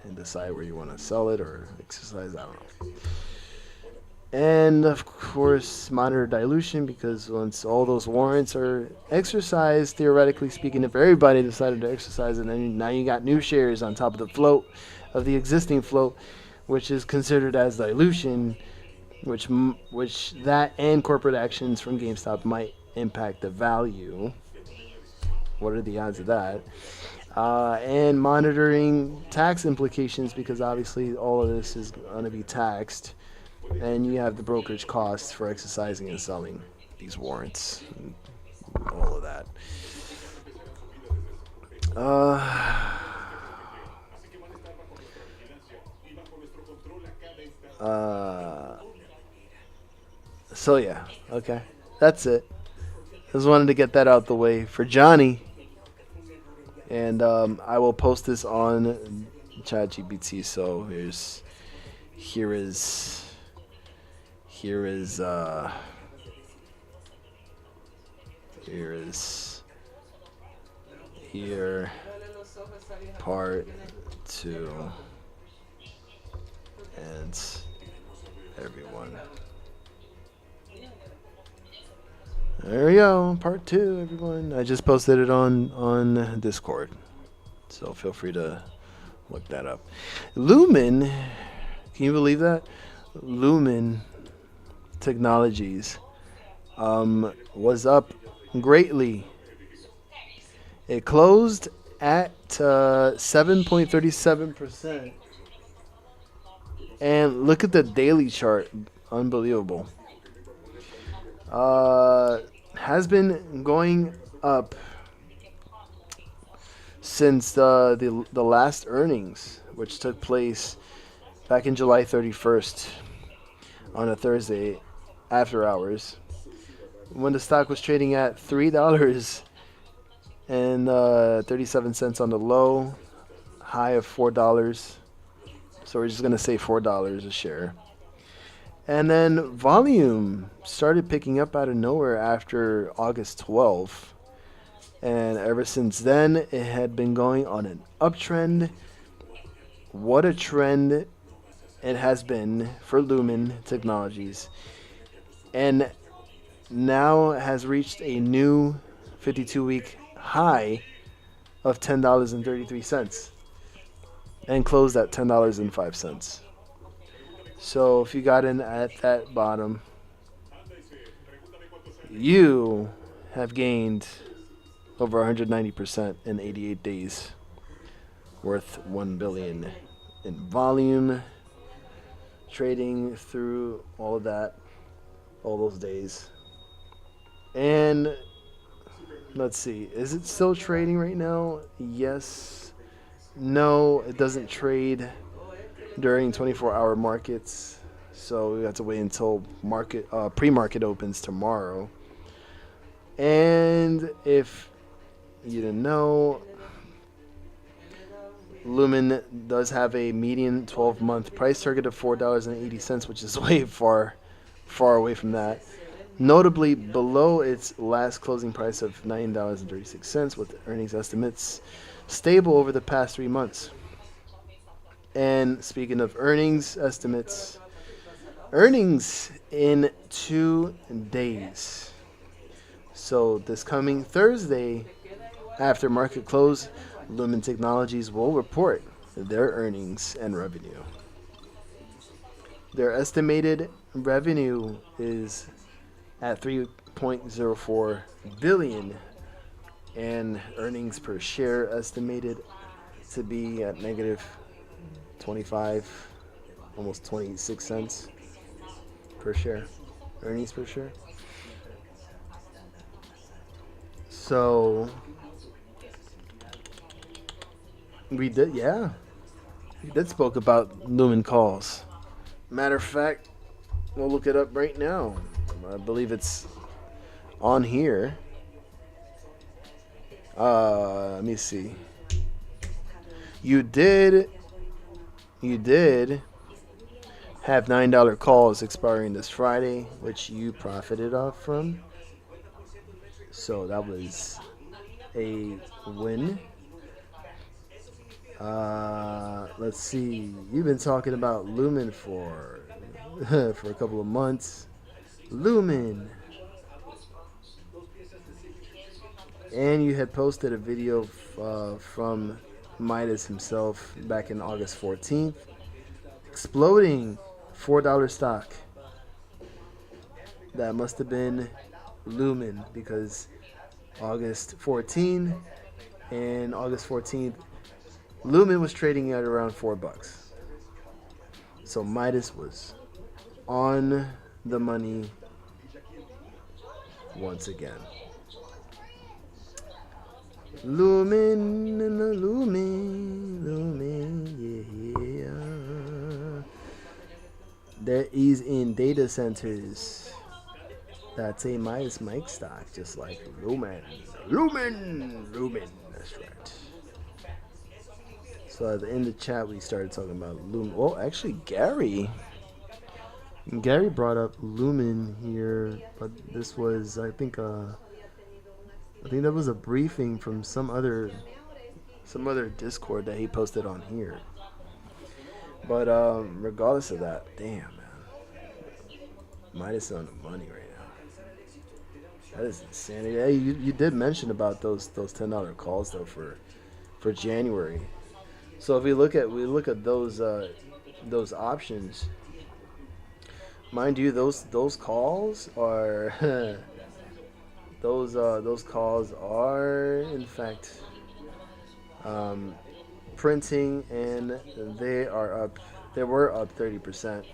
and decide where you want to sell it or exercise. I don't know. And of course, monitor dilution, because once all those warrants are exercised, theoretically speaking, if everybody decided to exercise it, then now you got new shares on top of the float of the existing float, which is considered as dilution, which that and corporate actions from GameStop might impact the value. What are the odds of that? And monitoring tax implications, because obviously all of this is going to be taxed. And you have the brokerage costs for exercising and selling these warrants, and all of that. So yeah, okay, that's it. Just wanted to get that out the way for Johnny. And I will post this on ChatGPT. So here is here is here part 2 and everyone. There we go, part 2, everyone. I just posted it on Discord, so feel free to look that up. Lumen, can you believe that? Lumen Technologies was up greatly. It closed at 7.37%. And look at the daily chart. Unbelievable. Has been going up since the last earnings, which took place back in July 31st on a Thursday after hours, when the stock was trading at $3.37 on the low, high of $4. So we're just gonna say $4 a share. And then volume started picking up out of nowhere after August 12th. And ever since then, it had been going on an uptrend. What a trend it has been for Lumen Technologies. And now has reached a new 52-week high of $10.33 and closed at $10.05. So if you got in at that bottom, you have gained over 190% in 88 days, worth $1 billion in volume, trading through all of that, all those days. And let's see, is it still trading right now? Yes. No, it doesn't trade during 24-hour markets, so we have to wait until pre-market opens tomorrow. And if you didn't know, Lumen does have a median 12-month price target of $4.80, which is way far away from that. Notably below its last closing price of $9.36, with earnings estimates stable over the past 3 months. And speaking of earnings estimates, earnings in 2 days. So this coming Thursday, after market close, Lumen Technologies will report their earnings and revenue. Their estimated revenue is at $3.04 billion, and earnings per share estimated to be at negative 25, almost 26 cents per share, earnings per share. So we did spoke about Lumen calls. Matter of fact, we'll look it up right now. I believe it's on here. Let me see. You did have $9 calls expiring this Friday, which you profited off from. So that was a win. Let's see. You've been talking about Lumen for a couple of months. Lumen. And you had posted a video from Midas himself back in August 14th. Exploding $4 stock. That must have been Lumen, because August 14th and August 14th, Lumen was trading at around $4. So Midas was on the money once again. Lumen, yeah. There is in data centers. That's a Midas Mike stock, just like Lumen. That's right. So in the chat, we started talking about Lumen. Oh, actually, Gary brought up Lumen here, but this was, I think that was a briefing from some other Discord that he posted on here. But regardless of that, damn man, Midas on the money right now. That is insanity. Hey, you did mention about those $10 calls though for January. So if we look at those options, mind you, those calls are those calls are in fact printing, and they were up 30%.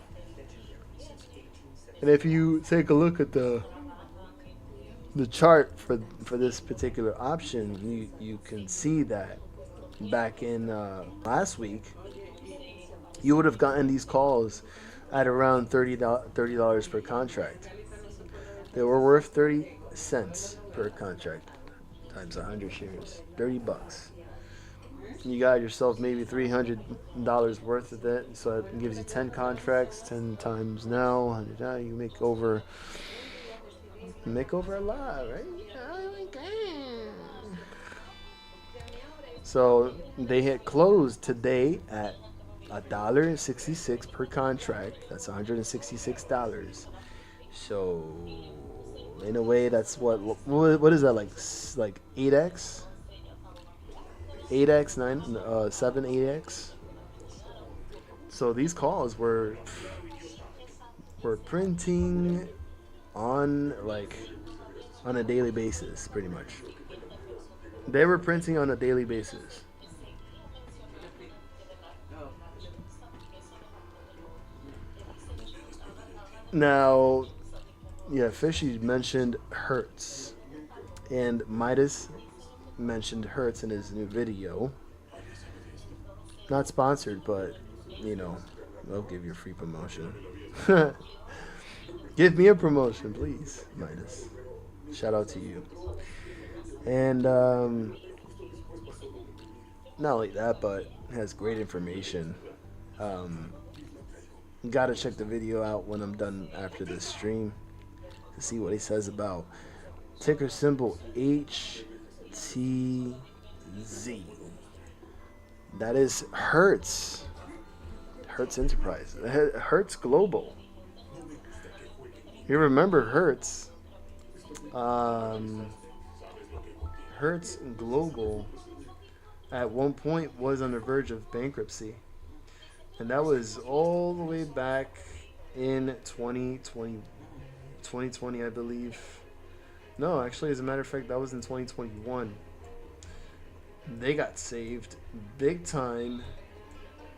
And if you take a look at the chart for this particular option, you can see that back in last week, you would have gotten these calls at around $30 per contract. They were worth 30 cents per contract times 100 shares, $30. You got yourself maybe $300 worth of it, so it gives you 10 contracts, 10 times now, 100 now. You make over a lot, right? Oh my god! So they had closed today at $1.66 per contract. That's $166. So in a way, that's what is that, like 8x? 8x, 7, 8x. So these calls were printing on a daily basis, pretty much. They were printing on a daily basis. Now, yeah, Fishy mentioned Hertz, and Midas mentioned Hertz in his new video. Not sponsored, but they'll give you a free promotion. Give me a promotion, please, Midas. Shout out to you. And not only that, but it has great information. Gotta check the video out when I'm done after this stream to see what he says about ticker symbol HTZ. That is Hertz Enterprise, Hertz Global. You remember Hertz? Hertz Global at one point was on the verge of bankruptcy, and that was all the way back in 2020, I believe. No, actually, as a matter of fact, that was in 2021. They got saved big time,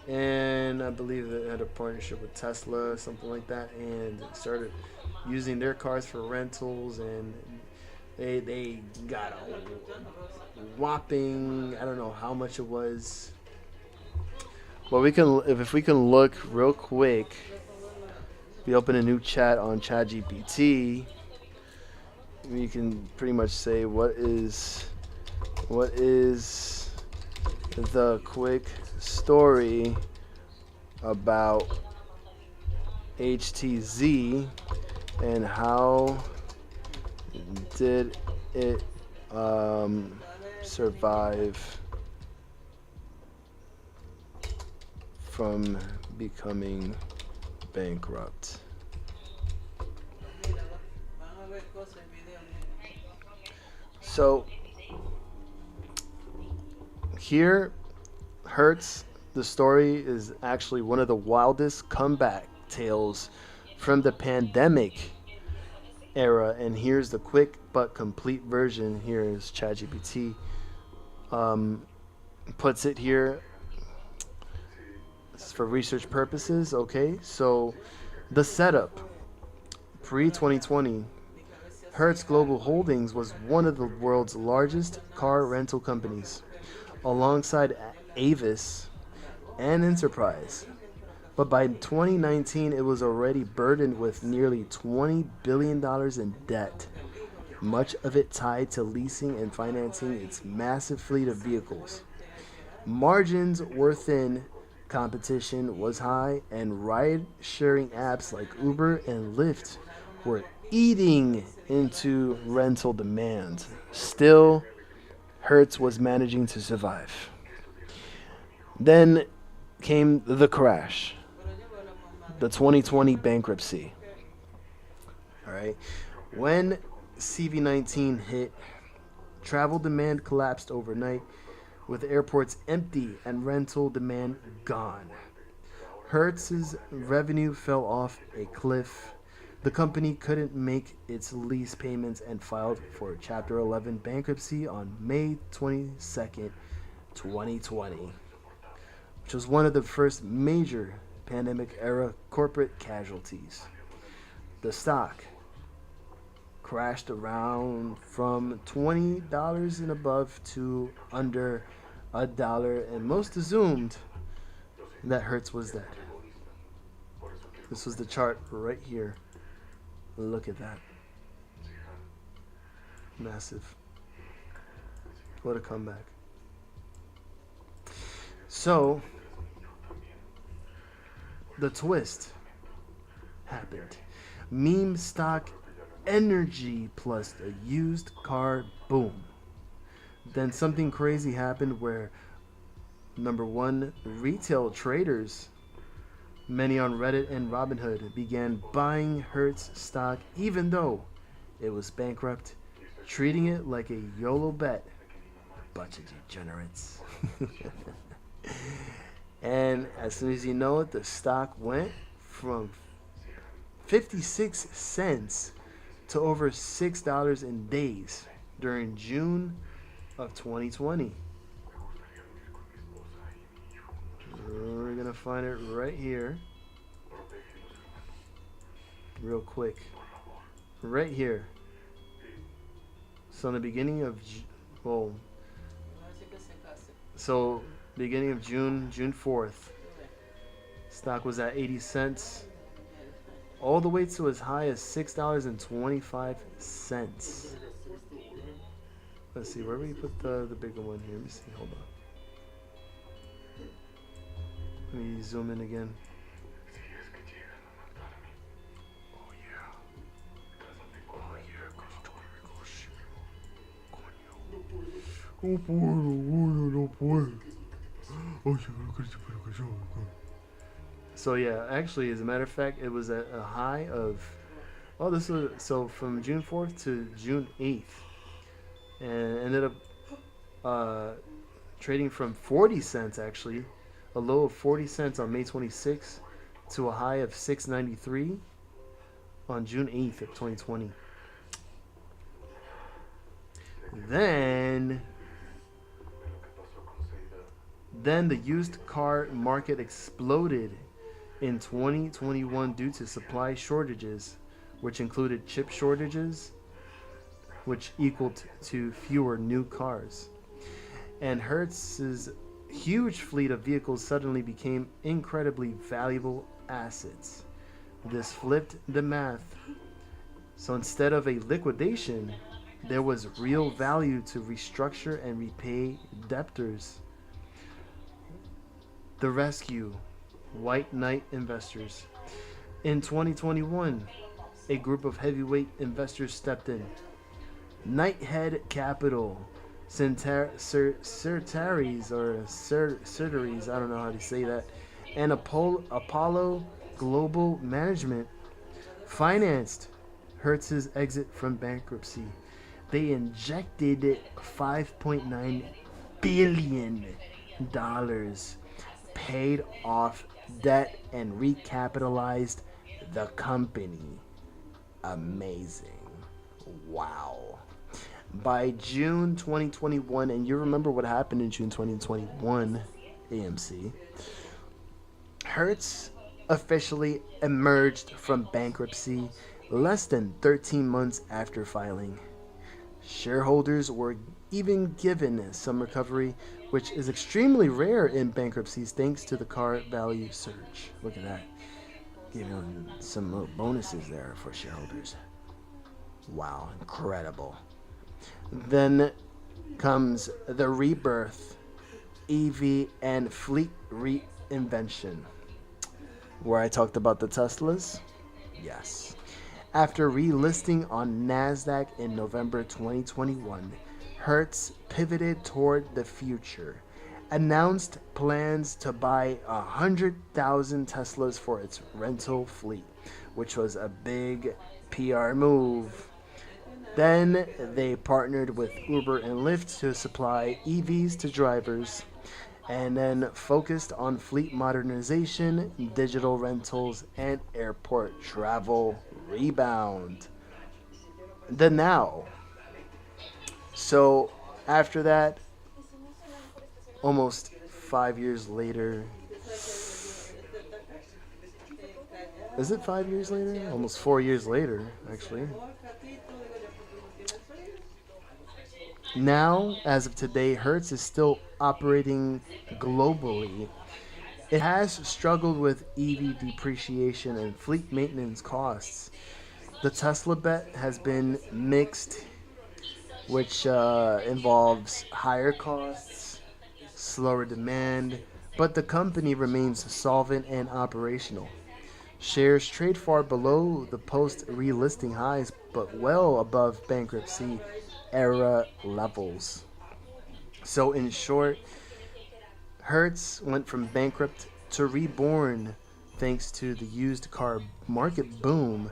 and I believe they had a partnership with Tesla, something like that, and started using their cars for rentals, and they got a whopping, I don't know how much it was. Well, if we can look real quick, we open a new chat on ChatGPT. We can pretty much say what is the quick story about HTZ and how did it survive from becoming bankrupt. So here, Hertz, the story is actually one of the wildest comeback tales from the pandemic era, and here's the quick but complete version. Here is ChatGPT puts it here. This is for research purposes. Okay, so the setup pre-2020, Hertz Global Holdings was one of the world's largest car rental companies, alongside Avis and Enterprise. But by 2019, it was already burdened with nearly $20 billion in debt, much of it tied to leasing and financing its massive fleet of vehicles. Margins were thin, competition was high, and ride-sharing apps like Uber and Lyft were eating into rental demand. Still, Hertz was managing to survive. Then came the crash, the 2020 bankruptcy. All right. When CV-19 hit, travel demand collapsed overnight, with airports empty and rental demand gone. Hertz's revenue fell off a cliff. The company couldn't make its lease payments and filed for Chapter 11 bankruptcy on May 22nd, 2020, which was one of the first major pandemic era corporate casualties. The stock crashed around from $20 and above to under $1, and most assumed that Hertz was dead. This was the chart right here. Look at that. Massive. What a comeback. So, the twist happened. Meme stock energy plus a used car boom. Then something crazy happened where, number one, retail traders, many on Reddit and Robinhood, began buying Hertz stock even though it was bankrupt, treating it like a YOLO bet. Bunch of degenerates. And as soon as you know it, the stock went from 56 cents to over $6 in days during June of 2020. We're going to find it right here. Real quick. Right here. So in the beginning of, beginning of June 4th, stock was at 80 cents. All the way to as high as $6.25. Let's see, where do we put the bigger one here? Let me see, hold on. Let me zoom in again. So yeah, actually, as a matter of fact, it was at a high of, from June 4th to June 8th, and ended up trading from 40 cents actually, a low of 40 cents on May 26th to a high of $6.93 on June 8th of 2020. Then the used car market exploded in 2021 due to supply shortages, which included chip shortages, which equaled to fewer new cars. And Hertz's huge fleet of vehicles suddenly became incredibly valuable assets. This flipped the math. So instead of a liquidation, there was real value to restructure and repay debtors. The rescue, White Knight investors. In 2021, a group of heavyweight investors stepped in. Knighthead Capital, Certares, I don't know how to say that, and Apollo Global Management financed Hertz's exit from bankruptcy. They injected $5.9 billion, paid off debt, and recapitalized the company. Amazing. Wow. By June 2021, and you remember what happened in June 2021, AMC, Hertz officially emerged from bankruptcy less than 13 months after filing. Shareholders were even given some recovery, which is extremely rare in bankruptcies thanks to the car value surge. Look at that. Giving some little bonuses there for shareholders. Wow, incredible. Then comes the rebirth EV and fleet reinvention. Where I talked about the Teslas? Yes. After relisting on NASDAQ in November 2021, Hertz pivoted toward the future, announced plans to buy 100,000 Teslas for its rental fleet, which was a big PR move. Then they partnered with Uber and Lyft to supply EVs to drivers, and then focused on fleet modernization, digital rentals, and airport travel rebound. The now. So after that, almost 5 years later. Is it 5 years later? Almost 4 years later, actually. Now, as of today, Hertz is still operating globally. It has struggled with EV depreciation and fleet maintenance costs. The Tesla bet has been mixed, which involves higher costs, slower demand, but the company remains solvent and operational. Shares trade far below the post relisting highs, but well above bankruptcy era levels. So, in short, Hertz went from bankrupt to reborn thanks to the used car market boom,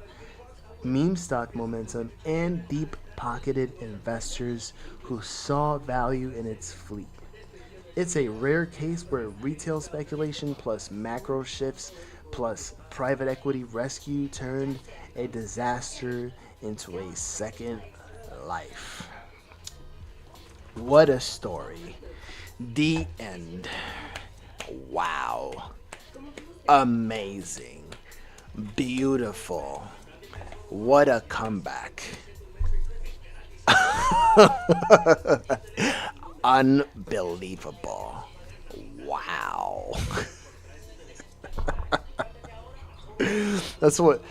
meme stock momentum, and deep pocketed investors who saw value in its fleet. It's a rare case where retail speculation plus macro shifts plus private equity rescue turned a disaster into a second life. What a story. The end. Wow. Amazing. Beautiful. What a comeback. Unbelievable. Wow. That's what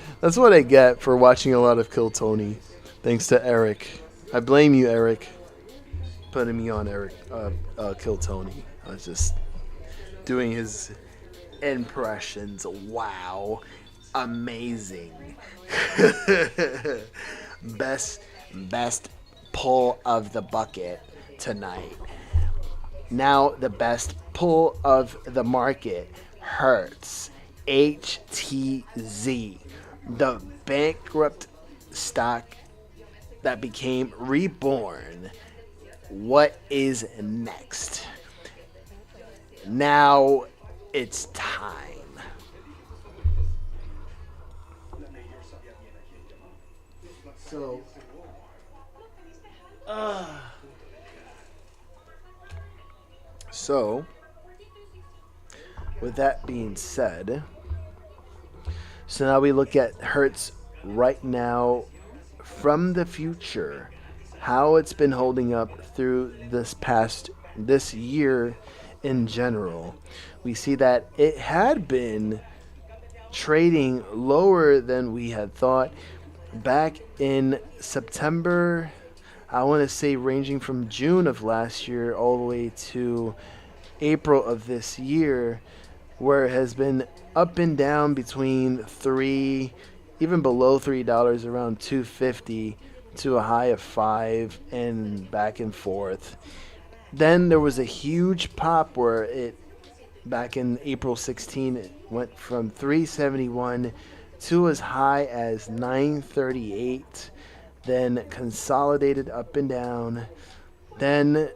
I get for watching a lot of Kill Tony. Thanks to Eric. I blame you, Eric, putting me on Kill Tony. I was just doing his impressions. Wow. Amazing. best pull of the bucket tonight. Now the best pull of the market. Hertz. HTZ. The bankrupt stock that became reborn. What is next? Now it's time. So, with that being said, so now we look at Hertz right now from the future, how it's been holding up through this year in general. We see that it had been trading lower than we had thought back in September. I want to say ranging from June of last year all the way to April of this year, where it has been up and down between $3, even below $3, around $2.50 to a high of $5, and back and forth. Then there was a huge pop where it, back in April 16, it went from $3.71 to as high as $9.38. Then consolidated up and down. Then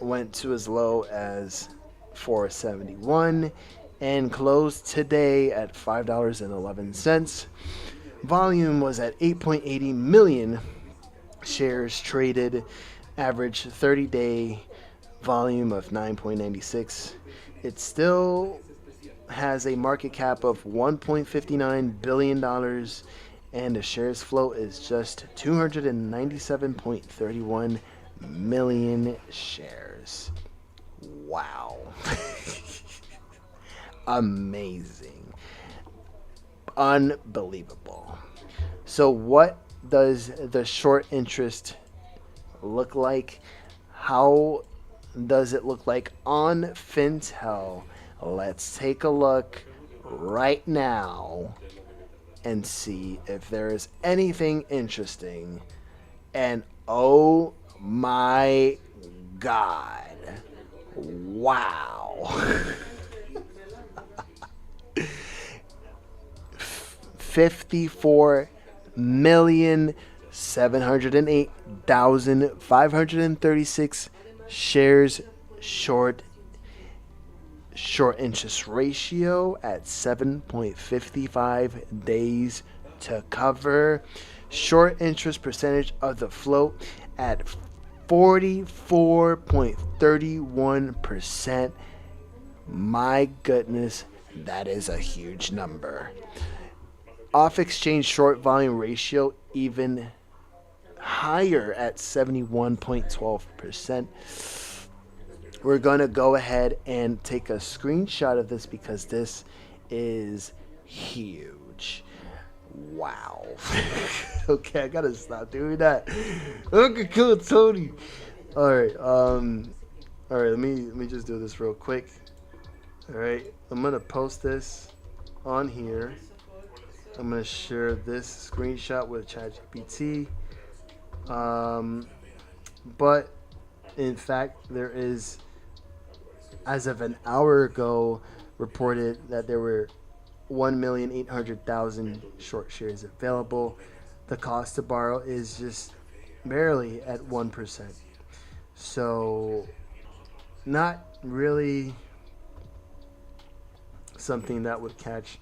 went to as low as $4.71 and closed today at $5.11. Volume was at 8.80 million shares traded, average 30-day volume of 9.96. It still has a market cap of $1.59 billion, and the shares float is just 297.31 million shares. Wow. Amazing. Unbelievable. So what does the short interest look like? How does it look like on Fintel? Let's take a look right now and see if there is anything interesting. And oh my God. Wow. 54,708,536 shares short interest ratio at 7.55 days to cover. Short interest percentage of the float at 44.31%. My goodness, that is a huge number. Off exchange short volume ratio even higher at 71.12%. We're going to go ahead and take a screenshot of this because this is huge. Wow. Okay, I gotta stop doing that. Look at cool Tony. Alright, let me just do this real quick. Alright, I'm gonna post this on here. I'm gonna share this screenshot with ChatGPT. But in fact, there is, as of an hour ago, reported that there were 1,800,000 short shares available. The cost to borrow is just barely at 1%. So, not really something that would catch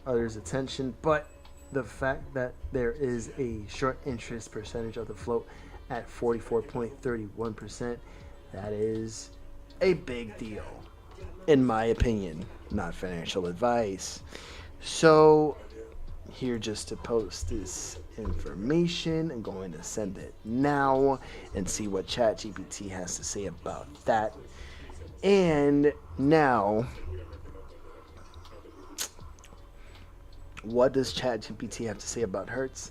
others' attention, but the fact that there is a short interest percentage of the float at 44.31%, that is a big deal, in my opinion. Not financial advice. So, here just to post this information. I'm going to send it now and see what ChatGPT has to say about that. And now, what does ChatGPT have to say about Hertz?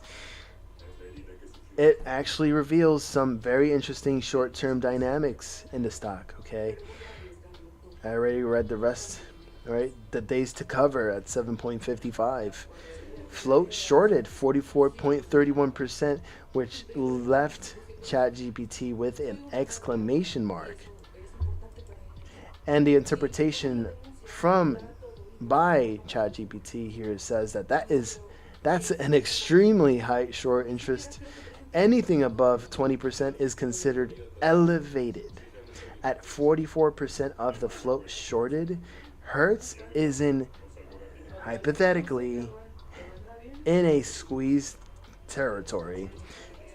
It actually reveals some very interesting short-term dynamics in the stock, okay? I already read the rest, all right? The days to cover at 7.55. Float shorted 44.31%, which left ChatGPT with an exclamation mark. And the interpretation by ChatGPT here says that's an extremely high short interest. Anything above 20% is considered elevated. At 44% of the float shorted, Hertz is hypothetically in a squeezed territory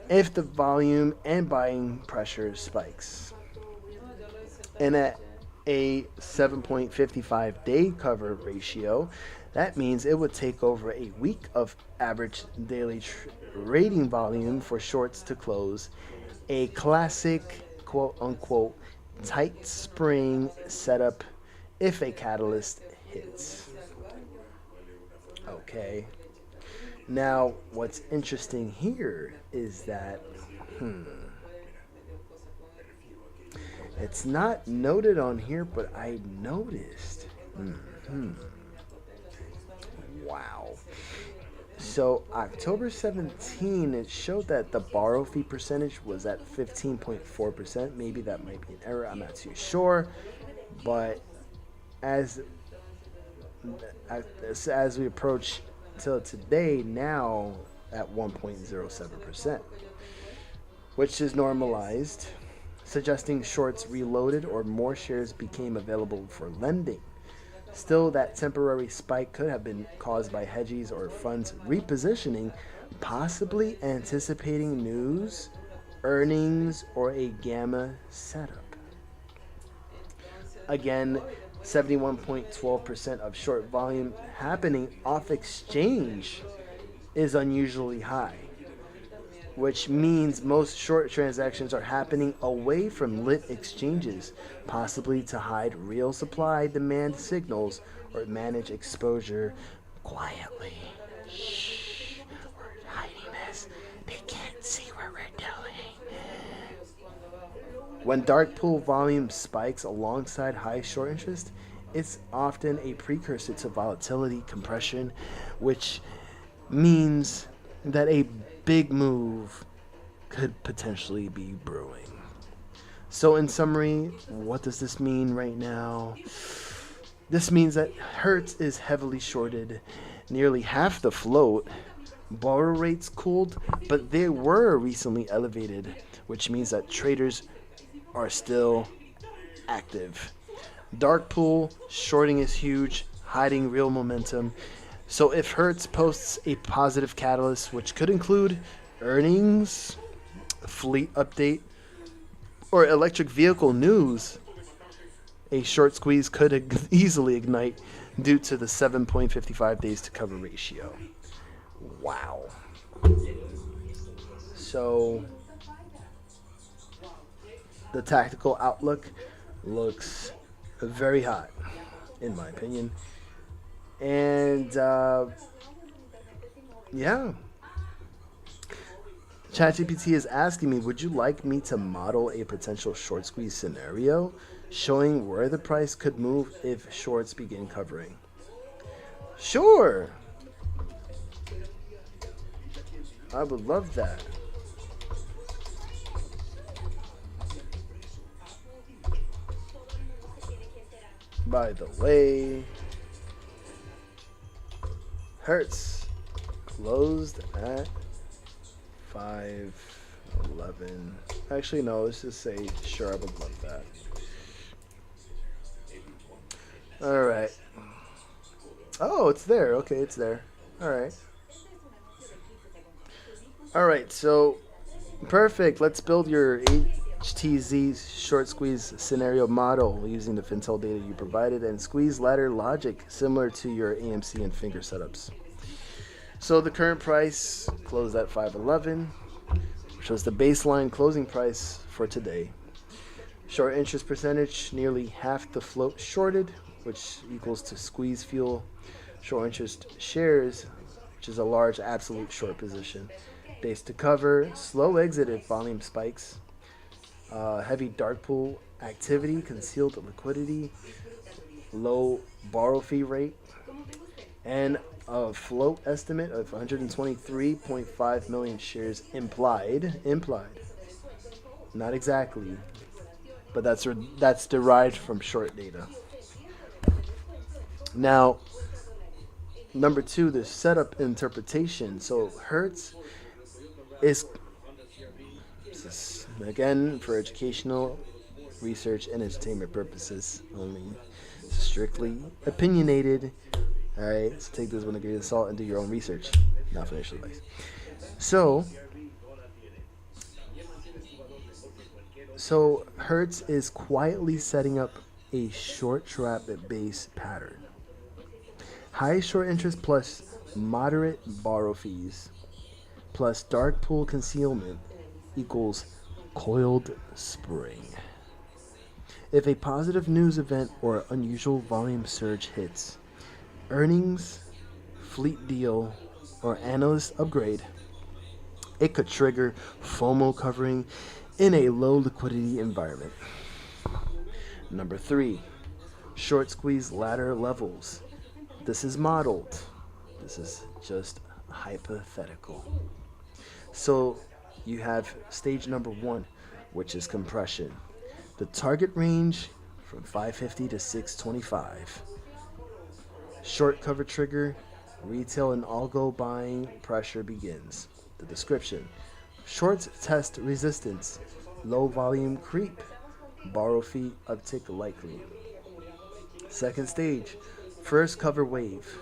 if the volume and buying pressure spikes. And at a 7.55 day cover ratio, that means it would take over a week of average daily trading volume for shorts to close. A classic quote-unquote tight spring setup if a catalyst hits. Okay. Now, what's interesting here is that it's not noted on here, but I noticed. Wow. So October 17, it showed that the borrow fee percentage was at 15.4%. Maybe that might be an error. I'm not too sure. But as we approach till today, now at 1.07%, which is normalized, suggesting shorts reloaded or more shares became available for lending. Still, that temporary spike could have been caused by hedges or funds repositioning, possibly anticipating news, earnings, or a gamma setup. Again, 71.12% of short volume happening off exchange is unusually high, which means most short transactions are happening away from lit exchanges, possibly to hide real supply demand signals or manage exposure quietly. Shh, we're hiding this. They can't see what we're doing. When dark pool volume spikes alongside high short interest, it's often a precursor to volatility compression, which means that a big move could potentially be brewing. So in summary, what does this mean right now? This means that Hertz is heavily shorted, nearly half the float. Borrow rates cooled, but they were recently elevated, which means that traders are still active. Dark pool, shorting is huge, hiding real momentum. So if Hertz posts a positive catalyst, which could include earnings, fleet update, or electric vehicle news, a short squeeze could easily ignite due to the 7.55 days to cover ratio. Wow. So the tactical outlook looks very hot, in my opinion. And yeah. ChatGPT is asking me, would you like me to model a potential short squeeze scenario showing where the price could move if shorts begin covering? Sure. I would love that. By the way, Hertz closed at 511. Actually, no, let's just say sure, I would love that. All right. Oh, it's there. Okay, it's there. All right. All right, so perfect. Let's build your HTZ short squeeze scenario model using the Fintel data you provided and squeeze ladder logic similar to your AMC and finger setups. So the current price closed at 511, which was the baseline closing price for today. Short interest percentage, nearly half the float shorted, which equals to squeeze fuel. Short interest shares, which is a large absolute short position. Days to cover, slow exit if volume spikes. Heavy dark pool activity, concealed liquidity, low borrow fee rate, and a float estimate of 123.5 million shares implied, not exactly, but that's derived from short data. Now, number two, the setup interpretation. So Hertz is again for educational, research, and entertainment purposes only. Strictly opinionated. All right, so take this with a grain of salt and do your own research, not financial advice. So Hertz is quietly setting up a short trap base pattern. High short interest plus moderate borrow fees plus dark pool concealment equals coiled spring. If a positive news event or unusual volume surge hits, earnings, fleet deal, or analyst upgrade, it could trigger FOMO covering in a low liquidity environment. Number three, short squeeze ladder levels. This is modeled. This is just hypothetical. So you have stage number one, which is compression. The target range from 550 to 625. Short cover trigger, retail and algo buying pressure begins. The description: shorts test resistance, low volume creep, borrow fee uptick likely. Second stage, first cover wave,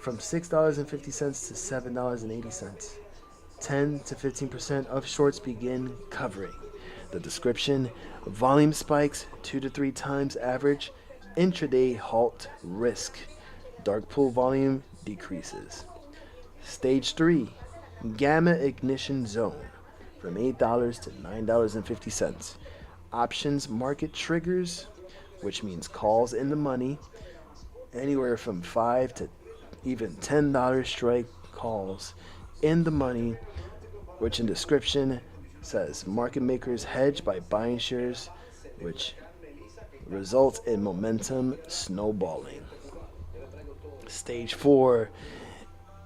from $6.50 to $7.80. 10 to 15% of shorts begin covering. The description: volume spikes 2 to 3 times average, intraday halt risk. Dark pool volume decreases. Stage 3, gamma ignition zone, from $8 to $9.50. Options market triggers, which means calls in the money, anywhere from $5 to even $10 strike calls in the money, which in description says market makers hedge by buying shares, which results in momentum snowballing. Stage 4,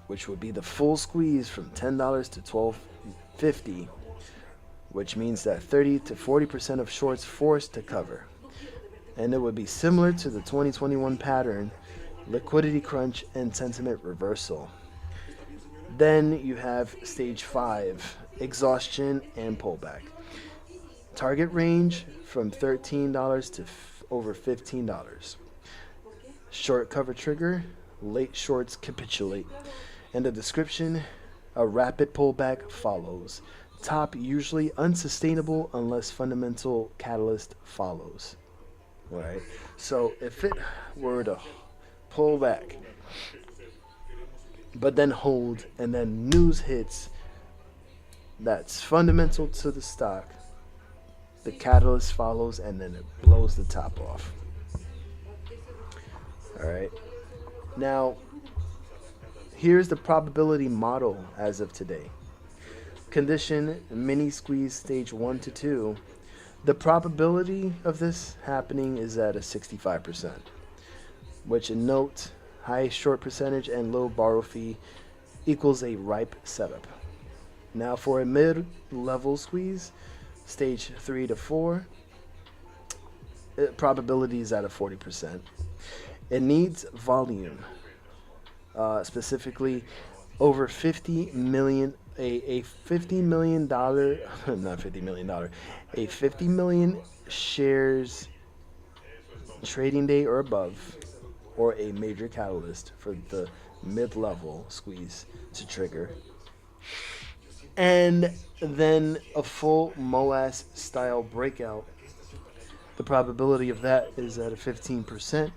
which would be the full squeeze from $10 to $12.50, which means that 30 to 40% of shorts forced to cover. And it would be similar to the 2021 pattern, liquidity crunch and sentiment reversal. Then you have stage 5, exhaustion and pullback. Target range from $13 to over $15. Short cover trigger, late shorts capitulate. And the description, a rapid pullback follows. Top usually unsustainable unless fundamental catalyst follows. All right. So if it were to pull back, but then hold, and then news hits that's fundamental to the stock, the catalyst follows, and then it blows the top off. All right. Now, here's the probability model as of today. Condition mini squeeze stage 1 to 2. The probability of this happening is at a 65%, which note high short percentage and low borrow fee equals a ripe setup. Now for a mid-level squeeze, stage 3 to 4, probability is at a 40%. It needs volume, specifically over 50 million, a $50 million, not $50 million, a 50 million shares trading day or above, or a major catalyst for the mid-level squeeze to trigger. And then a full MOAS style breakout. The probability of that is at a 15%.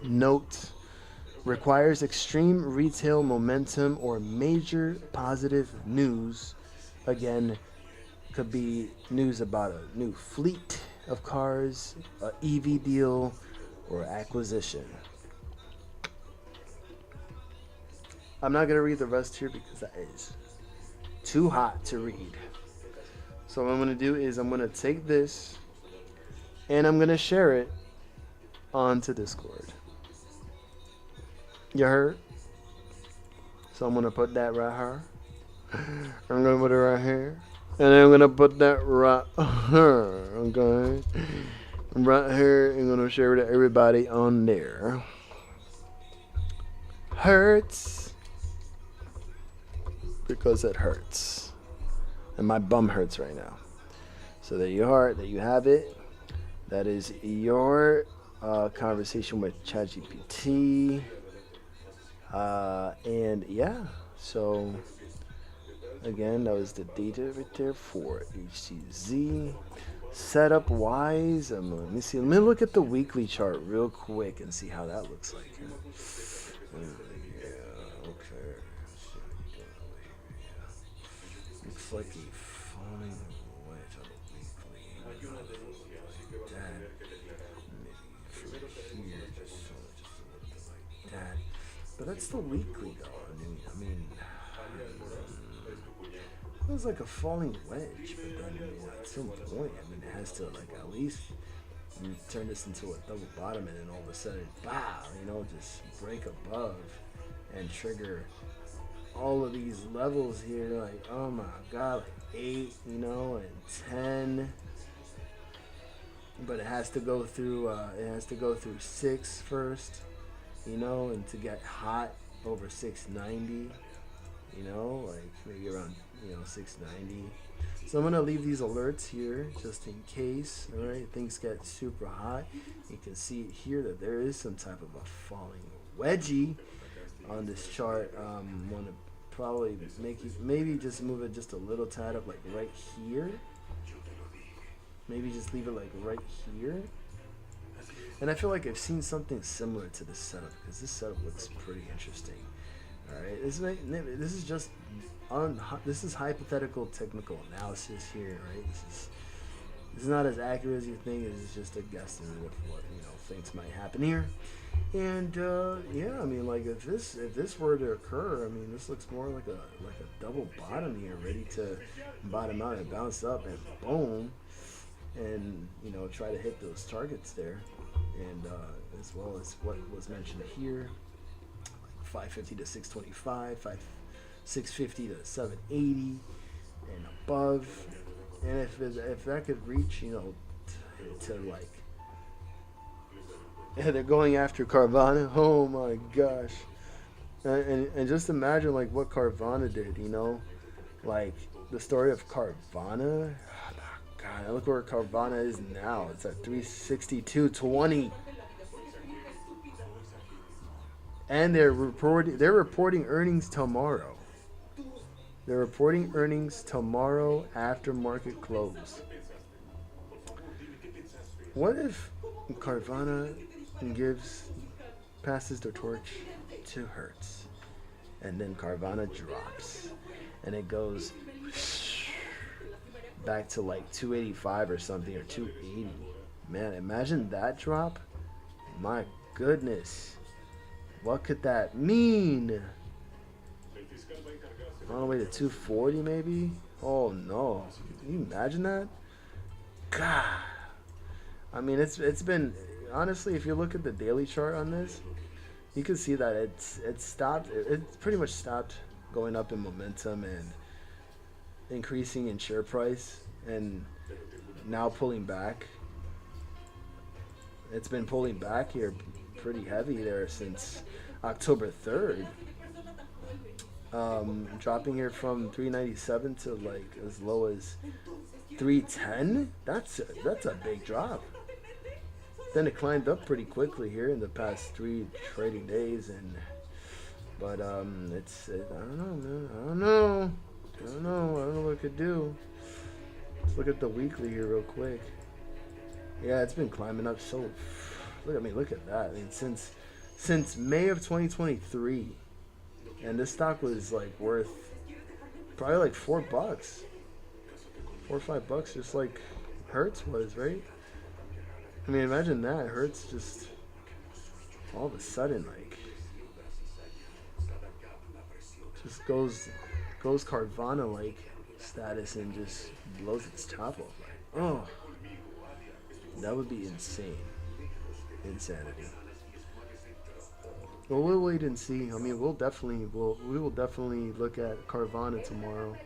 Note, requires extreme retail momentum or major positive news. Again, could be news about a new fleet of cars, an EV deal, or acquisition. I'm not going to read the rest here because that is too hot to read. So what I'm going to do is I'm going to take this and I'm going to share it onto Discord. You heard? So I'm going to put that right here. I'm going to put it right here. And then I'm going to put that right here. Okay? Right here. I'm going to share it to everybody on there. Hurts. Because it hurts. And my bum hurts right now. So there you are. There you have it. That is your conversation with ChatGPT. And yeah, so again, that was the data right there for HTZ. Setup wise, let me see. Let me look at the weekly chart real quick and see how that looks like. Yeah, okay. Looks like a falling wedge on the weekly. Like that. Maybe from here, just a little bit like that. But that's the weekly, though. I mean, it was like a falling wedge, but then at some point, it has to at least turn this into a double bottom, and then all of a sudden, just break above and trigger all of these levels here. Like, oh my God, 8, and 10. But it has to go through. 6 first. And to get hot over 690, maybe around, 690. So I'm going to leave these alerts here just in case, all right, things get super hot. You can see here that there is some type of a falling wedgie on this chart. Want to probably maybe just move it just a little tad up, like right here. Maybe just leave it like right here. And I feel like I've seen something similar to this setup because this setup looks pretty interesting. All right, this is hypothetical technical analysis here, right? This is not as accurate as you think. It's just a guesstimate of what things might happen here. And yeah, I mean, like if this were to occur, I mean, this looks more like a double bottom here, ready to bottom out and bounce up and boom, and try to hit those targets there, and as well as what was mentioned here, like 550 to 625, 650 to 780, and above, and if that could reach, to like. Yeah, they're going after Carvana. Oh my gosh. And just imagine like what Carvana did, like the story of Carvana. Oh my God, look where Carvana is now. It's at 362.20, and they're reporting earnings tomorrow. They're reporting earnings tomorrow after market close. What if Carvana passes the torch to Hertz, and then Carvana drops, and it goes back to like 285 or something, or 280? Man, imagine that drop. My goodness, what could that mean? All the way to 240 maybe? Oh no, can you imagine that? God, I mean, it's been, honestly, if you look at the daily chart on this, you can see that it pretty much stopped going up in momentum and increasing in share price, and now pulling back. It's been pulling back here pretty heavy there since October 3rd. Dropping here from 397 to like as low as 310. That's a big drop. Then it climbed up pretty quickly here in the past 3 trading days, but I don't know, man. I don't know what it could do. Let's look at the weekly here real quick. Yeah, it's been climbing up so. Look at that. I mean, since May of 2023, and this stock was like worth probably like $4, $4 or $5, just like Hertz was, right? I mean, imagine that. Hertz just all of a sudden like just goes Carvana like status and just blows its top off. Like, oh, that would be insane. Insanity. Well, we'll wait and see. I mean, we will definitely look at Carvana tomorrow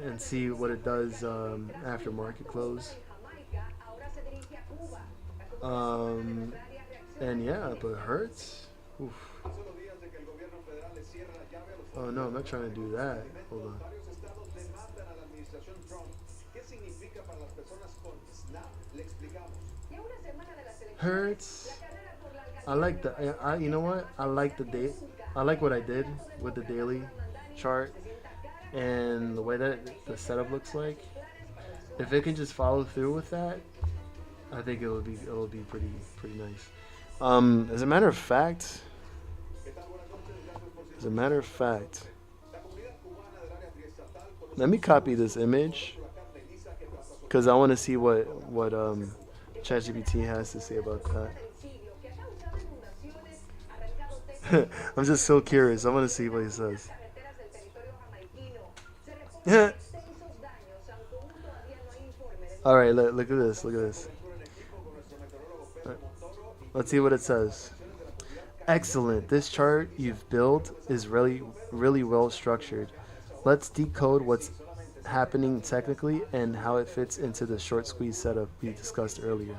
and see what it does after market close. And yeah, but Hertz. Oof. Oh no, I'm not trying to do that. Hold on. Hertz. I like the. You know what? I like the day. I like what I did with the daily chart and the way that the setup looks like. If it can just follow through with that, I think it will be pretty nice. As a matter of fact, let me copy this image because I want to see what ChatGPT has to say about that. I'm just so curious. I want to see what he says. All right, look at this. Let's see what it says. Excellent. This chart you've built is really well structured. Let's decode what's happening technically and how it fits into the short squeeze setup we discussed earlier.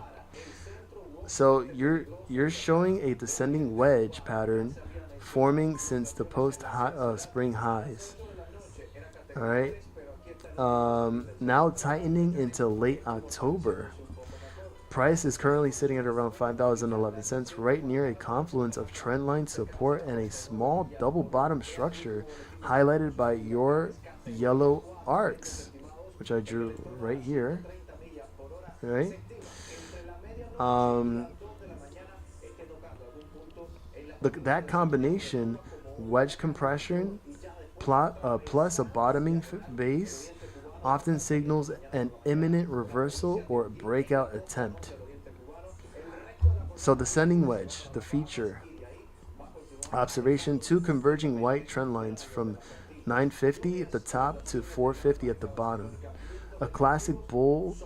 So you're showing a descending wedge pattern forming since the spring highs. All right. Now tightening into late October. Price is currently sitting at around $5.11, right near a confluence of trendline support and a small double bottom structure highlighted by your yellow arcs, which I drew right here. Right? Look, that combination, wedge compression plus a bottoming base, often signals an imminent reversal or breakout attempt. So descending wedge, the feature. Observation: two converging white trend lines from 950 at the top to 450 at the bottom. A classic bullish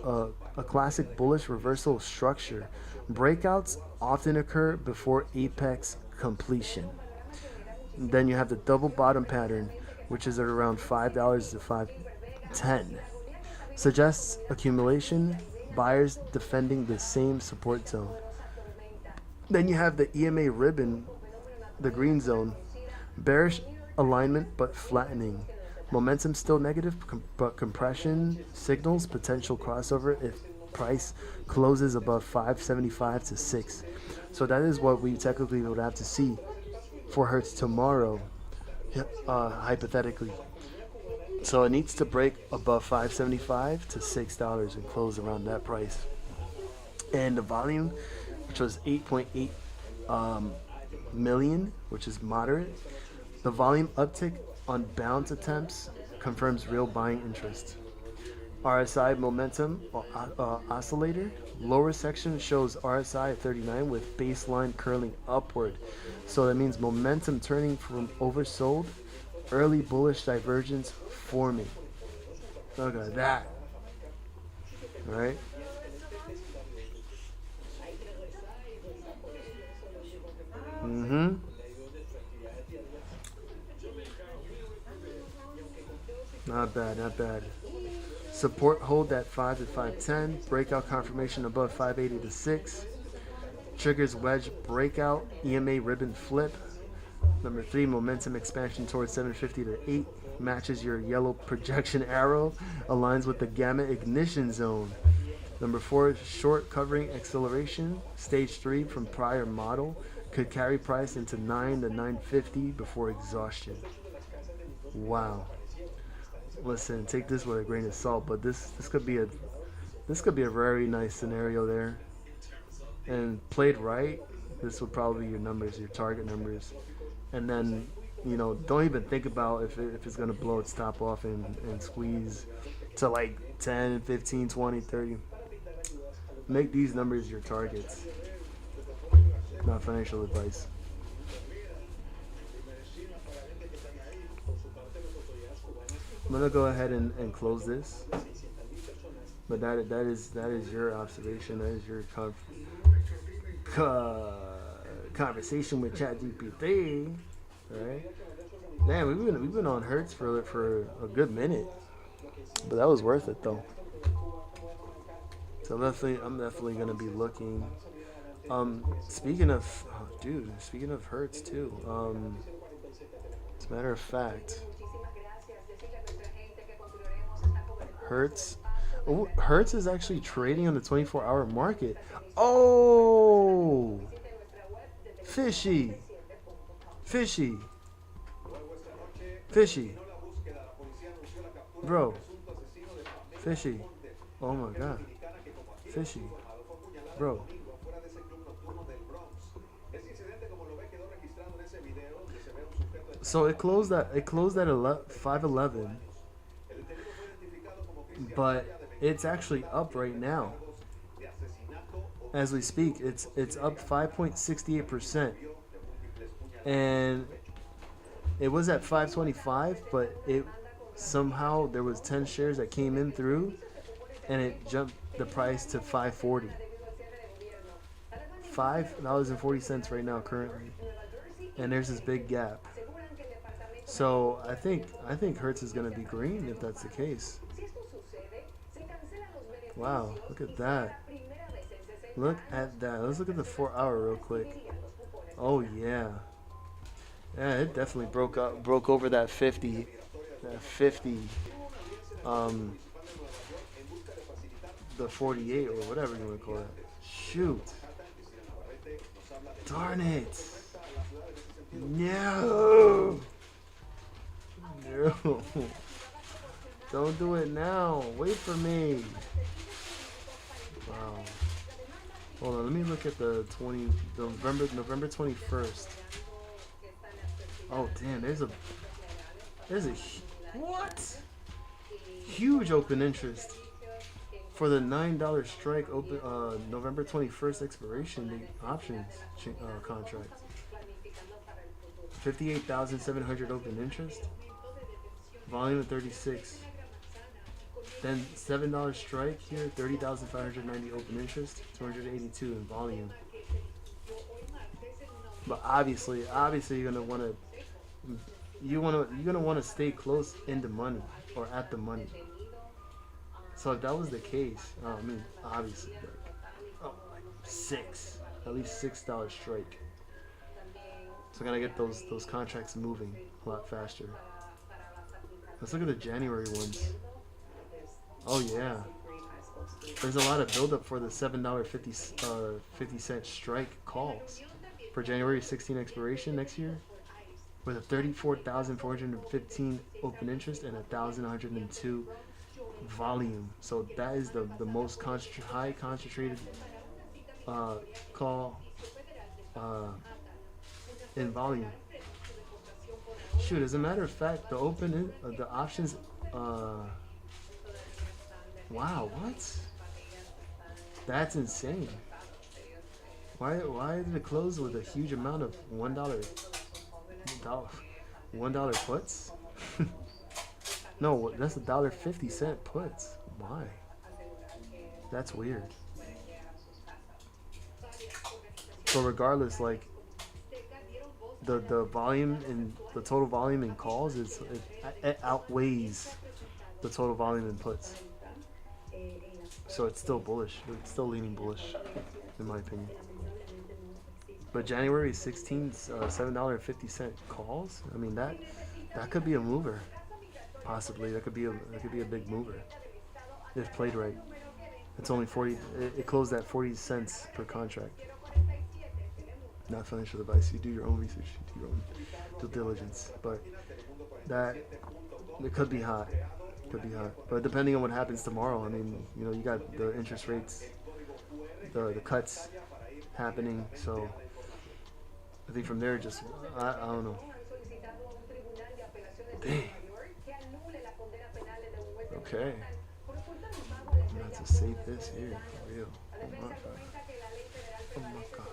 reversal structure. Breakouts often occur before apex completion. Then you have the double bottom pattern, which is at around $5 to $5.10. Suggests accumulation, buyers defending the same support zone. Then you have the EMA ribbon, the green zone, bearish alignment but flattening. Momentum still negative, but compression signals potential crossover if price closes above 575 to 6. So that is what we technically would have to see for Hertz tomorrow, hypothetically. So it needs to break above 575 to $6 and close around that price. And the volume, which was 8.8 million, which is moderate. The volume uptick on bounce attempts confirms real buying interest. RSI momentum oscillator. Lower section shows RSI at 39 with baseline curling upward. So that means momentum turning from oversold, early bullish divergence forming. Look at that. All right. Not bad, not bad. Support hold at 5 to 510. Breakout confirmation above 580 to 6. Triggers wedge breakout. EMA ribbon flip. Number 3, momentum expansion towards 750 to 8. Matches your yellow projection arrow. Aligns with the gamma ignition zone. Number 4, short covering acceleration. Stage 3 from prior model. Could carry price into 9 to 950 before exhaustion. Wow. Listen, take this with a grain of salt, but this could be a very nice scenario there. And played right, this would probably be your numbers, your target numbers. And then, you know, don't even think about if it's going to blow its top off and squeeze to like 10, 15, 20, 30. Make these numbers your targets. Not financial advice. I'm gonna go ahead and close this, but that is your observation. That is your conversation with ChatGPT, right? Man, we've been on Hertz for a good minute, but that was worth it though. So I'm definitely gonna be looking. Speaking of Hertz too. As a matter of fact. Hertz is actually trading on the 24-hour market. Oh, fishy, bro, fishy. Oh my god, fishy, bro. So it closed at 511. But it's actually up right now. As we speak, it's up 5.68%. And it was at 525, but it somehow there was 10 shares that came in through and it jumped the price to 540. $5.40 right now currently. And there's this big gap. So I think Hertz is going to be green if that's the case. Wow, look at that. Look at that. Let's look at the 4-hour real quick. Oh yeah. Yeah, it definitely broke over that 50. The 48 or whatever you want to call it. Shoot. Darn it. No. No. Don't do it now. Wait for me. Wow. Hold on, let me look at the November 21st. Oh damn, there's a what? Huge open interest. For the $9 strike open November 21st expiration date options contract. 58,700 open interest. Volume of 36. Then $7 strike here, 30,590 open interest, 282 in volume. But obviously you're gonna want to stay close in the money or at the money. So if that was the case, I mean, obviously, like at least $6 strike. So gotta get those contracts moving a lot faster. Let's look at the January ones. Oh yeah, there's a lot of buildup for the $7.50 strike calls for January 16 expiration next year, with a 34,415 open interest and 1,102 volume. So that is the most high concentrated call in volume. Shoot, as a matter of fact, the options. Wow, what? That's insane. Why did it close with a huge amount of $1 puts? No, that's $1.50 puts. Why? That's weird. But regardless, like the volume and the total volume in calls it outweighs the total volume in puts. So it's still bullish. It's still leaning bullish, in my opinion. But January 16th, $7.50 calls. I mean that could be a mover, possibly. That could be a big mover if played right. It's only 40. It closed at 40 cents per contract. Not financial advice. You do your own research. You do your own due diligence. But that it could be hot. But depending on what happens tomorrow, I mean, you got the interest rates, the cuts happening. So I think from there, just I don't know. Dang. Okay. I'm gonna have to save this here for real. Oh my god. Oh my god.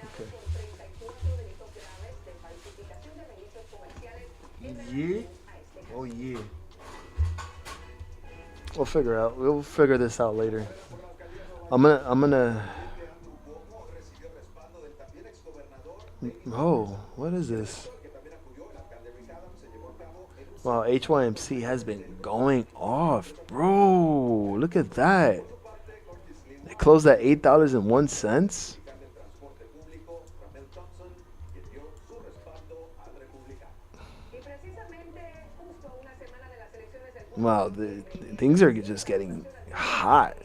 Okay. Yeah. Oh yeah. We'll figure this out later. I'm gonna. Oh, what is this? Wow, HYMC has been going off, bro. Look at that. It closed at $8.01. Wow, things are just getting hot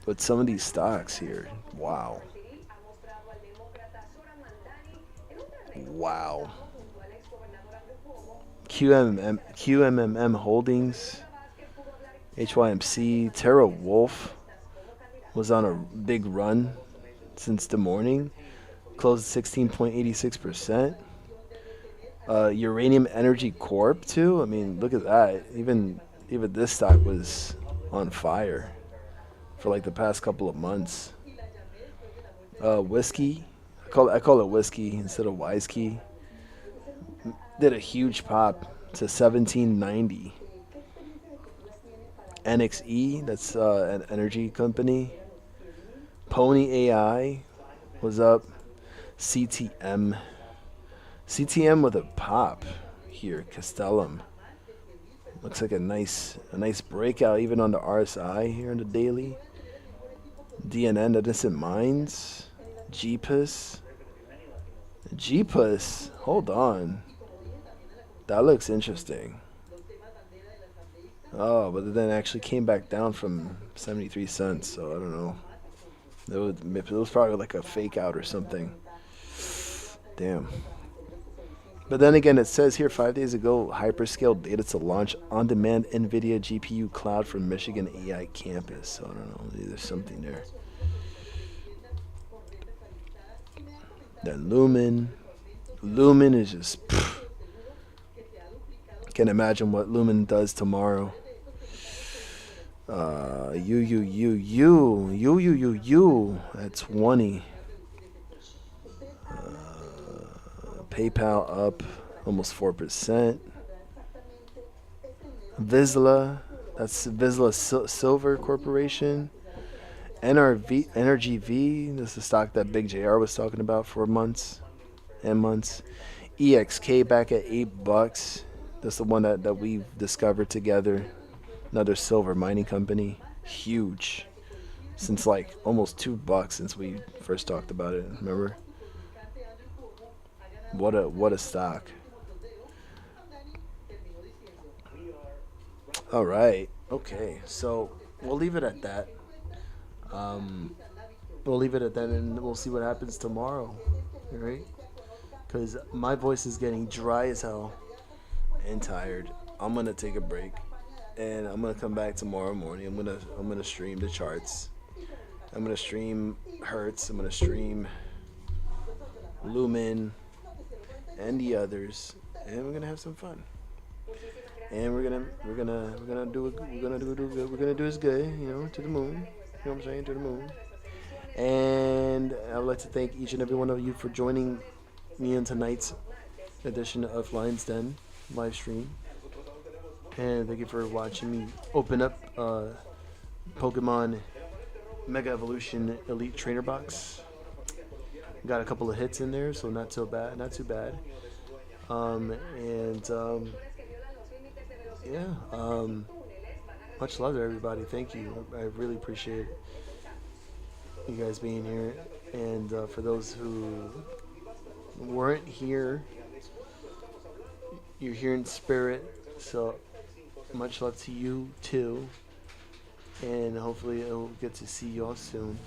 with some of these stocks here. Wow. Wow. QMMM Holdings, HYMC, Terra Wolf was on a big run since the morning. Closed 16.86%. Uranium Energy Corp too. I mean, look at that. Even this stock was on fire for like the past couple of months. Whiskey, I call it whiskey instead of Wisekey. Did a huge pop to 1790. NXE, that's an energy company. Pony AI was up. CTM with a pop here. Castellum looks like a nice breakout even on the RSI here on the daily. DNN, Innocent Minds. GPUS, hold on, that looks interesting. Oh, but then actually came back down from 73 cents, so I don't know. It was probably like a fake out or something. Damn. But then again, it says here 5 days ago, hyperscale data to launch on-demand NVIDIA GPU cloud for Michigan AI campus. So I don't know, there's something there. Then Lumen is just Can't imagine what Lumen does tomorrow. You at 20. PayPal up almost 4%. Vizsla, that's Vizsla Silver Corporation. Energy V, this is the stock that Big JR was talking about for months and months. EXK back at $8. That's the one that we discovered together. Another silver mining company. Huge. Since like almost $2 since we first talked about it. Remember? What a stock. All right. Okay. So we'll leave it at that. We'll leave it at that, and we'll see what happens tomorrow. All right? Because my voice is getting dry as hell and tired. I'm gonna take a break, and I'm gonna come back tomorrow morning. I'm gonna stream the charts. I'm gonna stream Hertz. I'm gonna stream Lumen and the others, and we're gonna have some fun. And we're gonna do as good, to the moon. You know what I'm saying? To the moon. And I would like to thank each and every one of you for joining me in tonight's edition of Lion's Den live stream. And thank you for watching me open up Pokemon Mega Evolution Elite Trainer Box. Got a couple of hits in there, so not too bad. Much love to everybody. Thank you. I really appreciate you guys being here. And for those who weren't here, you're here in spirit. So much love to you too. And hopefully I'll get to see y'all soon.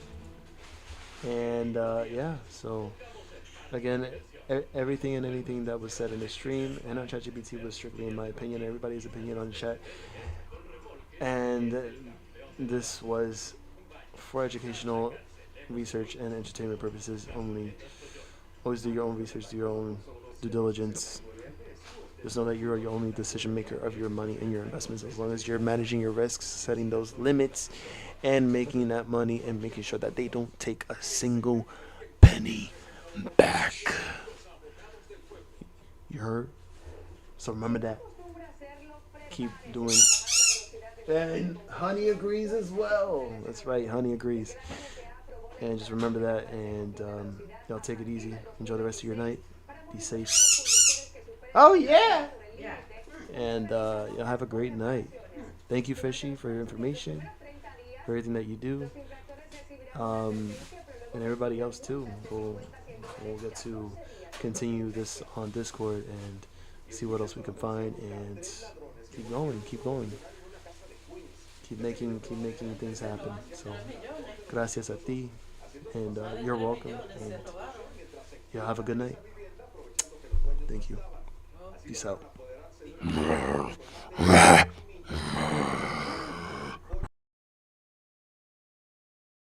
And so again, everything and anything that was said in the stream and on ChatGPT was strictly in my opinion, everybody's opinion on chat. And this was for educational, research, and entertainment purposes only. Always do your own research, do your own due diligence. Just know that you are your only decision maker of your money and your investments. As long as you're managing your risks, setting those limits, and making that money and making sure that they don't take a single penny back. You heard? So remember that. Keep doing. And Honey agrees as well. That's right, Honey agrees. And just remember that, and y'all take it easy. Enjoy the rest of your night. Be safe. Oh, yeah! And y'all have a great night. Thank you, Fishy, for your information, for everything that you do. And everybody else, too. We'll get to continue this on Discord and see what else we can find, and keep going. Keep making things happen. So, gracias a ti, and you're welcome. And y'all have a good night. Thank you. Peace out.